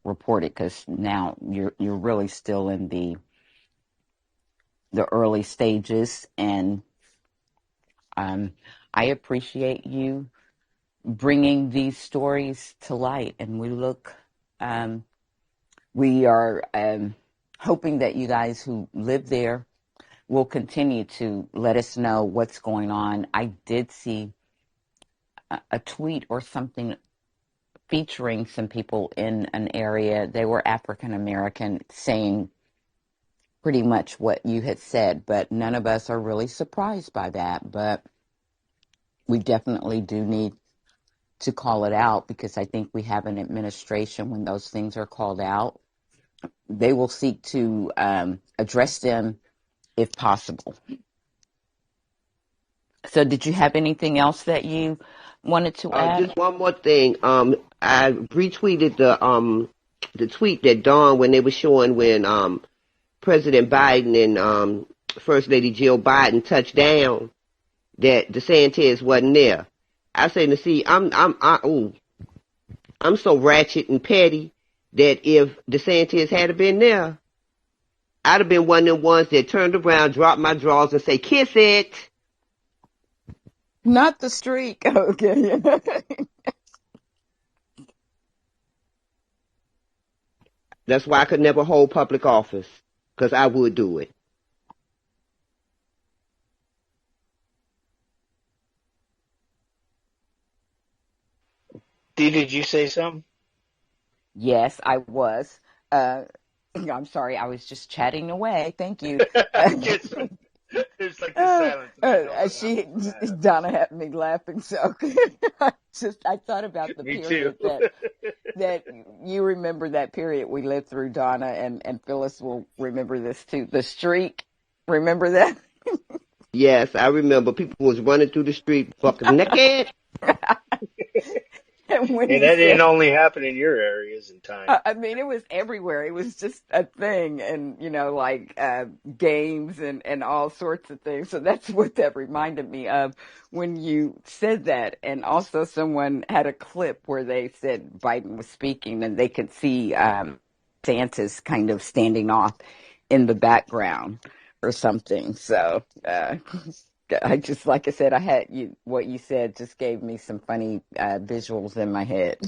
reported, because now you're really still in the early stages, and I appreciate you bringing these stories to light, and we are hoping that you guys who live there will continue to let us know what's going on. I did see a tweet or something featuring some people in an area. They were African American, saying pretty much what you had said, but none of us are really surprised by that. But we definitely do need to call it out, because I think we have an administration, when those things are called out, they will seek to address them if possible. So did you have anything else that you wanted to add? Just one more thing. I retweeted the tweet that Dawn, when they were showing when President Biden and First Lady Jill Biden touched down, that DeSantis wasn't there. I say, to see, I'm so ratchet and petty that if DeSantis had been there, I'd have been one of them ones that turned around, dropped my drawers, and say, "Kiss it." Not the streak. Okay. That's why I could never hold public office, because I would do it. Dee, did you say something? Yes, I was. I'm sorry, I was just chatting away. Thank you. Just, there's like the silence. And I know what She happened when that happened. Donna had me laughing, so I thought about the Me too. period that you remember, that period we lived through, Donna, and Phyllis will remember this too. The streak, remember that? Yes, I remember people was running through the street buck naked. And when Hey, he that didn't said, only happen in your areas in time. I mean, it was everywhere. It was just a thing, and like games and all sorts of things. So that's what that reminded me of when you said that. And also, someone had a clip where they said Biden was speaking, and they could see Santa's kind of standing off in the background or something. So I just, like I said, I had what you said just gave me some funny visuals in my head.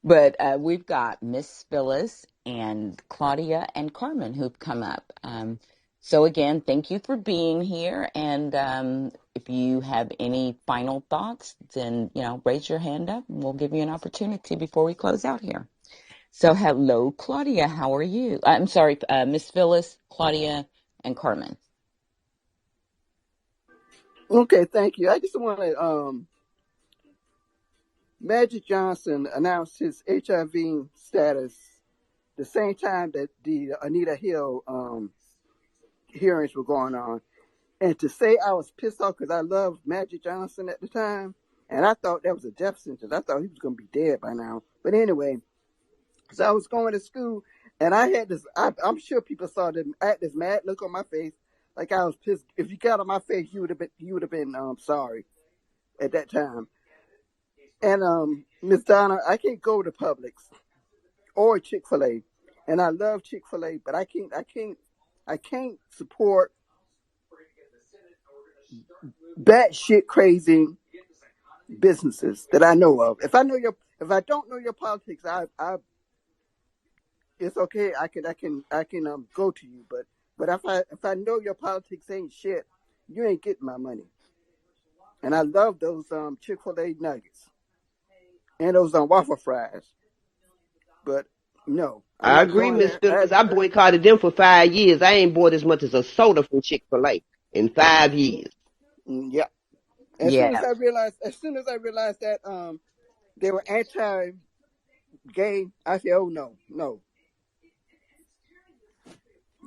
But we've got Miss Phyllis and Claudia and Carmen who've come up. So again, thank you for being here. And if you have any final thoughts, then, raise your hand up and we'll give you an opportunity before we close out here. So hello, Claudia. How are you? I'm sorry, Miss Phyllis, Claudia, and Carmen. Okay, thank you. I just want to Magic Johnson announced his HIV status the same time that the Anita Hill hearings were going on. And to say I was pissed off because I loved Magic Johnson at the time, and I thought that was a death sentence. I thought he was going to be dead by now. But anyway, so I was going to school, and I had this, I'm sure people saw that I had this mad look on my face, like I was pissed. If you got on my face, you would have been sorry at that time. And Miss Donna, I can't go to Publix or Chick-fil-A, and I love Chick-fil-A, but I can't support batshit crazy businesses that I know of. If I don't know your politics, it's okay. I can go to you, but if I know your politics ain't shit, you ain't getting my money. and I love those Chick-fil-A nuggets and those waffle fries. But no, I'm I not agree, going Miss there. Phillips. I boycotted them for 5 years. I ain't bought as much as a soda from Chick-fil-A in 5 years. Yeah. Yeah, As soon as I realized that they were anti-gay, I said, "Oh no, no."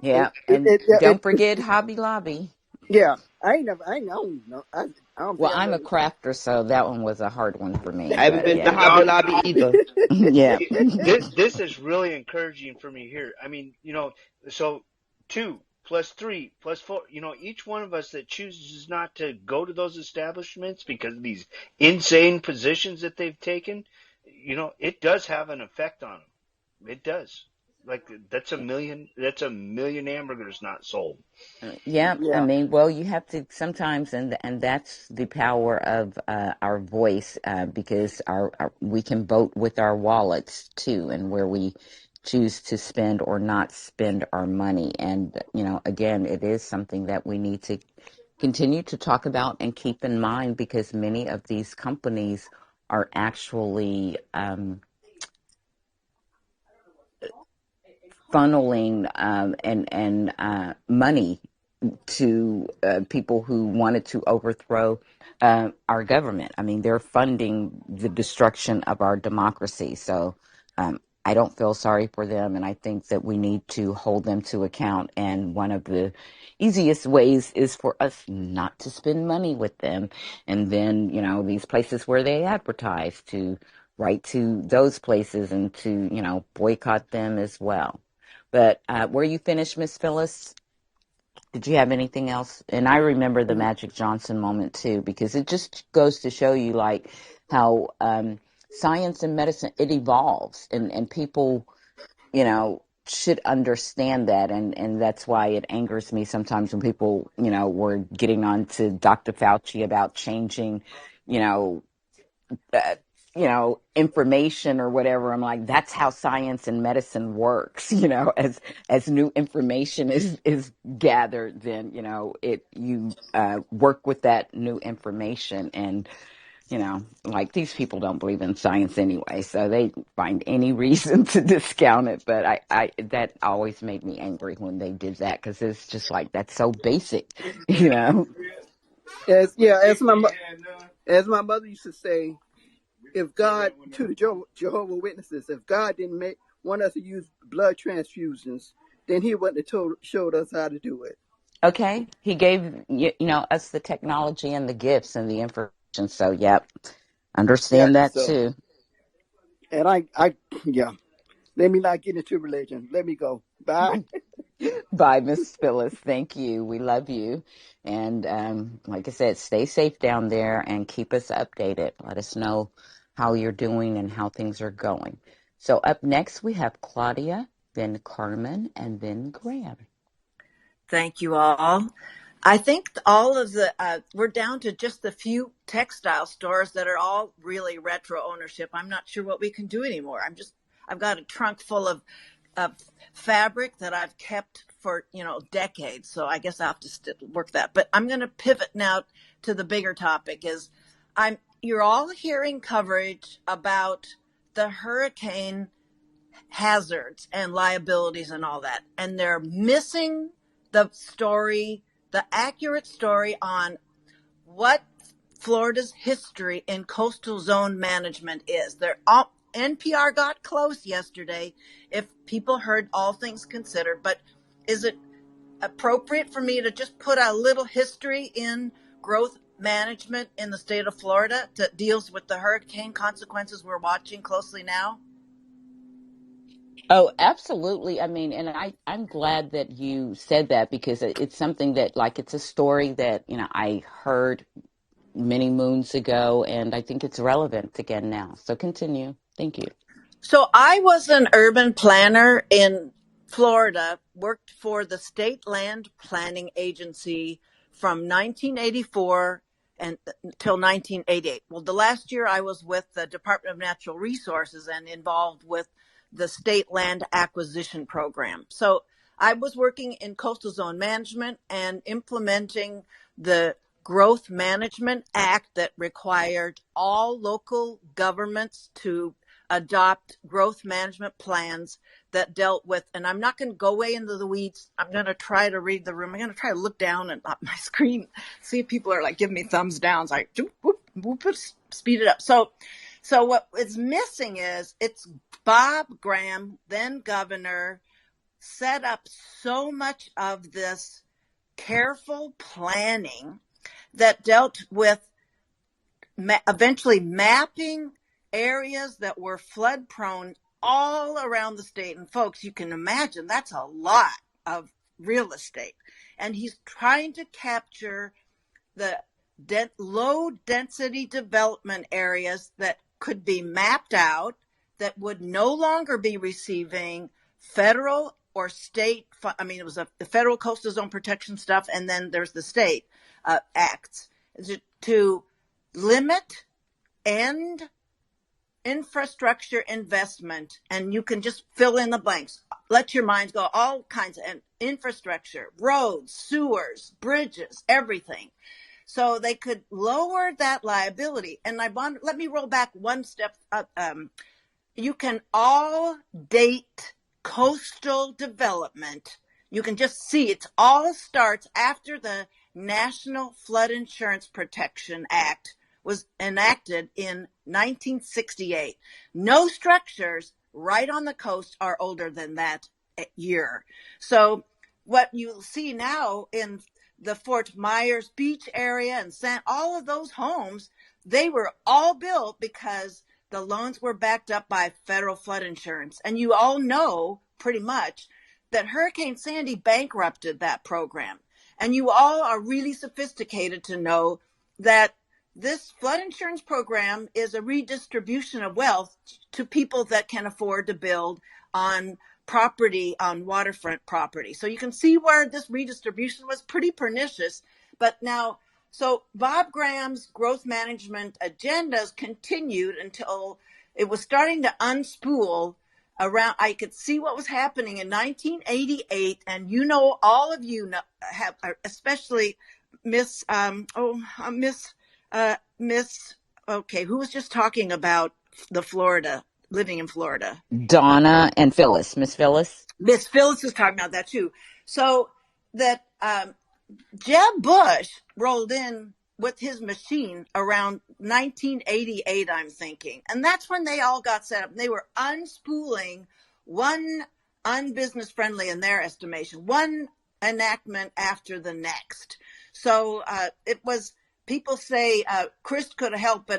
yeah. And It, don't forget Hobby Lobby. yeah. I don't know. I don't Well, think I've I'm a ever. crafter, so that one was a hard one for me. I haven't But been to yeah, Hobby Lobby either. yeah. This is really encouraging for me here. I mean, so 2 plus 3 plus 4, each one of us that chooses not to go to those establishments because of these insane positions that they've taken, it does have an effect on them. It does. Like that's a million hamburgers not sold. Yeah, I Yeah. mean, well, you have to sometimes, and that's the power of our voice, because we can vote with our wallets too, and where we choose to spend or not spend our money. And again, it is something that we need to continue to talk about and keep in mind because many of these companies are actually funneling and money to people who wanted to overthrow our government. I mean, they're funding the destruction of our democracy. So I don't feel sorry for them, and I think that we need to hold them to account. And one of the easiest ways is for us not to spend money with them. And then, these places where they advertise to write to those places and to, boycott them as well. But were you finished, Miss Phyllis? Did you have anything else? And I remember the Magic Johnson moment too, because it just goes to show you like how science and medicine it evolves, and people, should understand that, and that's why it angers me sometimes when people, were getting on to Dr. Fauci about changing, you know, uh, information or whatever. I'm like, that's how science and medicine works. As new information is gathered, then you work with that new information, and like these people don't believe in science anyway, so they find any reason to discount it. But I that always made me angry when they did that because it's just like that's so basic, you know. As my mother used to say, if God to the Jehovah Witnesses, if God didn't want us to use blood transfusions, then He wouldn't have showed us how to do it. Okay, he gave us the technology and the gifts and the information. So, yep, Yeah. understand that So, too. and yeah. Let me not get into religion. Let me go. Bye. Bye, Miss Phyllis. Thank you. We love you, and like I said, stay safe down there and keep us updated. Let us know how you're doing and how things are going. So, up next we have Claudia, then Carmen, and then Graham. Thank you all. I think all of we're down to just a few textile stores that are all really retro ownership. I'm not sure what we can do anymore. I've got a trunk full of fabric that I've kept for, decades. So I guess I'll have to work that. But I'm going to pivot now to the bigger topic you're all hearing coverage about the hurricane hazards and liabilities and all that. And they're missing the accurate story on what Florida's history in coastal zone management is. NPR got close yesterday if people heard all things considered, but is it appropriate for me to just put a little history in growth management in the state of Florida that deals with the hurricane consequences we're watching closely now? Oh, absolutely. I mean, and I'm glad that you said that because it's something that, like, it's a story that, I heard many moons ago, and I think it's relevant again now. So continue. Thank you. So I was an urban planner in Florida, worked for the State Land Planning Agency from 1984 until 1988. Well, the last year I was with the Department of Natural Resources and involved with the State Land Acquisition Program. So I was working in coastal zone management and implementing the Growth Management Act that required all local governments to adopt growth management plans that dealt with, and I'm not going to go way into the weeds. I'm going to try to read the room. I'm going to try to look down at my screen, see if people are like giving me thumbs downs, like whoop, whoop, speed it up. So what is missing is it's Bob Graham, then governor, set up so much of this careful planning that dealt with eventually mapping areas that were flood prone all around the state. And folks, you can imagine that's a lot of real estate. And he's trying to capture the low density development areas that could be mapped out, that would no longer be receiving federal or state. I mean, it was the federal coastal zone protection stuff, and then there's the state acts to limit and infrastructure investment. And you can just fill in the blanks. Let your minds go. All kinds of infrastructure, roads, sewers, bridges, everything. So they could lower that liability. And let me roll back one step up. You can all date coastal development. You can just see it all starts after the National Flood Insurance Protection Act was enacted in 1968. No structures right on the coast are older than that year. So what you'll see now in the Fort Myers Beach area and all of those homes, they were all built because the loans were backed up by federal flood insurance. And you all know pretty much that Hurricane Sandy bankrupted that program. And you all are really sophisticated to know that this flood insurance program is a redistribution of wealth to people that can afford to build on property, on waterfront property. So you can see where this redistribution was pretty pernicious. But now, so Bob Graham's growth management agendas continued until it was starting to unspool around. I could see what was happening in 1988. And all of you have, especially Miss, okay, who was just talking about living in Florida? Donna and Phyllis. Miss Phyllis. Miss Phyllis is talking about that too. So that Jeb Bush rolled in with his machine around 1988, I'm thinking. And that's when they all got set up. They were unspooling one unbusiness friendly, in their estimation, one enactment after the next. So it was, people say Chris could have helped,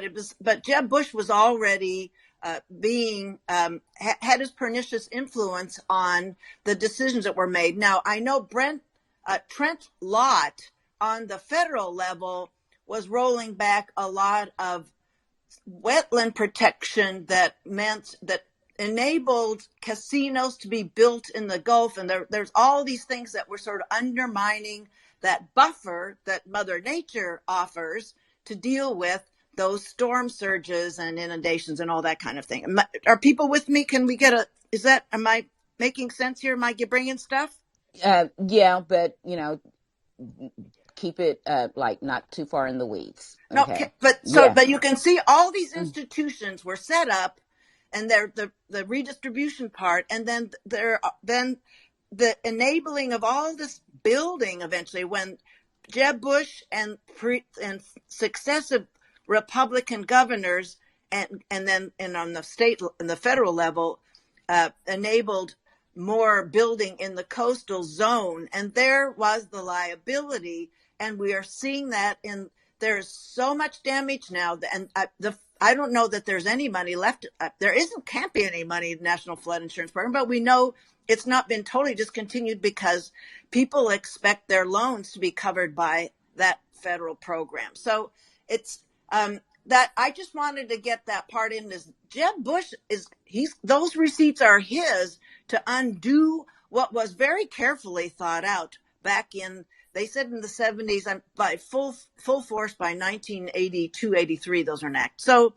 but Jeb Bush was already had his pernicious influence on the decisions that were made. Now, I know Trent Lott on the federal level was rolling back a lot of wetland protection that enabled casinos to be built in the Gulf. And there's all these things that were sort of undermining that buffer that Mother Nature offers to deal with those storm surges and inundations and all that kind of thing. Are people with me? Can we get am I making sense here? Am I bringing stuff? Yeah, but keep it like not too far in the weeds. Okay. No, but you can see all these institutions were set up, and they're the redistribution part, and then the enabling of all this building eventually when Jeb Bush and successive Republican governors and on the state and the federal level enabled more building in the coastal zone, and there was the liability, and we are seeing that there's so much damage now, and I don't know that there's any money left. Can't be any money in the National Flood Insurance Program, but we know it's not been totally discontinued because people expect their loans to be covered by that federal program. So it's that I just wanted to get that part in. Is Jeb Bush those receipts are his to undo what was very carefully thought out back in, they said in the 70s, by full force by 1982, 83, those are enacted. So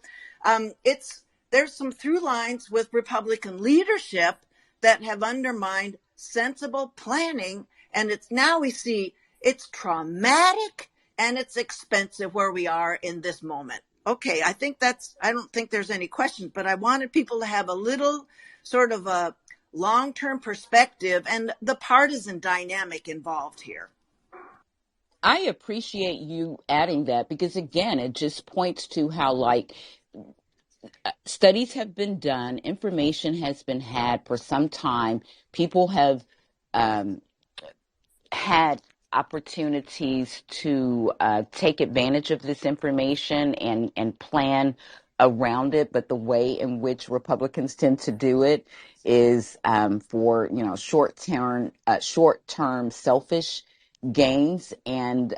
there's some through lines with Republican leadership that have undermined sensible planning. And we see it's traumatic. and it's expensive where we are in this moment. Okay, I don't think there's any question, but I wanted people to have a little sort of a long-term perspective and the partisan dynamic involved here. I appreciate you adding that because, again, it just points to how, like, studies have been done, information has been had for some time. People have had opportunities to take advantage of this information and plan around it, but the way in which Republicans tend to do it is for short-term selfish gains and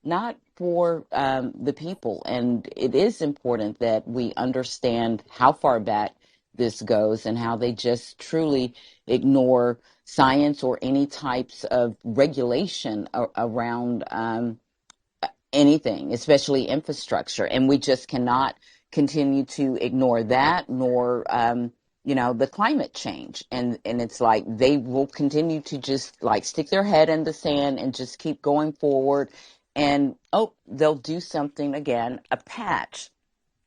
not for the people. And it is important that we understand how far back this goes and how they just truly ignore science or any types of regulation around anything, especially infrastructure. And we just cannot continue to ignore that, nor the climate change. And it's like they will continue to just like stick their head in the sand and just keep going forward. And they'll do something again, a patch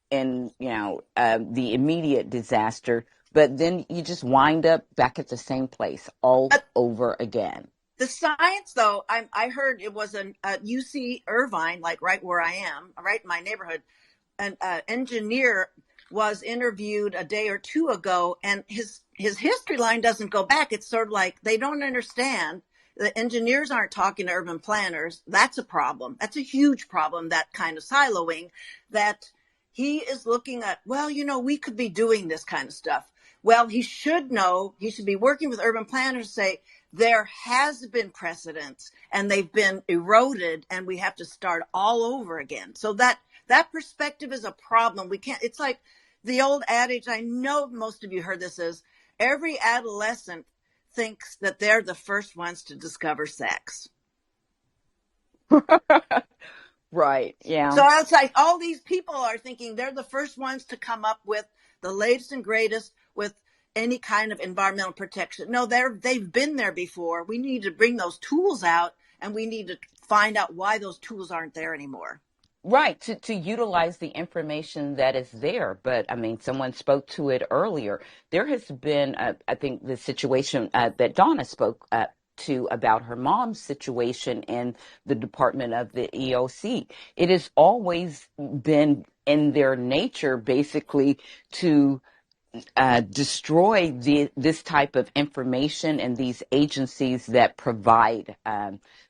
in the immediate disaster, but then you just wind up back at the same place all over again. The science, though, I heard it was a UC Irvine, like right where I am, right in my neighborhood. An engineer was interviewed a day or two ago, and his history line doesn't go back. It's sort of like they don't understand. The engineers aren't talking to urban planners. That's a problem. That's a huge problem, that kind of siloing, that he is looking at, well, we could be doing this kind of stuff. Well, he should know, he should be working with urban planners to say, there has been precedents and they've been eroded and we have to start all over again. So that perspective is a problem. We can't, it's like the old adage, I know most of you heard this, is every adolescent thinks that they're the first ones to discover sex. Right. Yeah. So it's like all these people are thinking they're the first ones to come up with the latest and greatest with any kind of environmental protection. No, they've been there before. We need to bring those tools out, and we need to find out why those tools aren't there anymore. Right, to utilize the information that is there. But I mean, someone spoke to it earlier. There has been, I think, the situation that Donna spoke to about her mom's situation in the Department of the EOC. It has always been in their nature, basically, to destroy this type of information and these agencies that provide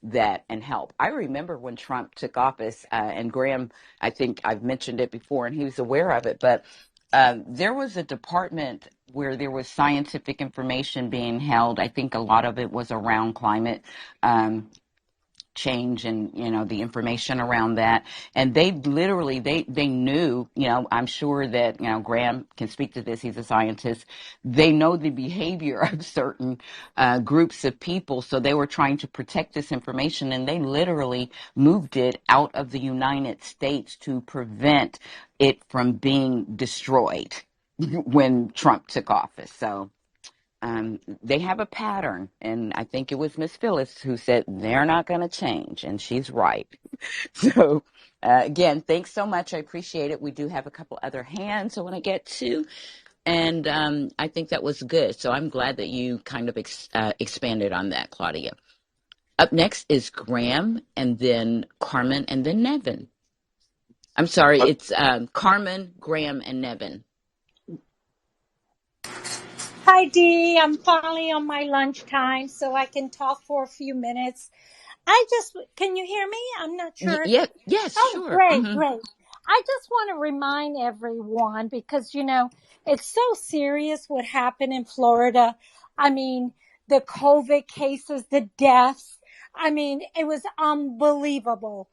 that and help. I remember when Trump took office, and Graham, I think I've mentioned it before, and he was aware of it, but there was a department where there was scientific information being held. I think a lot of it was around climate change and the information around that, and they literally they knew, I'm sure that Graham can speak to this, he's a scientist, they know the behavior of certain groups of people, so they were trying to protect this information, and they literally moved it out of the United States to prevent it from being destroyed when Trump took office. So they have a pattern, and I think it was Miss Phyllis who said they're not going to change, and she's right. So, again, thanks so much. I appreciate it. We do have a couple other hands I want to get to, and I think that was good. So I'm glad that you kind of expanded on that, Claudia. Up next is Graham, and then Carmen, and then Nevin. I'm sorry, it's Carmen, Graham, and Nevin. Hi, Dee. I'm finally on my lunchtime, so I can talk for a few minutes. Can you hear me? I'm not sure. Yes, Oh, sure. great, Mm-hmm. great. I just want to remind everyone because, it's so serious what happened in Florida. I mean, the COVID cases, the deaths. I mean, it was unbelievable.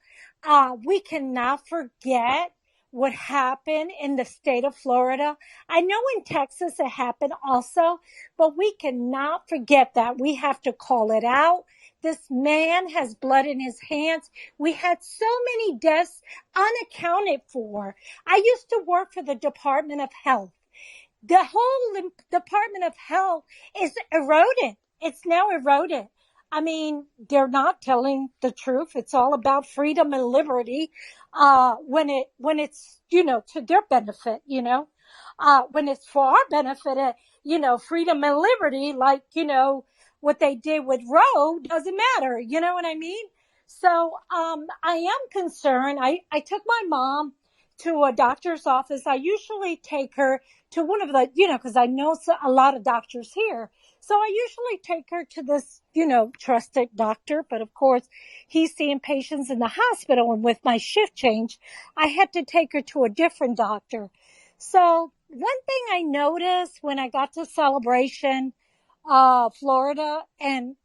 We cannot forget what happened in the state of Florida. I know in Texas it happened also, but we cannot forget that. We have to call it out. This man has blood in his hands. We had so many deaths unaccounted for. I used to work for the Department of Health. The whole Department of Health is eroded. It's now eroded. I mean, they're not telling the truth. It's all about freedom and liberty. When it's, to their benefit, when it's for our benefit, freedom and liberty, like, what they did with Roe doesn't matter. You know what I mean? So, I am concerned. I took my mom to a doctor's office. I usually take her to one of the, cause I know a lot of doctors here. So I usually take her to this, trusted doctor. But of course, he's seeing patients in the hospital. And with my shift change, I had to take her to a different doctor. So one thing I noticed when I got to Celebration, Florida, and,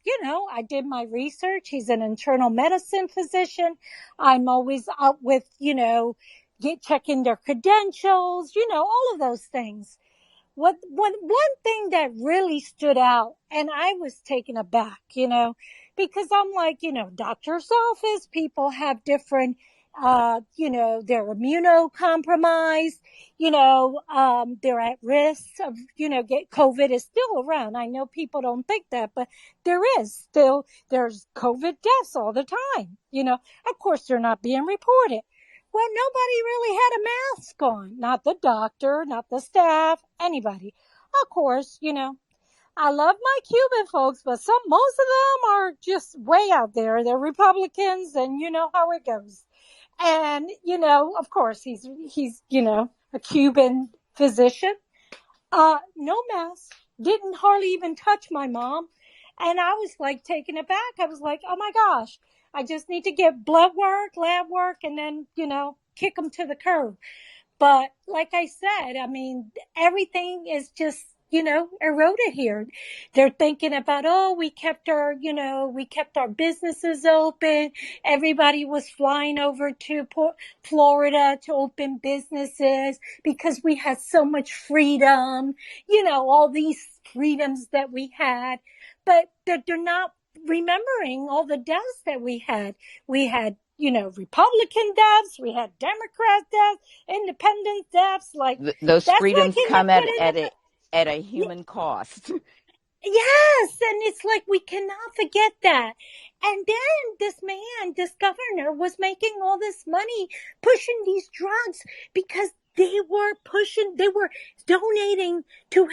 I did my research. He's an internal medicine physician. I'm always out with, checking their credentials, all of those things. One thing that really stood out, and I was taken aback, because I'm like, doctor's office, people have different, they're immunocompromised, they're at risk of, get COVID is still around. I know people don't think that, but there's COVID deaths all the time, of course they're not being reported. Well, nobody really had a mask on. Not the doctor, not the staff, anybody. Of course, I love my Cuban folks, but most of them are just way out there. They're Republicans, and you know how it goes. And, of course, he's, a Cuban physician. No mask. Didn't hardly even touch my mom. And I was like taken aback. I was like, oh my gosh, I just need to get blood work, lab work, and then, kick them to the curb. But like I said, I mean, everything is just, eroded here. They're thinking about, we kept our businesses open. Everybody was flying over to Florida to open businesses because we had so much freedom, all these freedoms that we had. But they're not remembering all the deaths that we had. We had, Republican deaths, we had Democrat deaths, independent deaths. Like, Those that's like freedoms in the come put in the at a human cost. yes, and it's like we cannot forget that. And then this governor was making all this money pushing these drugs because they were donating to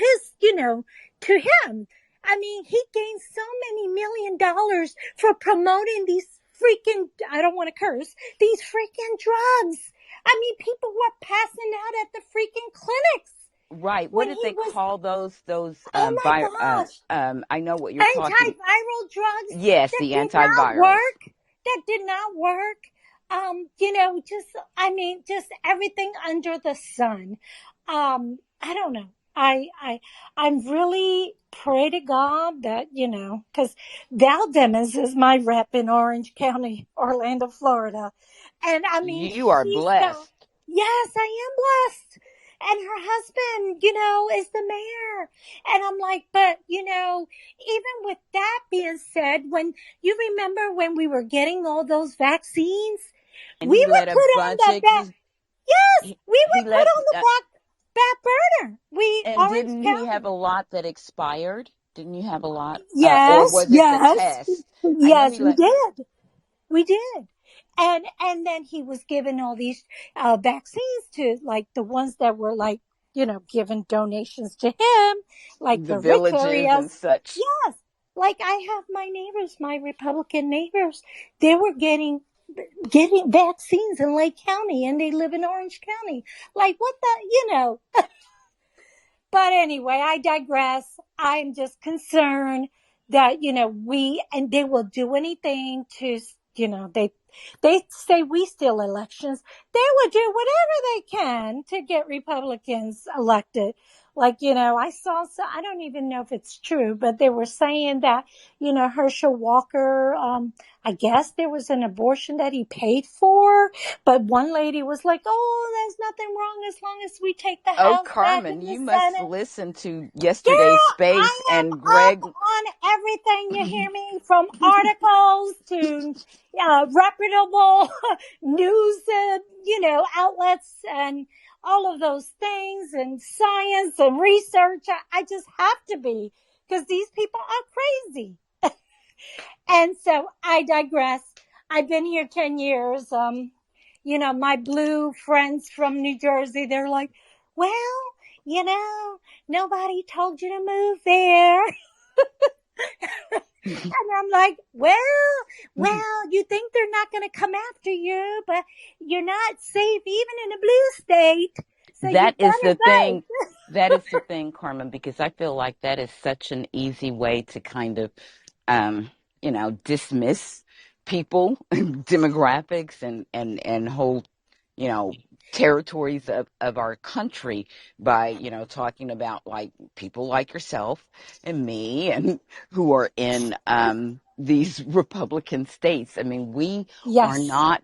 to him. I mean, he gained so many $1 million for promoting these freaking, I don't want to curse, these freaking drugs. I mean, people were passing out at the freaking clinics. Right. What When did he they was, call those oh my gosh, I know what you're talking. antiviral drugs Yes, that the did not antivirals. work. That did not work. Just everything under the sun. I don't know. I'm really pray to God that, cause Val Demings is my rep in Orange County, Orlando, Florida. And I mean, You are blessed. yes, I am blessed. And her husband, is the mayor. And I'm like, but, even with that being said, when you remember when we were getting all those vaccines, And we he were let a put on bunch the of back. Yes, we he were put let on the back burner. and Orange didn't he have County. a lot that expired? Didn't you have a lot? Or Yes, was it the yes, test? I know he yes, we let did. We did. And then he was given all these vaccines to like the ones that were like, given donations to him, like the the rich villages and areas. such. Yes. Like I have my neighbors, my Republican neighbors, they were getting vaccines in Lake County and they live in Orange County. Like what the. But anyway, I digress. I'm just concerned that, they will do anything to, they say we steal elections. They would do whatever they can to get Republicans elected. Like, I don't even know if it's true, but they were saying that, Herschel Walker, I guess there was an abortion that he paid for, but one lady was like, oh, there's nothing wrong as long as we take the Oh, House back Carmen, in the you must Senate. listen to yesterday's Girl, space I am and up Greg. on everything, you hear me? From articles to reputable news, outlets and all of those things and science and research. I just have to be because these people are crazy. And so I digress. I've been here 10 years. My blue friends from New Jersey, they're like, well, you know, nobody told you to move there. And I'm like, well, you think they're not going to come after you, but you're not safe even in a blue state. So you That is better the vote. thing. That is the thing, Carmen, because I feel like that is such an easy way to kind of, dismiss people, demographics, and whole, you know, territories of our country by, talking about like people like yourself and me and who are in these Republican states. I mean, we are Yes, not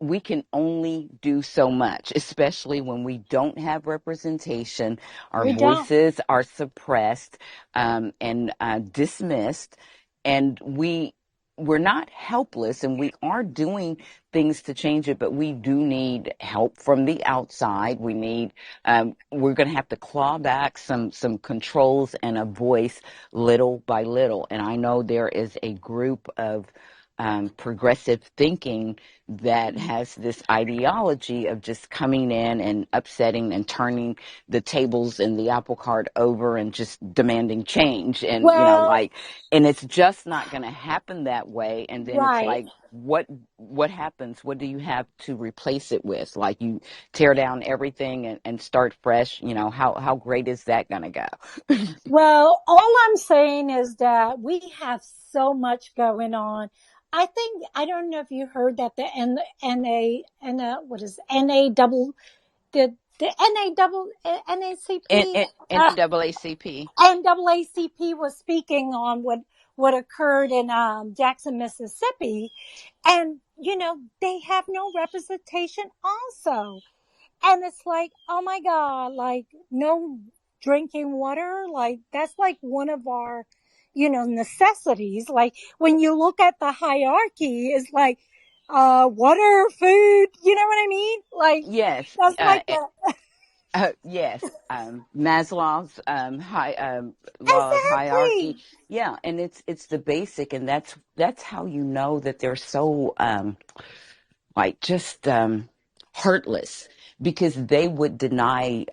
we can only do so much, especially when we don't have representation. Our we don't. voices are suppressed and dismissed, and we're not helpless, and we are doing things to change it, but we do need help from the outside. We need we're going to have to claw back some controls and a voice little by little. And I know there is a group of progressive thinking that has this ideology of just coming in and upsetting and turning the tables and the apple cart over and just demanding change. And, Well, and it's just not going to happen that way. And then it's right. like, what happens? What do you have to replace it with? Like you tear down everything and start fresh. How great is that going to go? Well, all I'm saying is that we have so much going on. I think I don't know if you heard that the what is NA double the NA double NACP NAACP. NAACP was speaking on what occurred in Jackson, Mississippi, and they have no representation also. And it's like, oh my God, like no drinking water. Like that's like one of our, necessities. Like when you look at the hierarchy, it's like, water, food, you know what I mean? Like Yes. that's like Yes, Maslow's law of hierarchy. exactly Yeah, and it's the basic, and that's how you know that they're so like just heartless, because they would deny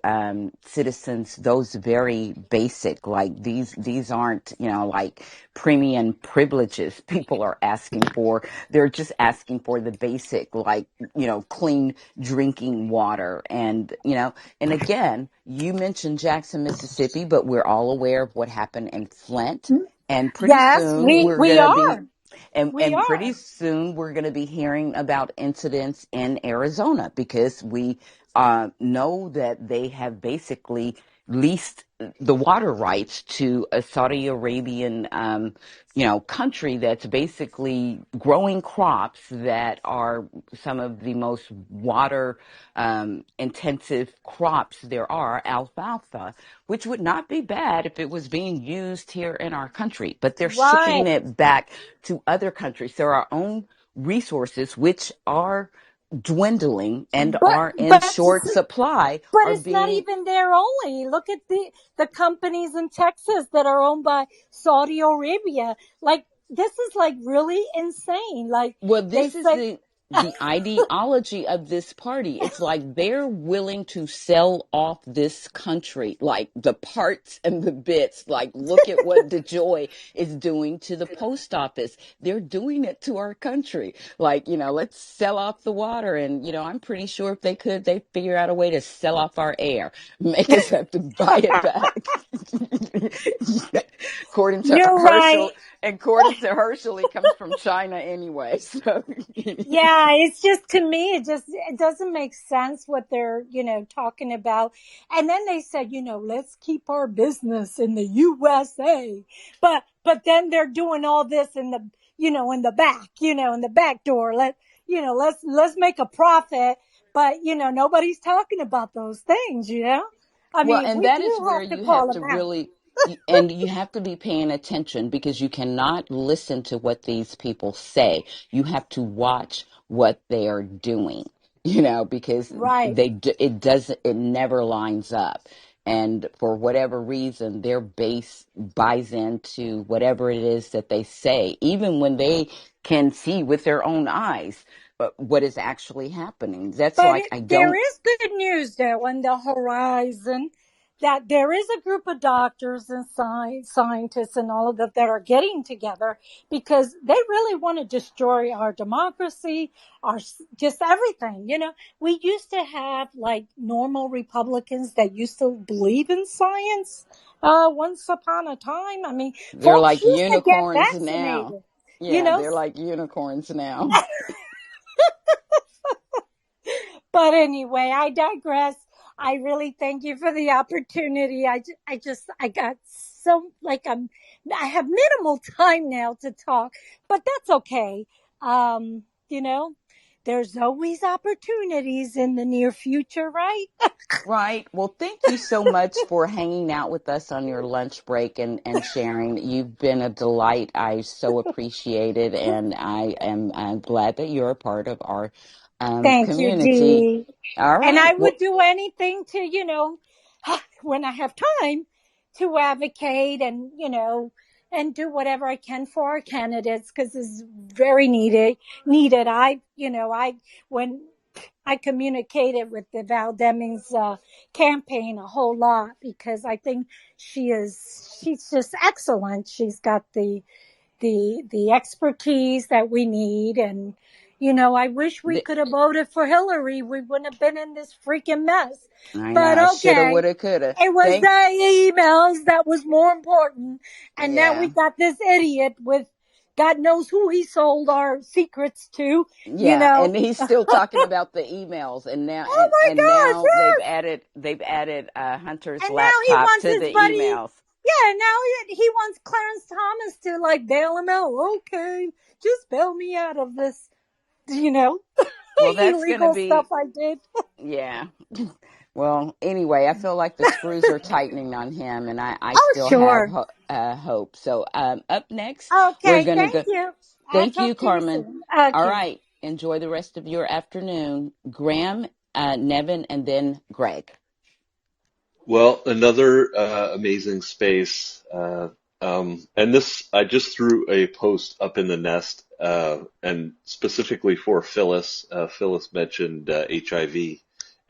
citizens those very basic, like these aren't, like premium privileges people are asking for. They're just asking for the basic, like, clean drinking water. And and again, you mentioned Jackson, Mississippi, but we're all aware of what happened in Flint, and pretty yes, soon we we're we gonna be are. We and pretty are. soon we're going to be hearing about incidents in Arizona, because we know that they have basically leased the water rights to a Saudi Arabian, country that's basically growing crops that are some of the most water intensive crops there are, alfalfa, which would not be bad if it was being used here in our country, but they're Right. shipping it back to other countries. So our own resources, which are dwindling and But are in but short supply, But are it's not being, even there only. Look at the companies in Texas that are owned by Saudi Arabia. Like this is like really insane. Like well, they this is say, the ideology of this party. It's like they're willing to sell off this country, like the parts and the bits. Like, look at what DeJoy is doing to the post office. They're doing it to our country. Like, let's sell off the water. And, I'm pretty sure if they could, they'd figure out a way to sell off our air, make us have to buy it back. According to you're right. Herschel, according to Herschel, he comes from China anyway. So, Yeah, it's just to me, it doesn't make sense what they're, talking about. And then they said, let's keep our business in the USA. But then they're doing all this in the, in the back, in the back door. Let's make a profit. But, nobody's talking about those things. I well, mean, and we that is do where have to you call have them to out. really, and you have to be paying attention, because you cannot listen to what these people say. You have to watch what they are doing, because Right. it never lines up. And for whatever reason, their base buys into whatever it is that they say, even when they can see with their own eyes what is actually happening. That's But like, I there don't. is good news though on the horizon, that there is a group of doctors and scientists and all of that are getting together because they really want to destroy our democracy, just everything. We used to have like normal Republicans that used to believe in science. Once upon a time, I mean, They're folks like used to get unicorns now. vaccinated. You Yeah, know, they're like unicorns now. But anyway, I digress. I really thank you for the opportunity. I got so, like, I have minimal time now to talk, but that's okay. Um, you know, there's always opportunities in the near future, right? Right. Well, thank you so much for hanging out with us on your lunch break and sharing. You've been a delight. I so appreciate it. And I'm glad that you're a part of our Thank you, community. Dee. All And I right. would Well, do anything to, when I have time to advocate and do whatever I can for our candidates because it's very needed. When I communicated with the Val Demings campaign a whole lot because I think she's just excellent. She's got the expertise that we need. And I wish we th- could have voted for Hillary. We wouldn't have been in this freaking mess. I But know. Shoulda, okay, woulda, coulda. it was the Thank. emails that was more important. And now we Yeah. got this idiot with God knows who he sold our secrets to, you Yeah, know. and he's still talking about the emails, and now Oh my gosh, now they've yes. added Hunter's And now he laptop wants to his the buddy. emails. Yeah, now he wants Clarence Thomas to like bail him out. Okay, just bail me out of this, you know, Well, that's going to illegal stuff be, I did. yeah. Well, anyway, I feel like the screws are tightening on him, and I Oh, still have sure. hope. So, up next, we're Okay, going to thank go. you. I'll Thank you, talk to you Carmen. soon. All Okay. right. Enjoy the rest of your afternoon. Graham, Nevin, and then Greg. Well, another amazing space. And this, I just threw a post up in the nest, and specifically for Phyllis. Phyllis mentioned HIV,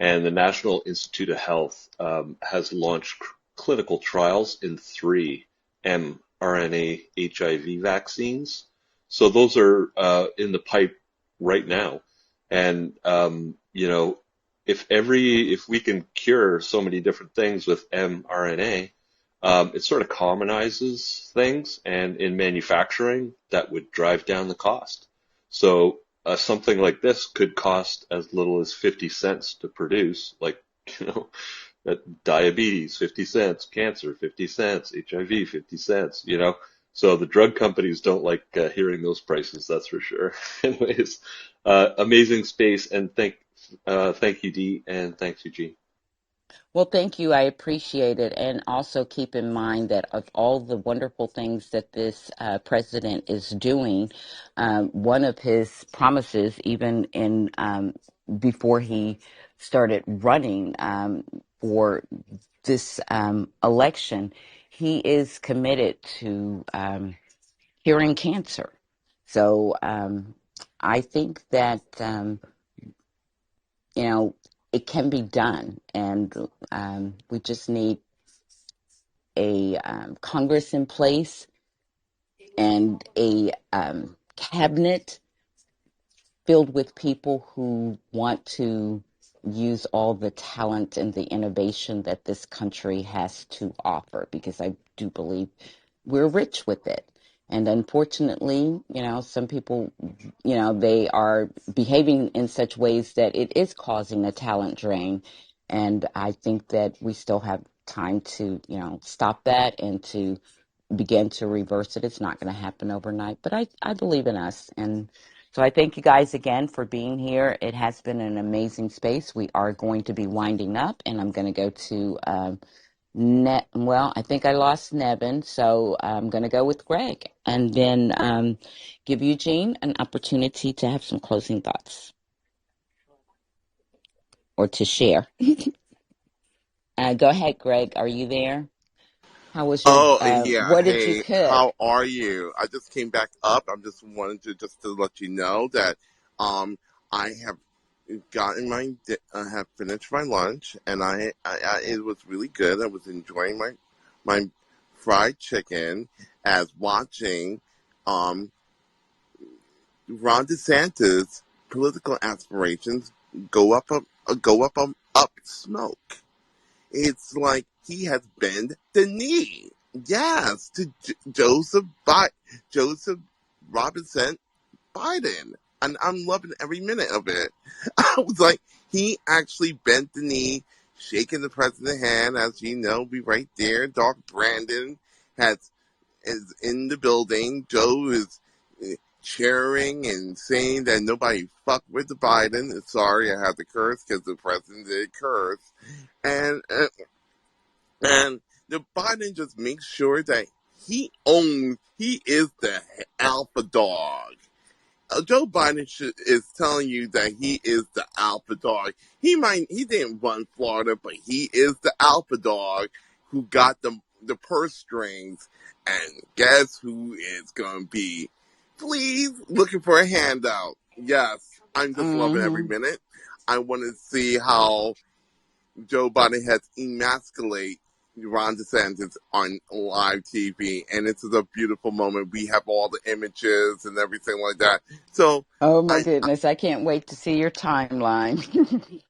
and the National Institute of Health has launched clinical trials in 3 mRNA HIV vaccines. So those are in the pipe right now. And, if we can cure so many different things with mRNA, it sort of commonizes things, and in manufacturing, that would drive down the cost. So something like this could cost as little as 50 cents to produce, like, you know, diabetes, 50 cents, cancer, 50 cents, HIV, 50 cents, you know. So the drug companies don't like hearing those prices, that's for sure. Anyways, amazing space, and thank you, Dee, and thanks, Eugene. Well, thank you. I appreciate it. And also keep in mind that of all the wonderful things that this president is doing, one of his promises, even in before he started running for this election, he is committed to curing cancer. So I think that it can be done, and we just need a Congress in place and a cabinet filled with people who want to use all the talent and the innovation that this country has to offer, because I do believe we're rich with it. And unfortunately, some people, they are behaving in such ways that it is causing a talent drain. And I think that we still have time to, stop that and to begin to reverse it. It's not going to happen overnight, but I believe in us. And so I thank you guys again for being here. It has been an amazing space. We are going to be winding up, and I'm going to go to I think I lost Nevin, so I'm going to go with Greg, and then give Eugene an opportunity to have some closing thoughts or to share. Go ahead, Greg. Are you there? How was your, Oh yeah, what did you hey, cook? how are you? I just came back up. I'm just wanted to just to let you know that um I have gotten my have finished my lunch, and I it was really good. I was enjoying my fried chicken as watching um Ron DeSantis' political aspirations go up smoke. It's like he has bent the knee. Yes, to Joseph Robinson Biden. And I'm loving every minute of it. I was like, he actually bent the knee, shaking the president's hand. As you know, be right there. Doc Brandon is in the building. Joe is cheering and saying that nobody fucked with the Biden. Sorry, I had to curse because the president did curse. And and the Biden just makes sure that he is the alpha dog. Joe Biden is telling you that he is the alpha dog. He didn't run Florida, but he is the alpha dog who got the purse strings. And guess who is going to be? Please, looking for a handout. Yes, I'm just loving every Mm-hmm. minute. I want to see how Joe Biden has emasculated Ron DeSantis on live TV, and it's a beautiful moment. We have all the images and everything like that. So, Oh my I goodness, I can't wait to see your timeline.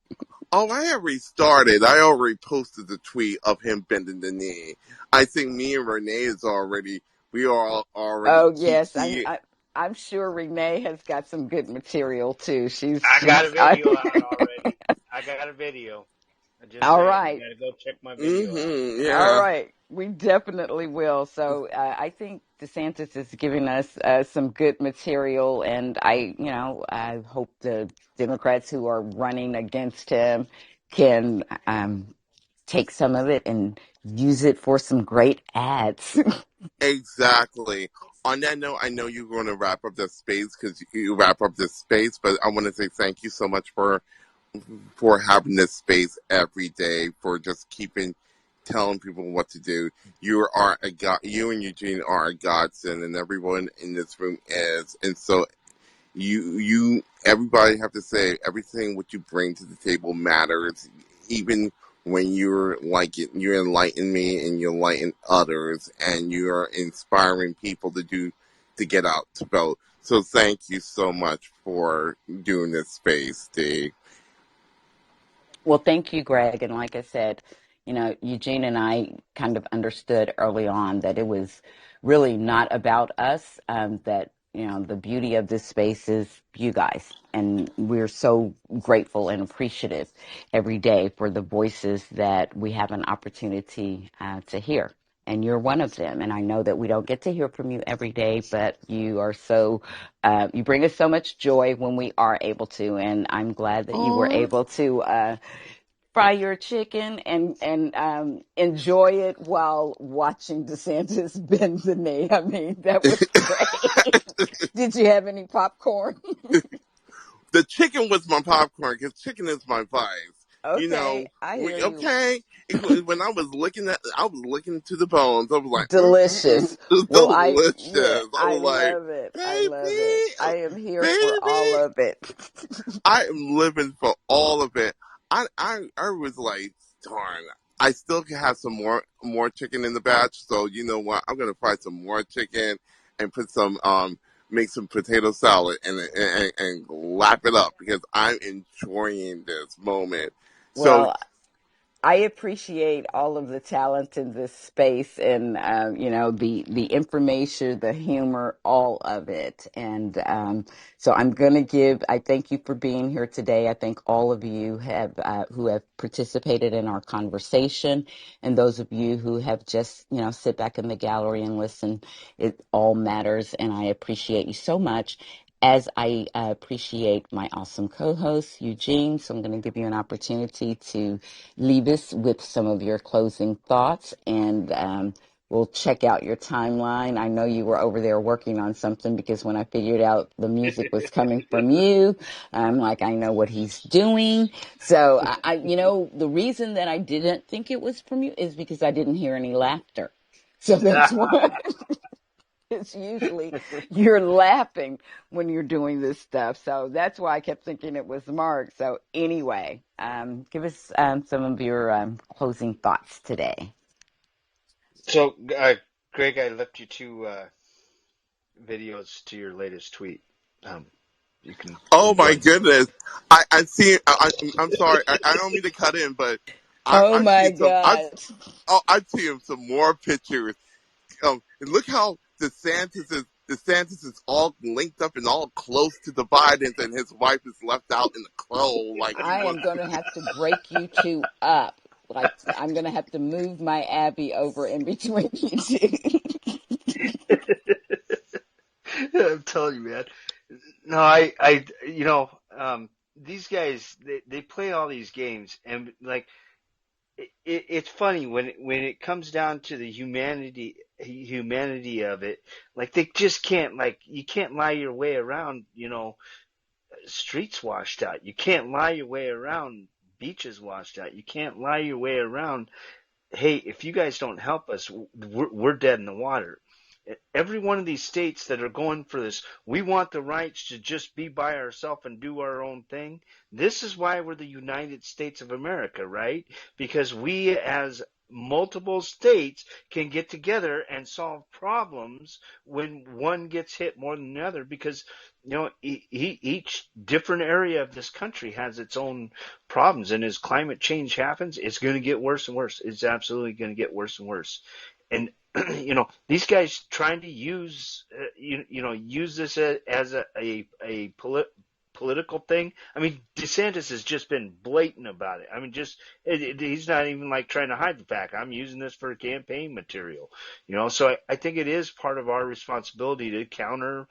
I already started. I already posted the tweet of him bending the knee. I think me and Renee is already. We are already Oh yes, kiki. I'm sure Renee has got some good material too. I got a video out already. I got a video. I'm just all saying, you right. got to go check my video out. Mm-hmm. All Yeah. right, we definitely will. So I think DeSantis is giving us some good material, and I hope the Democrats who are running against him can take some of it and use it for some great ads. Exactly. On that note, I know you're going to wrap up this space because you wrap up this space, but I want to say thank you so much for having this space every day, for just keeping telling people what to do. You are a god. You and Eugene are a godsend, and everyone in this room is. And so everybody have to say everything what you bring to the table matters, even when you enlighten me and you enlighten others, and you're inspiring people to get out to vote. So thank you so much for doing this space, Dee. Well, thank you, Greg. And like I said, Eugene and I kind of understood early on that it was really not about us, that, the beauty of this space is you guys. And we're so grateful and appreciative every day for the voices that we have an opportunity to hear. And you're one of them. And I know that we don't get to hear from you every day, but you are you bring us so much joy when we are able to. And I'm glad that you were Oh, able to fry your chicken and enjoy it while watching DeSantis bend the knee. I mean, that was great. Did you have any popcorn? the chicken was my popcorn because chicken is my vice. Okay, I hear you. Okay. When I was looking to the bones. I was like, Delicious. it's Well, delicious. yeah, I I was like, love it. I love it. baby, I am here for all baby. of it. I am living for all of it. I was like, darn. I still can have some more chicken in the batch. So you know what? I'm gonna fry some more chicken and put some make some potato salad and lap it up because I'm enjoying this moment. So Well, I appreciate all of the talent in this space and, the information, the humor, all of it. And so I thank you for being here today. I thank all of you who have participated in our conversation, and those of you who have just, sit back in the gallery and listen. It all matters, and I appreciate you so much. As I appreciate my awesome co-host, Eugene. So I'm going to give you an opportunity to leave us with some of your closing thoughts and will check out your timeline. I know you were over there working on something because when I figured out the music was coming from you, I'm like, I know what he's doing. So the reason that I didn't think it was from you is because I didn't hear any laughter. So that's why. It's usually you're laughing when you're doing this stuff. So that's why I kept thinking it was Mark. So anyway, give us some of your closing thoughts today. So, Greg, I left you two videos to your latest tweet. Um, you can Oh my enjoy. goodness! I see. I'm sorry. I don't mean to cut in, but Oh I my see some. God. I see some more pictures. And look how DeSantis is all linked up and all close to the Bidens, and his wife is left out in the cold, like he I was. am going to have to break you two up. Like, I'm going to have to move my Abby over in between you two. I'm telling you, man. No, these guys, they play all these games, and like, it's funny when it comes down to the humanity of it. Like, they just can't, like, you can't lie your way around, streets washed out. You can't lie your way around beaches washed out. You can't lie your way around, hey, if you guys don't help us, we're dead in the water. Every one of these states that are going for this, we want the rights to just be by ourselves and do our own thing. This is why we're the United States of America, right? Because we, as multiple states, can get together and solve problems when one gets hit more than another, because each different area of this country has its own problems, and as climate change happens, it's going to get worse and worse. It's absolutely going to get worse and worse. And these guys trying to use use this as political thing. I mean, DeSantis has just been blatant about it. I mean, he's not even like trying to hide the fact, I'm using this for campaign material. So I think it is part of our responsibility to counter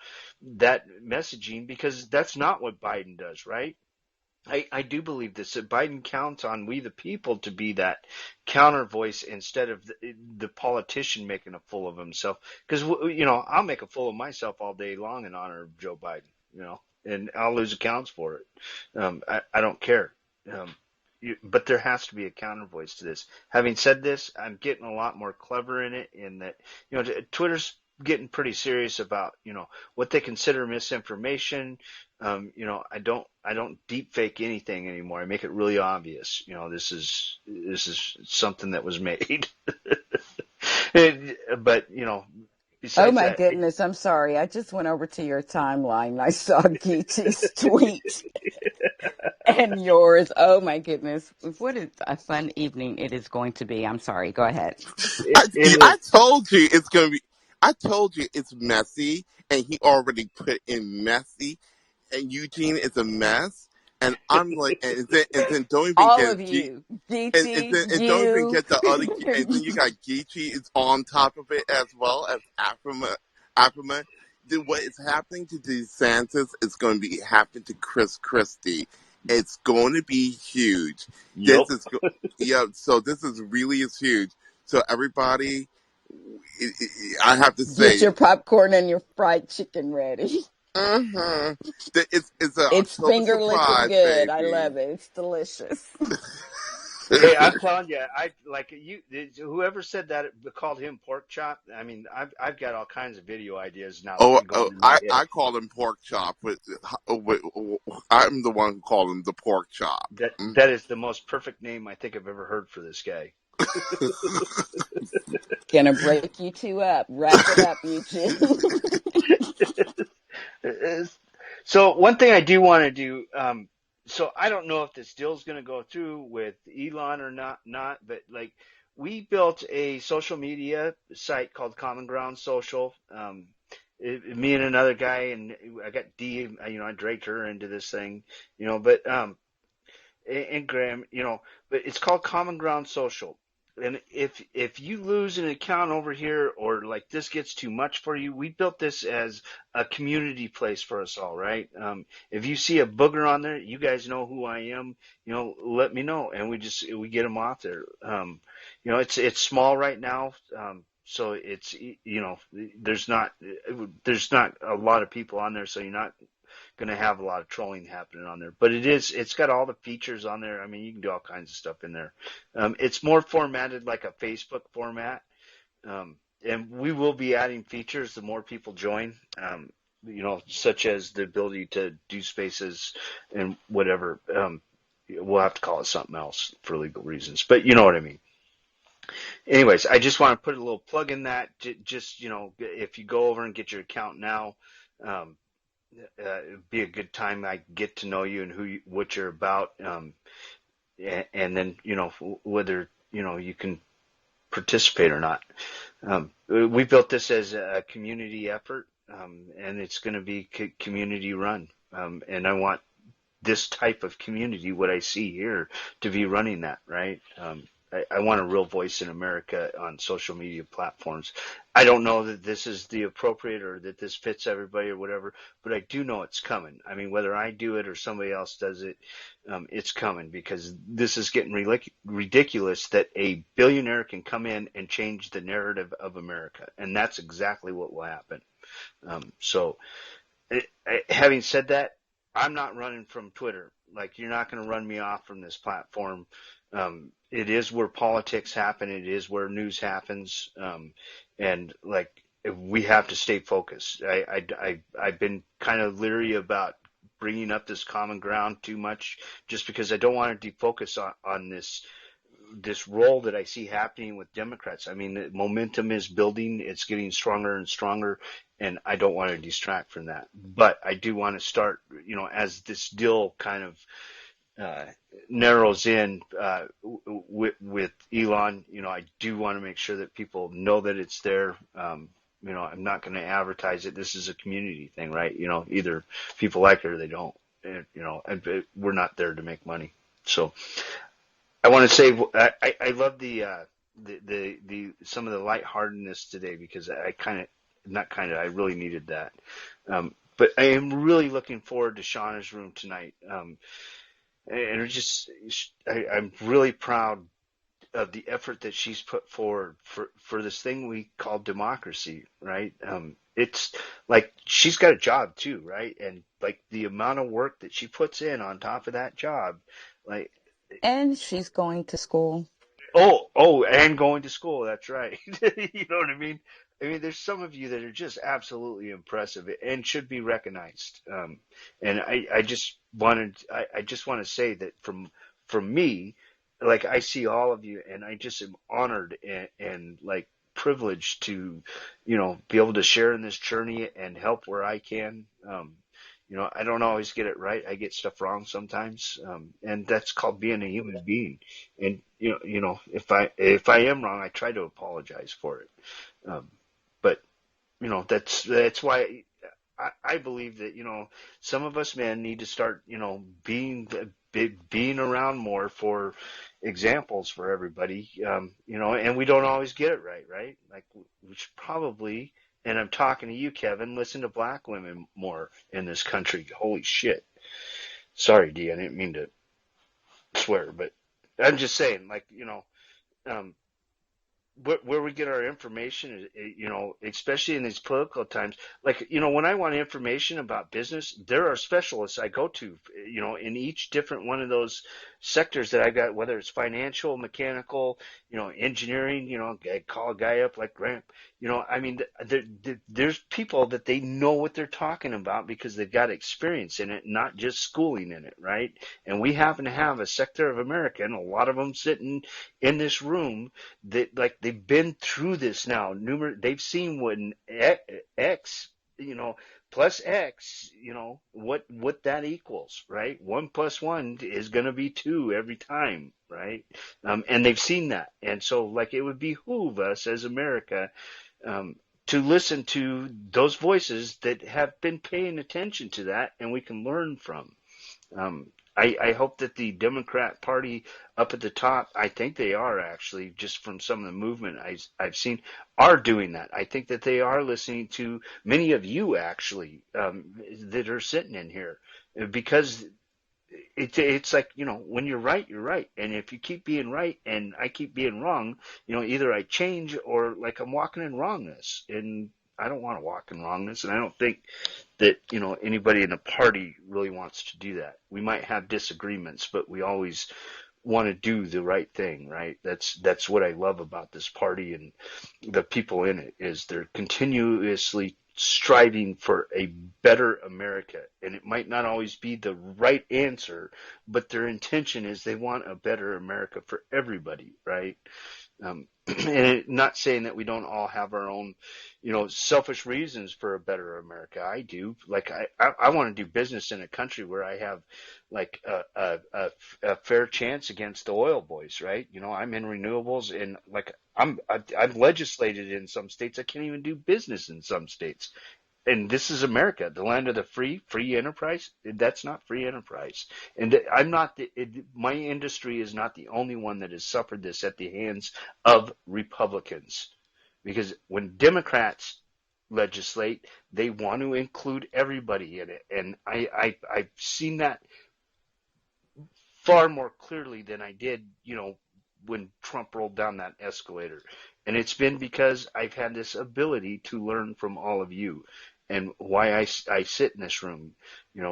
that messaging, because that's not what Biden does, right? I do believe this, that Biden counts on we the people to be that counter voice instead of the politician making a fool of himself. Because, I'll make a fool of myself all day long in honor of Joe Biden, and I'll lose accounts for it. I don't care. But there has to be a counter voice to this. Having said this, I'm getting a lot more clever in it, in that, Twitter's getting pretty serious about, what they consider misinformation. I don't deep fake anything anymore. I make it really obvious. This is something that was made. But Oh besides my that, goodness, I'm sorry. I just went over to your timeline and I saw Geechee's tweet and yours. Oh my goodness. What a fun evening it is going to be. I'm sorry. Go ahead. it I is. told you it's gonna be. I told you it's messy, and he already put in messy, and Eugene is a mess, and I'm like, and then don't even All get of G. you. And Geechee, don't even you. get the other, and then you got Geechee is on top of it as well as Aframa. What is happening to DeSantis is going to be happening to Chris Christie. It's going to be huge. Yup. Yeah. So this is huge. So everybody, I have to Get your say, popcorn and your fried chicken ready. uh-huh, it's an It's October finger licking surprise, good. I baby. love it. It's delicious. Hey, I'm telling you, I like you. Whoever said that called him pork chop. I mean, I've got all kinds of video ideas now Oh, going in my head. I call him pork chop. I'm the one who called him the pork chop. That is the most perfect name I think I've ever heard for this guy. Gonna break you two up. Wrap it up, Eugene. So one thing I do want to do. So I don't know if this deal's going to go through with Elon or not. But like, we built a social media site called Common Ground Social. Me and another guy, and I got D. I dragged her into this thing. But and Graham, but it's called Common Ground Social. And if you lose an account over here, or like this gets too much for you, we built this as a community place for us all, right? If you see a booger on there, you guys know who I am. Let me know, and we get them off there. It's small right now. So it's, there's not a lot of people on there, so you're not going to have a lot of trolling happening on there. But it's got all the features on there. I mean, you can do all kinds of stuff in there. It's more formatted like a Facebook format. And we will be adding features the more people join, such as the ability to do spaces and whatever. We'll have to call it something else for legal reasons, but you know what I mean. Anyways, I just want to put a little plug in that. Just, if you go over and get your account now, it'd be a good time. I get to know you and what you're about, and then whether you can participate or not. We built this as a community effort, and it's going to be community run. And I want this type of community, what I see here, to be running that, right? I want a real voice in America on social media platforms. I don't know that this is the appropriate or that this fits everybody or whatever, but I do know it's coming. I mean, whether I do it or somebody else does it, it's coming, because this is getting ridiculous that a billionaire can come in and change the narrative of America. And that's exactly what will happen. Having said that, I'm not running from Twitter. Like, you're not going to run me off from this platform. It is where politics happen. It is where news happens. And like, we have to stay focused. I've been kind of leery about bringing up this common ground too much, just because I don't want to defocus on this role that I see happening with Democrats. I mean, the momentum is building. It's getting stronger and stronger, and I don't want to distract from that. But I do want to start, as this deal kind of narrows in with Elon, I do want to make sure that people know that it's there. I'm not going to advertise it. This is a community thing, right? Either people like it or they don't. And we're not there to make money. So I want to say I love the some of the lightheartedness today, because I really needed that. But I am really looking forward to Shauna's room tonight. And I'm really proud of the effort that she's put forward for this thing we call democracy, right? It's like she's got a job too, right? And like the amount of work that she puts in on top of that job, like. And she's going to school. And going to school. That's right. You know what I mean? I mean, there's some of you that are just absolutely impressive and should be recognized. And I just want to say that from me, like, I see all of you, and I just am honored and like privileged to, be able to share in this journey and help where I can. I don't always get it right. I get stuff wrong sometimes, and that's called being a human being. And if I am wrong, I try to apologize for it. But that's why I believe that some of us men need to start being around more for examples for everybody. And we don't always get it right? Like, we should probably. And I'm talking to you, Kevin, listen to black women more in this country. Holy shit. Sorry, D, I didn't mean to swear, but I'm just saying, like, where we get our information, especially in these political times, like, when I want information about business, there are specialists I go to, in each different one of those sectors that I got, whether it's financial, mechanical, engineering, I call a guy up like Grant, I mean, there's people that they know what they're talking about because they've got experience in it, not just schooling in it, right? And we happen to have a sector of America, and a lot of them sitting in this room that, like, they've been through this now. They've seen when X, plus X, what that equals, right? 1 + 1 is going to be 2 every time, right? And they've seen that. And so, like, it would behoove us as America to listen to those voices that have been paying attention to that, and we can learn from. I hope that the Democrat Party up at the top, I think they are actually, just from some of the movement I've seen, are doing that. I think that they are listening to many of you, actually, that are sitting in here, because it's like, when you're right, you're right. And if you keep being right and I keep being wrong, either I change or like I'm walking in wrongness. And I don't want to walk in wrongness. And I don't think that, anybody in the party really wants to do that. We might have disagreements, but we always want to do the right thing, right? That's what I love about this party and the people in it is they're continuously striving for a better America. And it might not always be the right answer, but their intention is they want a better America for everybody, right? And not saying that we don't all have our own, selfish reasons for a better America. I do. Like I want to do business in a country where I have like a fair chance against the oil boys, right? I'm in renewables and like I've legislated in some states. I can't even do business in some states. And this is America, the land of the free enterprise. That's not free enterprise. And I'm not my industry is not the only one that has suffered this at the hands of Republicans. Because when Democrats legislate, they want to include everybody in it. And I've seen that far more clearly than I did, when Trump rolled down that escalator. And it's been because I've had this ability to learn from all of you and why I sit in this room.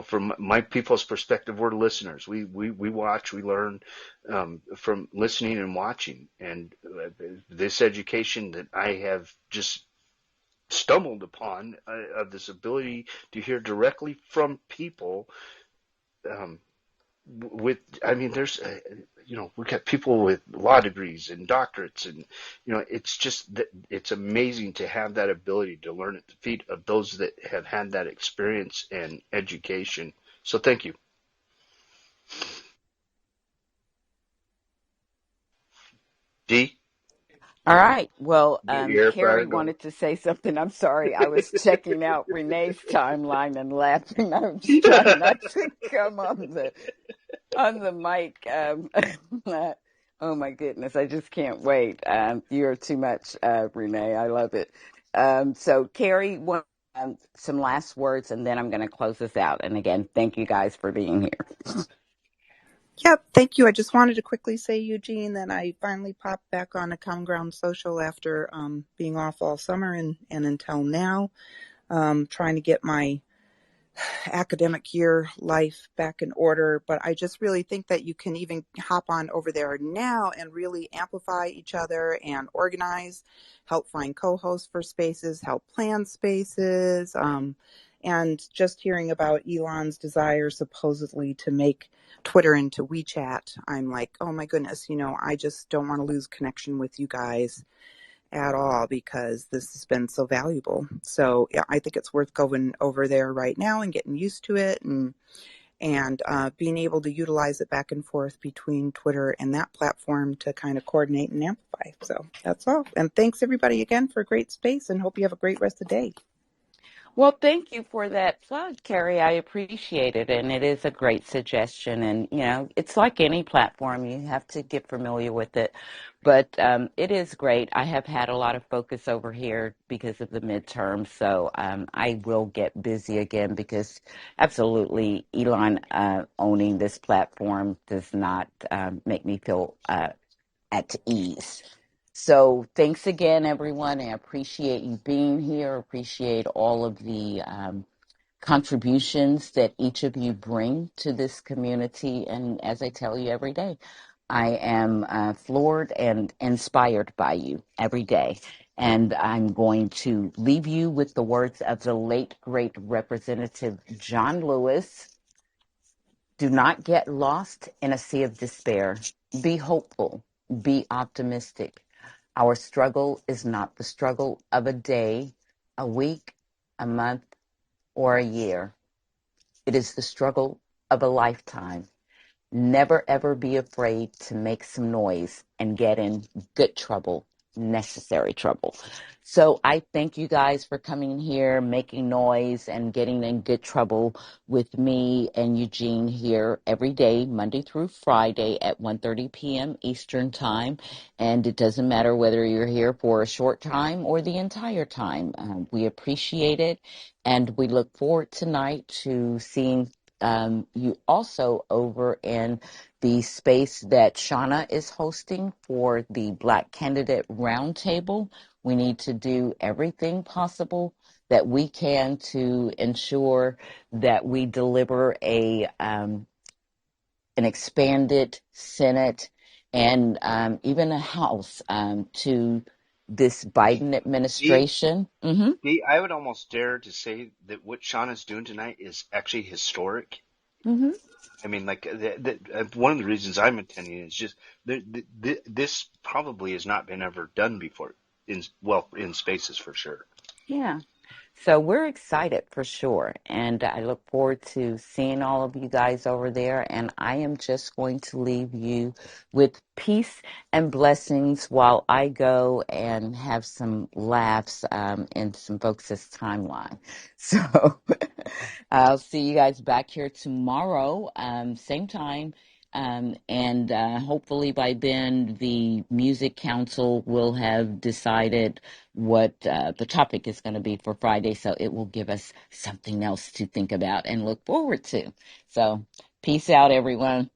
From my people's perspective, we're listeners. We watch, we learn from listening and watching. And this education that I have just stumbled upon of this ability to hear directly from people there's we've got people with law degrees and doctorates, and it's just that it's amazing to have that ability to learn at the feet of those that have had that experience and education. So thank you. D, All right. Well, get your air fryer Carrie going. wanted to say something. I'm sorry. I was checking out Renee's timeline and laughing. I was trying not to come on the mic. Oh my goodness. I just can't wait. You're too much, Renee. I love it. So Carrie, some last words, and then I'm going to close this out. And again, thank you guys for being here. Yep, thank you. I just wanted to quickly say, Eugene, that I finally popped back on a Common Ground Social after being off all summer and until now, trying to get my academic year life back in order. But I just really think that you can even hop on over there now and really amplify each other and organize, help find co-hosts for spaces, help plan spaces. And just hearing about Elon's desire supposedly to make Twitter into WeChat, I'm like, oh my goodness, I just don't want to lose connection with you guys at all because this has been so valuable. So yeah, I think it's worth going over there right now and getting used to it and being able to utilize it back and forth between Twitter and that platform to kind of coordinate and amplify. So that's all. And thanks everybody again for a great space and hope you have a great rest of the day. Well, thank you for that plug, Carrie. I appreciate it. And it is a great suggestion. And, it's like any platform. You have to get familiar with it. But it is great. I have had a lot of focus over here because of the midterm. So I will get busy again because absolutely Elon owning this platform does not make me feel at ease. So thanks again, everyone. I appreciate you being here. Appreciate all of the contributions that each of you bring to this community. And as I tell you every day, I am floored and inspired by you every day. And I'm going to leave you with the words of the late, great Representative John Lewis. Do not get lost in a sea of despair. Be hopeful. Be optimistic. Our struggle is not the struggle of a day, a week, a month, or a year. It is the struggle of a lifetime. Never, ever be afraid to make some noise and get in good trouble, necessary trouble. So I thank you guys for coming here, making noise, and getting in good trouble with me and Eugene here every day, Monday through Friday at 1:30 p.m. Eastern Time. And it doesn't matter whether you're here for a short time or the entire time. We appreciate it, and we look forward tonight to seeing you also over in the space that Shauna is hosting for the Black Candidate Roundtable. We need to do everything possible that we can to ensure that we deliver an expanded Senate and even a House to this Biden Dee, administration. Mm-hmm. Dee, I would almost dare to say that what Shauna's doing tonight is actually historic. Mm-hmm. I mean, like one of the reasons I'm attending is just this probably has not been ever done before in spaces for sure. Yeah. So we're excited for sure. And I look forward to seeing all of you guys over there. And I am just going to leave you with peace and blessings while I go and have some laughs in some folks' timeline. So I'll see you guys back here tomorrow, same time. And hopefully by then the Music Council will have decided what the topic is going to be for Friday, so it will give us something else to think about and look forward to. So peace out, everyone.